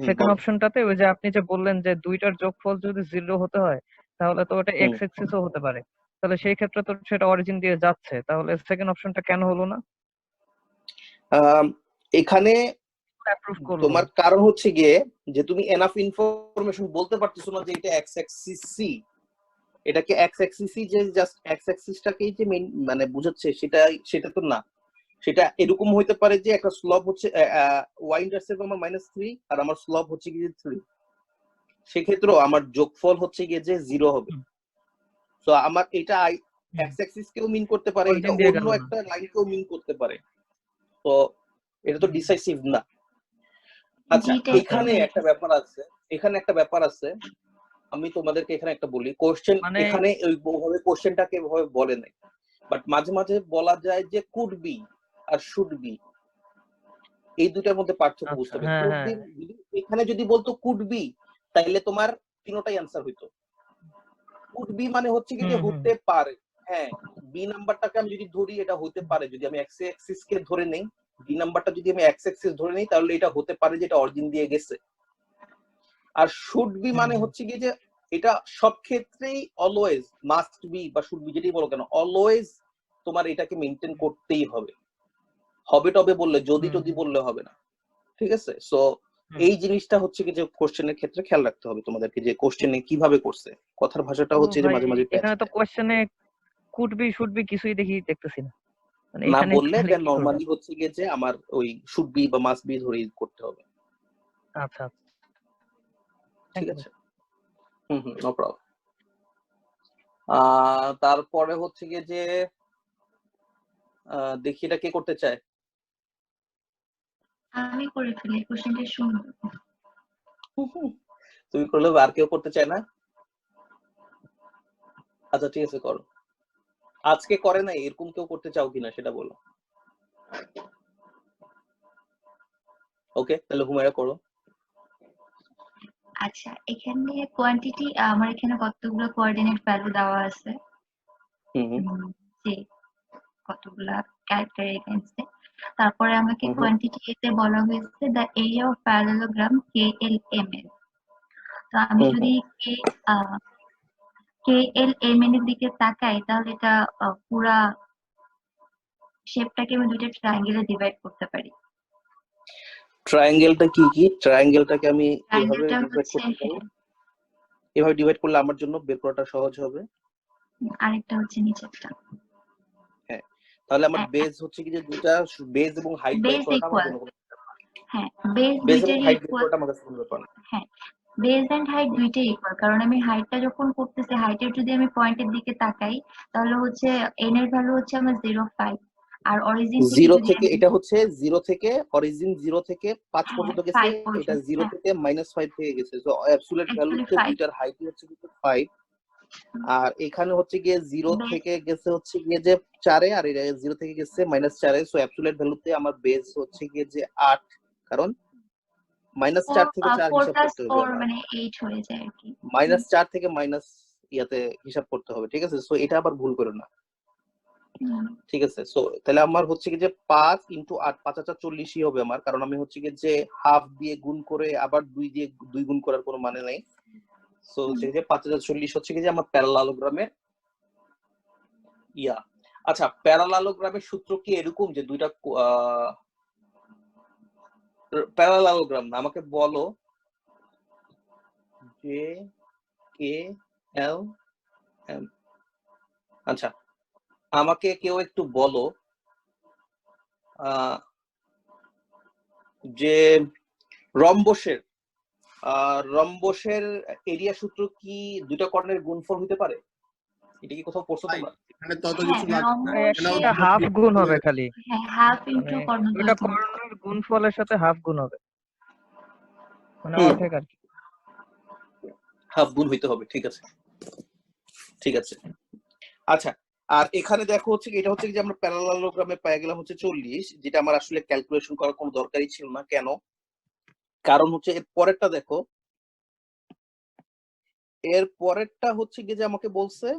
D: সেকেন্ড অপশনটাতে ওই যে আপনি যে বললেন যে দুইটার যোগফল যদি 0 হতে হয় তাহলে তো ওটা এক্স এক্সিসও হতে পারে, তাহলে সেই ক্ষেত্রে তো সেটা অরিজিন দিয়ে যাচ্ছে, তাহলে সেকেন্ড অপশনটা কেন হলো না?
A: এখানে তোমার কারণ হচ্ছে গিয়ে যে তুমি এনাফ ইনফরমেশন বলতে পারতেছো না যে এটা এক্স অ্যাক্সিস সি, এটাকে এক্স অ্যাক্সিস সি যে জাস্ট এক্স অ্যাক্সিসটাকেই যে মানে বুঝাচ্ছে সেটা তো না। সেটা এরকম হইতে পারে যে একটা স্লপ হচ্ছে ওয়াই ইন্টারসেপ্ট আমার -3 আর আমার স্লপ হচ্ছে গিয়ে 3, সেক্ষেত্রেও আমার যোগফল হচ্ছে গিয়ে যে 0 হবে। তো আমার এটা এক্স অ্যাক্সিস কেও মিন করতে পারে, এটা অন্য একটা লাইনকেও মিন করতে পারে, তো এটা তো ডিসাইসিভ না। আচ্ছা এখানে একটা ব্যাপার আছে, আমি তোমাদেরকে এখানে একটা বলি, কোশ্চেন এখানে ওইভাবে কোশ্চেনটাকে এভাবে বলে নাই, বাট মাঝে মাঝে বলা যায় যে could be or should be, এই দুটার মধ্যে পার্থক্য বুঝতে হবে। এখানে যদি বলতো কুড বি তাহলে তোমার তিনটাই অ্যান্সার হইতো। কুড বি মানে হচ্ছে কি যে হতে পারে, হ্যাঁ বি নাম্বারটাকে আমি যদি ধরি এটা হতে পারে, যদি আমি এক্স অ্যাক্সিস কে ধরে নেই, বি নাম্বারটা যদি আমি এক্স অ্যাক্সিস ধরে নেই তাহলে এটা হতে পারে যে এটা অরিজিন দিয়ে গেছে। আর শুড বি মানে হচ্ছে কি যে এটা সব ক্ষেত্রেই অলওয়েজ মাস্ট বি বা শুড বি যেটাই বলো কেন অলওয়েজ তোমার এটাকে মেইনটেইন করতেই হবে। হবে টবে বললে যদি টদি বললে হবে না, ঠিক আছে? সো এই জিনিসটা হচ্ছে কি যে কোশ্চেনের ক্ষেত্রে খেয়াল রাখতে হবে তোমাদেরকে যে কোশ্চেনে কিভাবে করছে, কথার ভাষাটা হচ্ছে যে মাঝে মাঝে
D: এখানে তো কোশ্চেনে কুড বি শুড বি কিছুই দেখতেছি না, মানে
A: না
D: এখানে
A: বললে
D: তাহলে
A: দেন
D: কি করব?
A: নরমালি হচ্ছে গিয়ে যে আমার ওই শুড বি বা মাস্ট বি ধরেই করতে হবে।
D: আচ্ছা
A: ঠিক আছে, নো প্রবলেম। তারপরে হচ্ছে গিয়ে যে দেখি এটা কে করতে চায়।
I: আমি করে ফেলি, কোশ্চেনটা শুনবো।
A: তুমি করলে আর কেউ করতে চায় না? আচ্ছা ঠিক আছে করো। আজকে করে নাই এরকম কেউ করতে চাও কিনা সেটা বলো। ওকে তাহলে হুমায়রা করো।
I: আচ্ছা এখানে কোয়ান্টিটি আমার এখানে কতগুলো কোঅর্ডিনেট ভ্যালু দেওয়া আছে, যে কতগুলা ক্যারেক্টার এগেইনস্টে। তারপরে আমাকে কোয়ান্টিটি এতে বলা হয়েছে the area of parallelogram KLMN। তো আমি যদি KLMN এর দিকে তাকাই তাহলে এটা পুরা শেপটাকে আমি দুইটা ট্রায়াঙ্গেলে ডিভাইড করতে পারি।
A: ট্রায়াঙ্গেলটা কি কি? ট্রায়াঙ্গেলটাকে আমি এভাবে
I: ট্রায়াঙ্গেলটা
A: ডিভাইড
I: হচ্ছে
A: করতে পারি, এভাবে ডিভাইড করলে আমার জন্য বের করাটা সহজ হবে।
I: আরেকটা হচ্ছে নিচেরটা।
A: হ্যাঁ তাহলে আমার বেস হচ্ছে কি যে দুইটা বেস এবং হাইট বের
I: বেস
A: করাটা আমার
I: ইকুয়াল,
A: জন্য
I: হ্যাঁ বেস
A: বেস এবং
I: দুইটারই
A: হাইট বের
I: ইকুয়াল।
A: করাটা আমার কাছে কোনো ব্যাপার না।
I: হ্যাঁ বেস এন্ড হাইট দুইটাই ইকুয়াল, কারণ আমি হাইটটা যখন করতেছি হাইটের যদি আমি পয়েন্টের দিকে তাকাই তাহলে হচ্ছে n এর ভ্যালু হচ্ছে আমার 0.5 আর অরিজিন থেকে
A: জিরো
I: যদি
A: থেকে এটা হচ্ছে 0 থেকে অরিজিন 0 থেকে 5 পর্যন্ত গেছে,
I: 5
A: এটা
I: পর্যন্ত,
A: 0 থেকে -5 থেকে গেছে। সো অ্যাবসলিউট ভ্যালুতে দুইটার হাইট হচ্ছে কিন্তু 5, আর এখানে হচ্ছে গিয়ে 0 থেকে গেছে হচ্ছে গিয়ে যে 4 এ, আর এটা 0 থেকে গেছে -4 এ। সো অ্যাবসলিউট ভ্যালুতে আমার বেস হচ্ছে গিয়ে যে 8, কারণ -4 থেকে 4 হিসাব করতে হবে আমার,
I: মানে 8 হয়ে যায় আর কি।
A: -4 থেকে মাইনাস ইয়াতে হিসাব করতে হবে, ঠিক আছে? সো এটা আবার ভুল করো না, ঠিক আছে? সো তাহলে আমার হচ্ছে কি যে 5 × 8 5 × 40ই হবে আমার, কারণ আমি হচ্ছে কি যে হাফ দিয়ে গুণ করে আবার 2 দিয়ে 2 গুণ করার কোনো মানে নাই। সো হচ্ছে যে 5 × 40 হচ্ছে কি যে আমার প্যারালালোগ্রামের ইয়া। আচ্ছা প্যারালালোগ্রামের সূত্র কি এরকম যে দুইটা প্যারালালোগ্রাম না, আমাকে বলো যে KLM। আচ্ছা আমাকে কেউ একটু বলো যে রম্বসের এরিয়া সূত্র কি দুইটা কর্ণের গুণফল হতে পারে? এটা কি কোথাও পড়ছো তোমরা?
E: এখানে তত কিছু লাগবে না,
D: একটা হাফ গুণ হবে খালি,
I: হ্যাঁ হাফ ইনটু কর্ণ
D: দুইটা কর্ণের গুণফলের সাথে হাফ গুণ হবে, মানে অর্ধেক আর কি,
A: হাফ গুণ হইতে হবে, ঠিক আছে ঠিক আছে। আচ্ছা আর এখানে দেখো হচ্ছে এটা হচ্ছে যে আমরা প্যারালালোগ্রামে পেয়ে গেলাম হচ্ছে 40, যেটা আমার আসলে ক্যালকুলেশন করার কোনো দরকারই ছিল না। কেন? কারণ হচ্ছে এর পরেরটা দেখো, এর পরেরটা হচ্ছে কি যে আমাকে বলছে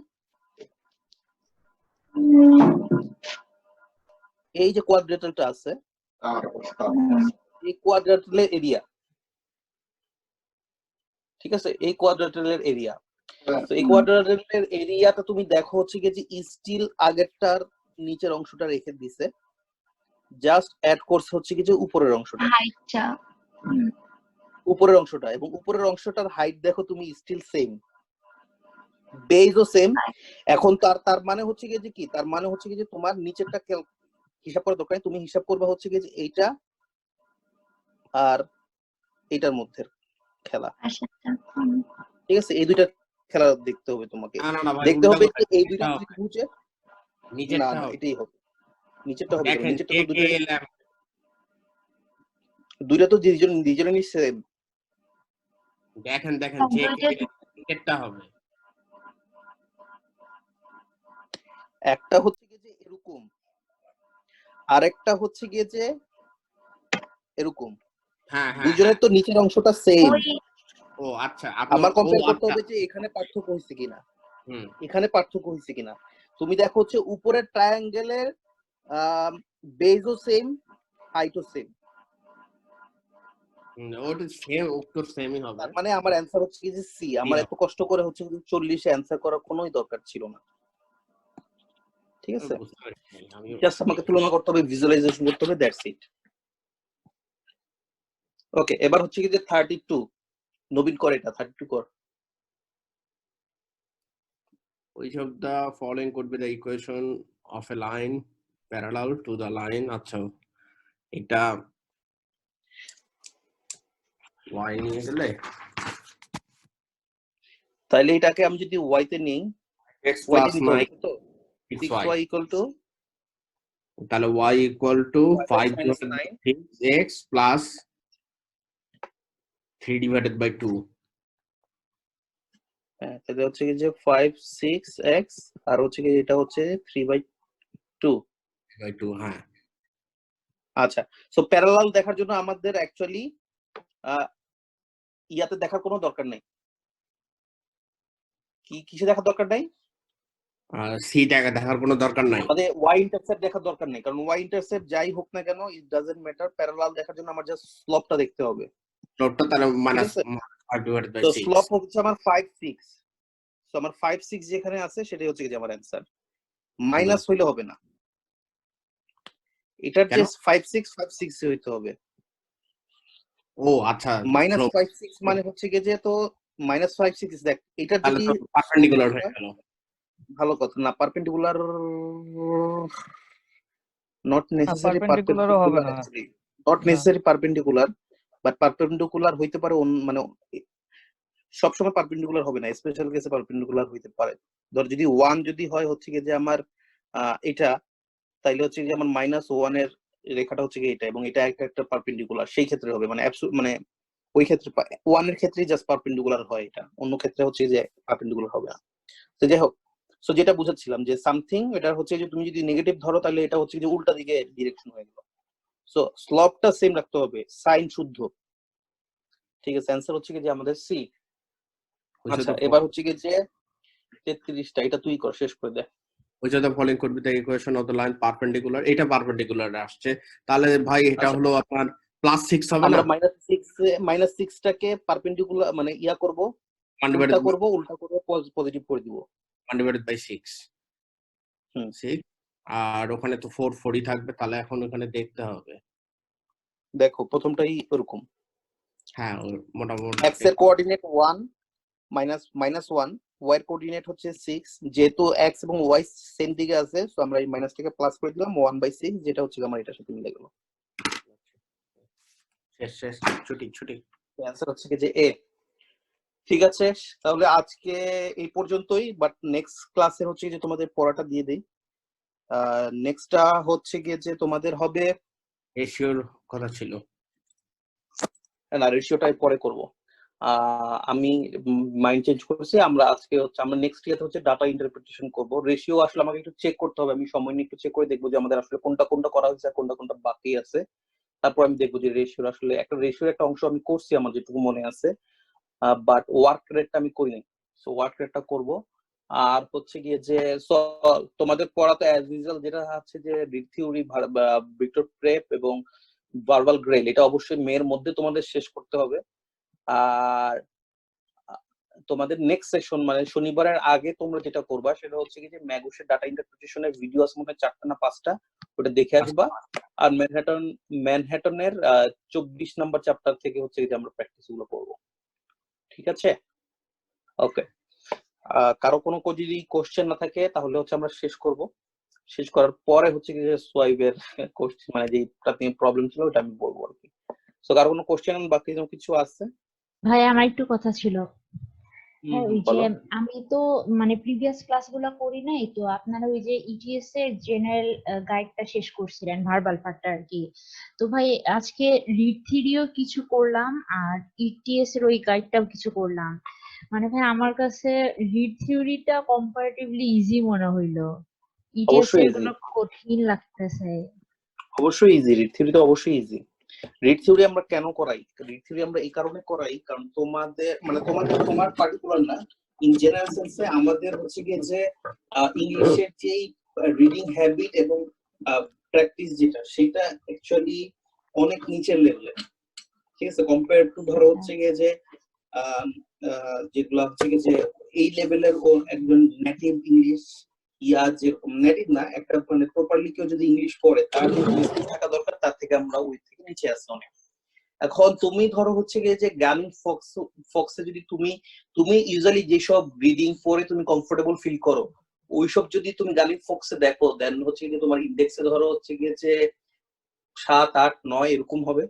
A: এই যে কোয়াড্রেটারটা আছে, এই কোয়াড্রেটারের এরিয়া, ঠিক আছে? এই কোয়াড্রেটারের এরিয়া। তো এই কোয়াড্রেটারের এরিয়াটা তুমি দেখো হচ্ছে কি যে স্টিল আগেরটার নিচের অংশটা রেখে দিছে, জাস্ট অ্যাড করছে হচ্ছে কি যে উপরের অংশটা,
I: হাইটটা
A: উপরের অংশটা, এবং উপরের অংশটার হাইট দেখো তুমি স্টিল সেম, বেজও সেম। এখন তার মানে হচ্ছে কি যে কি, তার মানে হচ্ছে কি যে তোমার নিচেরটা হিসাব করার দরকার, তুমি হিসাব করবে হচ্ছে কি যে এইটা আর এইটার মধ্যে খেলা, ঠিক আছে? এই দুইটা খেলা দেখতে হবে তোমাকে, দেখতে হবে যে এই দুইটা ত্রিভুজের না না এটাই হবে, নিচেরটা হবে, নিচেরটা তো দুইটা তো দুইজনেরই সেম।
E: দেখেন যে নিচেরটা হবে,
A: একটা হচ্ছে কি যে এরকম, আরেকটা হচ্ছে গিয়ে যে এরকম, দুইজনের তো নিচের অংশটা সেম।
E: ও আচ্ছা
A: আবার কম্পেয়ার করতে হবে যে এখানে পার্থক্য হয়েছে কিনা, এখানে পার্থক্য হয়েছে কিনা। তুমি দেখো হচ্ছে উপরের ট্রায়াঙ্গেলের বেজও সেম, হাইটও সেম।
E: ওটা সেম, উত্তর সেমই হবে।
A: তার মানে আমার অ্যান্সার হচ্ছে কি যে সি। আমার এত কষ্ট করে হচ্ছে 40 অ্যান্সার করার কোনোই দরকার ছিল না। ঠিক আছে, জাস্ট আমাকে তুলনা করতে হবে, ভিজুয়ালাইজেশন করতে হবে, দ্যাটস ইট। ওকে, এবার হচ্ছে কি যে 32 নবীন কর, এটা 32 কর।
E: which of the following could be the equation of a line parallel to the line? আচ্ছা, এটা y নিয়ে গেলে
A: তাহলে এটাকে আমি যদি y তে নেই,
E: x plus 9
A: তো 6y equal to,
E: তাহলে y equal to 5
A: minus 9
E: 6x plus 3 divided by 2.
A: হ্যাঁ, তাহলে হচ্ছে কি যে 5 6x আর হচ্ছে কি এটা হচ্ছে 3/2
E: হ্যাঁ।
A: আচ্ছা, সো প্যারালাল দেখার জন্য আমাদের অ্যাকচুয়ালি ইয়াতে দেখার কোনো দরকার নেই। কিসে দেখার দরকার নাই?
E: সি দেখার কোনো দরকার নাই,
A: আমাদের y ইন্টারসেপ্ট দেখার দরকার নেই, কারণ y ইন্টারসেপ্ট যাই হোক না কেন, ইট ডাজন্ট ম্যাটার। প্যারালাল দেখার জন্য আমার জাস্ট স্লোপটা দেখতে হবে।
E: স্লোপটা তাহলে -5 divided by 6,
A: তো স্লোপ হচ্ছে আমার 5 6। সো আমার 5 6 যেখানে আছে সেটাই হচ্ছে কি যে আমার অ্যানসার। মাইনাস হইলে হবে না, এটার যে 5 6 5 6 হইতে হবে।
E: ও আচ্ছা,
A: -5 6 মানে হচ্ছে কি যে, তো -5 6 দেখ, এটা যদি
E: পারপেন্ডিকুলার হয়ে গেল।
A: ভালো কথা না, পারপেন্ডিকুলার নট নেসেসারি,
D: পারপেন্ডিকুলারও হবে না,
A: not necessary perpendicular, but perpendicular হইতে পারে, মানে সবসময় পারপেন্ডিকুলার হবে না, স্পেশাল কেসে পারপেন্ডিকুলার হইতে পারে। ধর যদি 1 যদি হয় হচ্ছে কি যে আমার এটা, তাইলে হচ্ছে যে আমার -1 এর রেখাটা হচ্ছে কি এটা, এবং এটা একটা পারপেন্ডিকুলার, সেই ক্ষেত্রে হবে, মানে মানে ওই ক্ষেত্রে 1 এর ক্ষেত্রে জাস্ট পারপেন্ডিকুলার হয় এটা, অন্য ক্ষেত্রে হচ্ছে যে পারপেন্ডিকুলার হবে না। তো যাই হোক, সো যেটা বুঝাচ্ছিলাম যে সামথিং, এটা হচ্ছে যে তুমি যদি নেগেটিভ ধরো তাহলে এটা হচ্ছে যে উল্টা দিকে ডিরেকশন হয়ে গেল। সো স্লোপটা সেম রাখতে হবে, সাইন শুদ্ধ। ঠিক আছে, অ্যানসার হচ্ছে কি যে আমাদের সি। আচ্ছা, এবার হচ্ছে কি যে 33টা, এটা তুই কর, শেষ করে দে।
E: which of the following could be the equation of the line perpendicular? এটা পারপেন্ডিকুলার আসছে, তাহলে ভাই এটা হলো আপনার +6 হবে না?
A: আমরা -6 টাকে পারপেন্ডিকুলার মানে ইয়া করব, উল্টা করব পজিটিভ করে দিব,
E: 1 divided by 6। 6 আর ওখানে তো 4 4ই থাকবে, তাহলে এখন ওখানে দেখতে হবে।
A: দেখো প্রথমটাই এরকম,
E: হ্যাঁ মোটামুটি
A: x এর কোঅর্ডিনেট 1 -1, y এর কোঅর্ডিনেট হচ্ছে 6, যেহেতু x এবং y সেম দিকে আছে, সো আমরা এই মাইনাসটাকে প্লাস করে দিলাম 1/6, যেটা হচ্ছে আমার এটার সাথে মিলে গেল।
E: শেষ ছুটি
A: অ্যানসার হচ্ছে কি যে এ। ঠিক আছে, তাহলে আজকে এই পর্যন্তই, বাট নেক্সট ক্লাসে হচ্ছে যে তোমাদের পড়াটা দিয়ে দেই। নেক্সটটা হচ্ছে গিয়ে যে তোমাদের হবে
E: রেশিওর কথা ছিল
A: না, রেশিওটাই পরে করব। আমি মাইন্ড চেঞ্জ করেছি, আমরা আজকে হচ্ছে আমরা নেক্সট ইয়াতে হচ্ছে ডাটা ইন্টারপ্রিটেশন করব। রেশিও আসলে আমাকে একটু চেক করতে হবে, আমি সময় নিয়ে একটু চেক করে দেখবো যে আমাদের আসলে কোনটা কোনটা করা হয়েছে আর কোনটা কোনটা বাকি আছে। তারপর আমি দেখবো যে রেশিওর আসলে রেশিওর একটা অংশ আমি করছি, আমার যেটুকু মনে আছে, বাট ওয়ার্ক রেটটা আমি করিনি। সো ওয়ার্ক রেটটা করব। আর হচ্ছে গিয়ে যে তোমাদের পড়া তো অ্যাজ ইউজুয়াল যেটা আছে যে রিড থিওরি, ভিক্টর প্রেপ এবং ভার্বাল গ্রেল, এটা অবশ্যই মেয়ের মধ্যে তোমাদের শেষ করতে হবে। আর তোমাদের নেক্সট সেশন মানে শনিবারের আগে তোমরা যেটা করবা সেটা হচ্ছে কি যে ম্যাগুসের ডাটা ইন্টারপ্রিটেশনের ভিডিও আছে মনে হয় 4টা না 5টা, ওটা দেখে আসবা। আর ম্যানহাটনের 24 নাম্বার চ্যাপ্টার থেকে হচ্ছে যে আমরা প্র্যাকটিস গুলো করবো। ঠিক আছে, ওকে। কারো কোনো যদি কোশ্চেন না থাকে তাহলে হচ্ছে আমরা শেষ করব। শেষ করার পরে হচ্ছে কি যে সোয়াইবের কোশ্চেন মানে যেটা নিয়ে প্রবলেম ছিল ওটা আমি বলবো আর কি। সো কারো কোনো কোশ্চেন বাকি কিছু আছে?
H: ভাই আমার একটু কথা ছিল। হ্যাঁ, ওই যে
A: বলো।
H: আমি তো মানে প্রিভিয়াস ক্লাসগুলো করি নাই, তো আপনারা ওই যে ইটিএস এর জেনারেল গাইডটা শেষ করছিলেন, ভার্বাল পার্টটা আর কি। তো ভাই আজকে রিড থিওরিও কিছু করলাম আর ইটিএস এর ওই গাইডটাও কিছু করলাম। মানে ভাই আমার কাছে রিড থিওরিটা কম্পারেটিভলি ইজি মনে হইলো, ইটিএস এর গুলো কঠিন লাগতেছে।
A: অবশ্যই ইজি, রিড থিওরি তো অবশ্যই ইজি। রিড থিওরি আমরা কেন করাই? রিড থিওরি আমরা এই কারণে করাই কারণ তোমাদের মানে তোমার পার্টিকুলার না, ইন জেনারেল সেন্সে আমাদের হচ্ছে গিয়ে যে ইংলিশের যে রিডিং হ্যাবিট এবং প্র্যাকটিস যেটা সেটা অ্যাকচুয়ালি অনেক নিচের লেভেলে, ঠিক আছে, কম্পেয়ার টু ধরো হচ্ছে গিয়ে যে যেগুলো হচ্ছে গিয়ে যে এই লেভেলের ও একজন নেটিভ ইংলিশ যেরকম নেটিভ না, একটা মানে প্রপারলি কেউ যদি ইংলিশ পড়ে তার যে লিসেনিং থাকা দরকার তার থেকে আমরা ওই থেকে নিচে আসছি অনেক। এখন তুমি ধরো হচ্ছে গিয়ে যে গার্লিং ফক্সে যদি তুমি ইউজুয়ালি যেসব রিডিং পড়ে তুমি কমফোর্টেবল ফিল করো ওইসব যদি তুমি গার্লিং ফক্সে দেখো দেন হচ্ছে গিয়ে তোমার ইন্ডেক্সে ধরো হচ্ছে গিয়ে যে 7, 8, 9 এরকম হবে।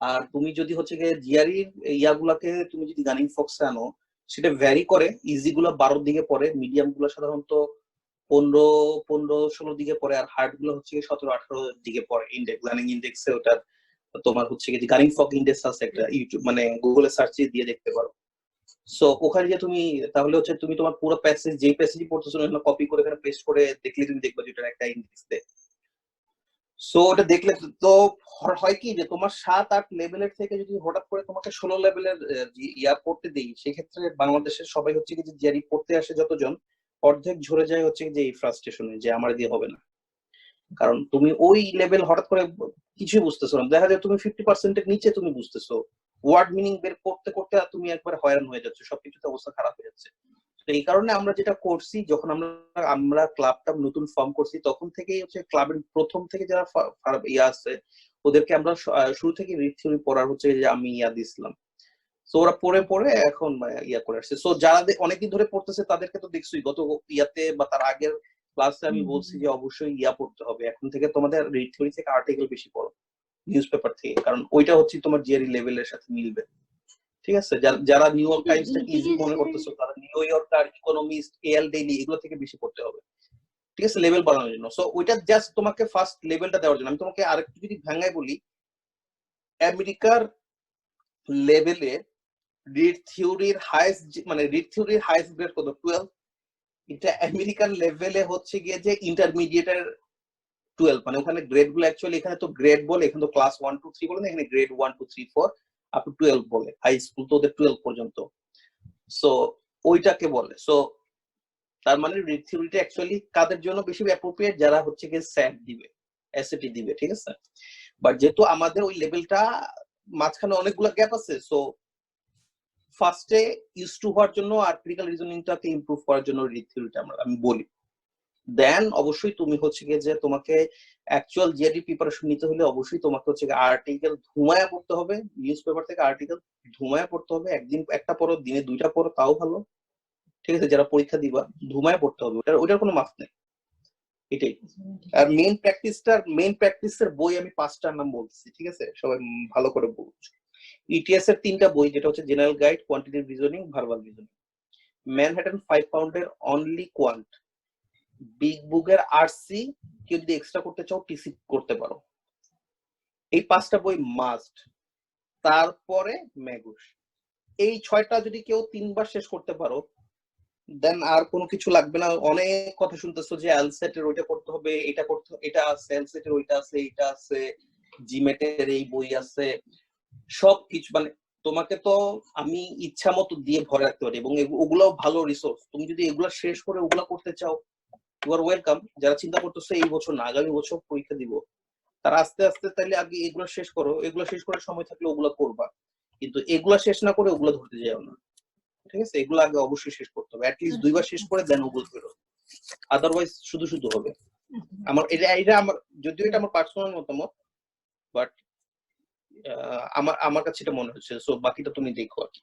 A: আর তুমি যদি হচ্ছে গিয়ে জিআরই ইয়াগুলাকে তুমি যদি গার্লিং ফক্সে আনো সেটা ভ্যারি করে, ইজি গুলো 12 দিকে পড়ে, মিডিয়াম গুলো সাধারণত 15-16 দিকে পড়ে, আর হার্ড গুলো হচ্ছে 17-18 দিকে পড়ে। ইন্ডেক্স লার্নিং ইন্ডেক্সে ওটার তোমার হচ্ছে কি গার্লিং ফগ ইন্ডেক্স আছে একটা, ইউটিউব মানে গুগলে সার্চ দিয়ে দেখতে পারো। সো ওখানে যে তুমি তাহলে হচ্ছে তুমি তোমার পুরো প্যাসেজ যেই প্যাসেজই পড়তেছো না কপি করে এখানে পেস্ট করে দেখলে তুমি দেখবে যে এটার একটা ইন্ডেক্স দেয়। সো ওটা দেখলে তো হয় কি যে তোমার 7-8 লেভেলের থেকে যদি হঠাৎ করে তোমাকে 16 লেভেলের ইয়া পড়তে দেই, সেক্ষেত্রে বাংলাদেশের সবাই হচ্ছে কি যে জিআরই পড়তে আসে যতজন অর্ধেক ঝরে যায় হচ্ছে যে এই ফ্রাস্ট্রেশনে যে আমার দিয়ে হবে না। কারণ তুমি ওই লেভেল হঠাৎ করে কিছুই বুঝতেছো না, দেখা যায় তুমি 50% নিচে তুমি বুঝতেছো, ওয়ার্ড মিনিং বের করতে করতে তুমি একবার হয়রান হয়ে যাচ্ছে, সবকিছুতে অবস্থা খারাপ হয়ে যাচ্ছে। তো এই কারণে আমরা যেটা করছি, যখন আমরা ক্লাবটা নতুন ফর্ম করছি তখন থেকেই হচ্ছে ক্লাবের প্রথম থেকে যারা ইয়া আছে ওদেরকে আমরা শুরু থেকে রিড থিওরি পড়ার হচ্ছে যে আমি ইয়া দিছিলাম। সো ওরা পড়ে পড়ে এখন ইয়া করে আসছে। সো যারা অনেকদিন ধরে পড়তেছে তাদেরকে তো দেখছোই, গত ইয়াতে বা তার আগের ক্লাসে আমি বলছি যে অবশ্যই ইয়া পড়তে হবে, এখন থেকে তোমাদের রিড থিওরি থেকে আর্টিকেল বেশি পড়ো নিউজ পেপার থেকে, কারণ ওইটা হচ্ছে তোমার জিআরই লেভেলের সাথে মিলবে। ঠিক আছে, যারা নিউ ইয়র্ক টাইমসটা ইজি মনে করতেছো তারা new yorker, economist, AL daily এগুলো থেকে বেশি পড়তে হবে, ঠিক আছে, লেভেল বাড়ানোর জন্য। সো ওইটা জাস্ট তোমাকে ফার্স্ট লেভেলটা দেওয়ার জন্য। আমি তোমাকে আরেকটু যদি ভাঙায় বলি, আমেরিকার লেভেলে রিড থিওরির হাইয়েস্ট গ্রেড কত? 12। এটা আমেরিকান লেভেলে হচ্ছে গিয়ে যে ইন্টারমিডিয়েটের 12, মানে ওখানে গ্রেড গুলো অ্যাকচুয়ালি এখানে তো গ্রেড বলে, এখানে তো ক্লাস 1 2 3 বলে না, এখানে গ্রেড 1 2 3 4 আপ টু 12 বলে, হাই স্কুল তো ওদের 12 পর্যন্ত। সো ওইটাকে বলে। সো তার মানে রিড থিওরিটা অ্যাকচুয়ালি কাদের জন্য বেশি অ্যাপ্রোপ্রিয়েট? যারা হচ্ছে গিয়ে স্যাট দিবে, এসএটি দিবে, ঠিক আছে। বাট যেহেতু আমাদের ওই লেভেলটা মাঝখানে অনেকগুলো গ্যাপ আছে, সো ফার্স্টে ইউজ টু হওয়ার জন্য আর ক্রিটিক্যাল রিজনিংটাকে ইমপ্রুভ করার জন্য রিড থিওরিটা আমি বলি। দেন অবশ্যই তুমি হচ্ছে গিয়ে যে তোমাকে অ্যাকচুয়াল জিআরই প্রিপারেশন নিতে হলে অবশ্যই তোমাকে হচ্ছে আর্টিকেল ধুমায়া পড়তে হবে, নিউজ পেপার থেকে আর্টিকেল ধুমায়া পড়তে হবে। একদিন একটা পড়ো, দিনে 2টা পড়ো, তাও ভালো, ঠিক আছে। যারা পরীক্ষা দিবা ধুমায়া পড়তে হবে, ওটার কোনো মাফ নেই, এটাই। আর মেইন প্র্যাকটিসের বই আমি 5টার নাম বলতেছি, ঠিক আছে, সবাই ভালো করে বুঝছো। ইটিএস এর 3টা বই, যেটা হচ্ছে general guide, quantitative reasoning, verbal reasoning. Manhattan 5 পাউন্ডের অনলি কোয়ান্ট, বিগ বুকের আরসি, কেউ যদি এক্সট্রা করতে চাও টিসি করতে পারো। এই 5টা বই মাস্ট। তারপরে ম্যাগুস। এই 6টা যদি কেউ 3বার শেষ করতে পারো দেন আর কোনো কিছু লাগবে না। অনেক কথা শুনতেছো যে এলসেট এর ওইটা করতে হবে, এটা করতে, এটা আছে, এলসেট এর ওইটা আছে, এটা আছে, জিমেটের এই বই আছে, সবকিছু মানে তোমাকে তো আমি ইচ্ছা মতো দিয়ে ভরে রাখতে পারি, এবং ওগুলাও ভালো রিসোর্স। তুমি যদি এগুলা শেষ করে ওগুলা করতে চাও, ইউ আর ওয়েলকাম। যারা চিন্তা করতেছো এই বছর না আগামী বছর পরীক্ষা দিব, তারা আস্তে আস্তে তাইলে আগে এগুলো শেষ করো, এগুলো শেষ করার সময় থাকলে ওগুলা করবা, কিন্তু এগুলা শেষ না করে ওগুলো ধরতে যাও না, ঠিক আছে। এগুলো আগে অবশ্যই শেষ করতে হবে, অ্যাটলিস্ট 2বার শেষ করে দেন ওগুলো বেরো, আদারওয়াইজ শুধু শুধু হবে। আমার এটা আমার, যদিও এটা আমার পার্সোনাল মতামত, বাট আমার কাছে এটা মনে হচ্ছে। সো বাকিটা তুমি দেখো আর কি,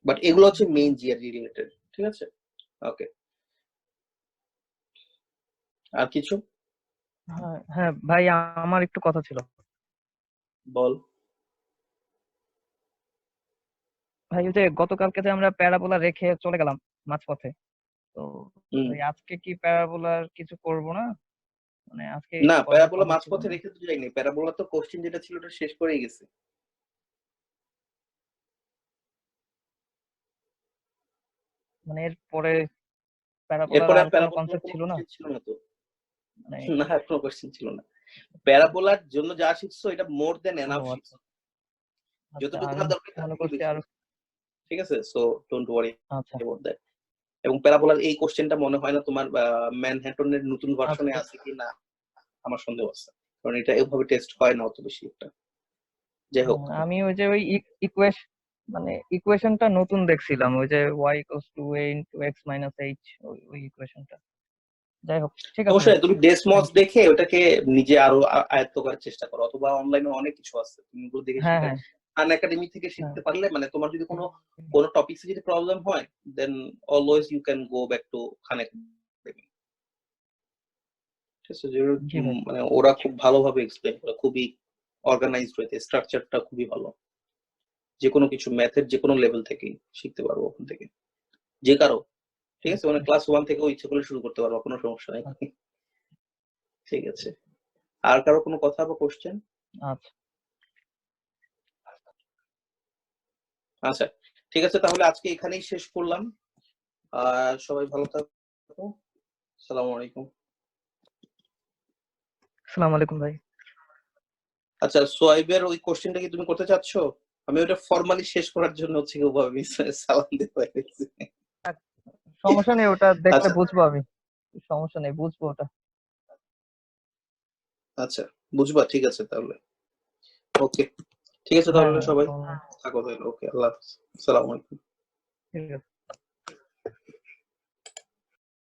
A: বাট এগুলো হচ্ছে মেইন জিআরই রিলেটেড, ঠিক আছে। ওকে, আর কিছু?
D: হ্যাঁ ভাই, আমার একটু কথা ছিল।
A: বল
D: ভাই, ওই যে গতকালকে যে আমরা প্যারাবোলা রেখে চলে গেলাম মাঝপথে, তো আজকে কি প্যারাবোলার কিছু করব না? মানে আজকে
A: না, প্যারাবোলা মাঝপথে রেখে তো যাইনি, প্যারাবোলা তো কোশ্চেন যেটা ছিল ওটা শেষ করেই গেছে।
D: মানে এরপরে প্যারাবোলার আর কোনো কনসেপ্ট ছিল না?
A: তো না, কোনো কোশ্চেন ছিল না। প্যারাবোলার জন্য যা শিখছো এটা মোর দেন এনাফ শিখছো, যতটুকু না দরকার
D: মনে করছি আর
A: ঠিক আছে, সো ডোন্ট ওয়ারি
D: আচ্ছা
A: অ্যাবাউট দ্যাট। এবং প্যারাবোলার এই কোশ্চেনটা মনে হয় না তোমার ম্যানহাটনের নতুন ভার্সনে
D: আচ্ছা
A: আছে কি না, আমার সন্দেহ আছে, কারণ এটা এভাবে টেস্ট হয় না অত বেশি একটা। যাই হোক,
D: আমি ওই যে ওই ইকুয়েশনটা নতুন দেখছিলাম, ওই যে y equals to a into x minus h, ওই ইকুয়েশনটা। যাই হোক, ঠিক আছে
A: অবশ্যই
D: ভাই,
A: তুমি ডেসমস
D: থ্যাংক ইউ।
A: দেখে ওটাকে নিজে আরো আয়ত্ত করার চেষ্টা করো, অথবা অনলাইনে অনেক কিছু আছে তুমি ওগুলো দেখে
D: হ্যাঁ
A: শিখে,
D: হ্যাঁ
A: আন একাডেমি থেকে
D: হ্যাঁ
A: শিখতে পারলে, মানে তোমার যদি কোনো টপিকসে যদি প্রবলেম হয়, then always you can go back to Khan Academy. ঠিক আছে,
D: জি ভাই।
A: মানে ওরা খুব ভালোভাবে এক্সপ্লেন করে, খুবই অর্গানাইজড হয়েছে, স্ট্রাকচারটা খুবই ভালো, যে কোনো কিছু ম্যাথের যে কোনো লেভেল থেকে শিখতে পারবো ওখান থেকে, যে কারো। ঠিক আছে, মানে ক্লাস 1 থেকেও ইচ্ছে করলে শুরু করতে পারবো, কোনো সমস্যা নেই। ঠিক আছে, আর কারো কোনো কথা বা কোশ্চেন?
D: আচ্ছা
A: আচ্ছা, ঠিক আছে, তাহলে আজকে এখানেই শেষ করলাম। সবাই ভালো থাকো, আসসালামু আলাইকুম।
D: আসসালামু আলাইকুম ভাই।
A: আচ্ছা, সোয়াইবের ওই কোশ্চেনটা কি তুমি করতে চাচ্ছো? আমি ওটা ফর্মালি শেষ করার জন্য হচ্ছে কি ওভাবে সালাম দিয়ে পাইছি।
D: সমস্যা নেই, ওটা দেখলে
A: আচ্ছা
D: বুঝবো আমি, সমস্যা নেই, বুঝবো ওটা।
A: আচ্ছা, বুঝবা, ঠিক আছে তাহলে, ওকে, ঠিক আছে
D: হ্যাঁ
A: তাহলে
D: হ্যাঁ
A: সবাই থাকো তাহলে, ওকে, আল্লাহ হাফেজ, আসসালামু আলাইকুম।
D: ঠিক আছে।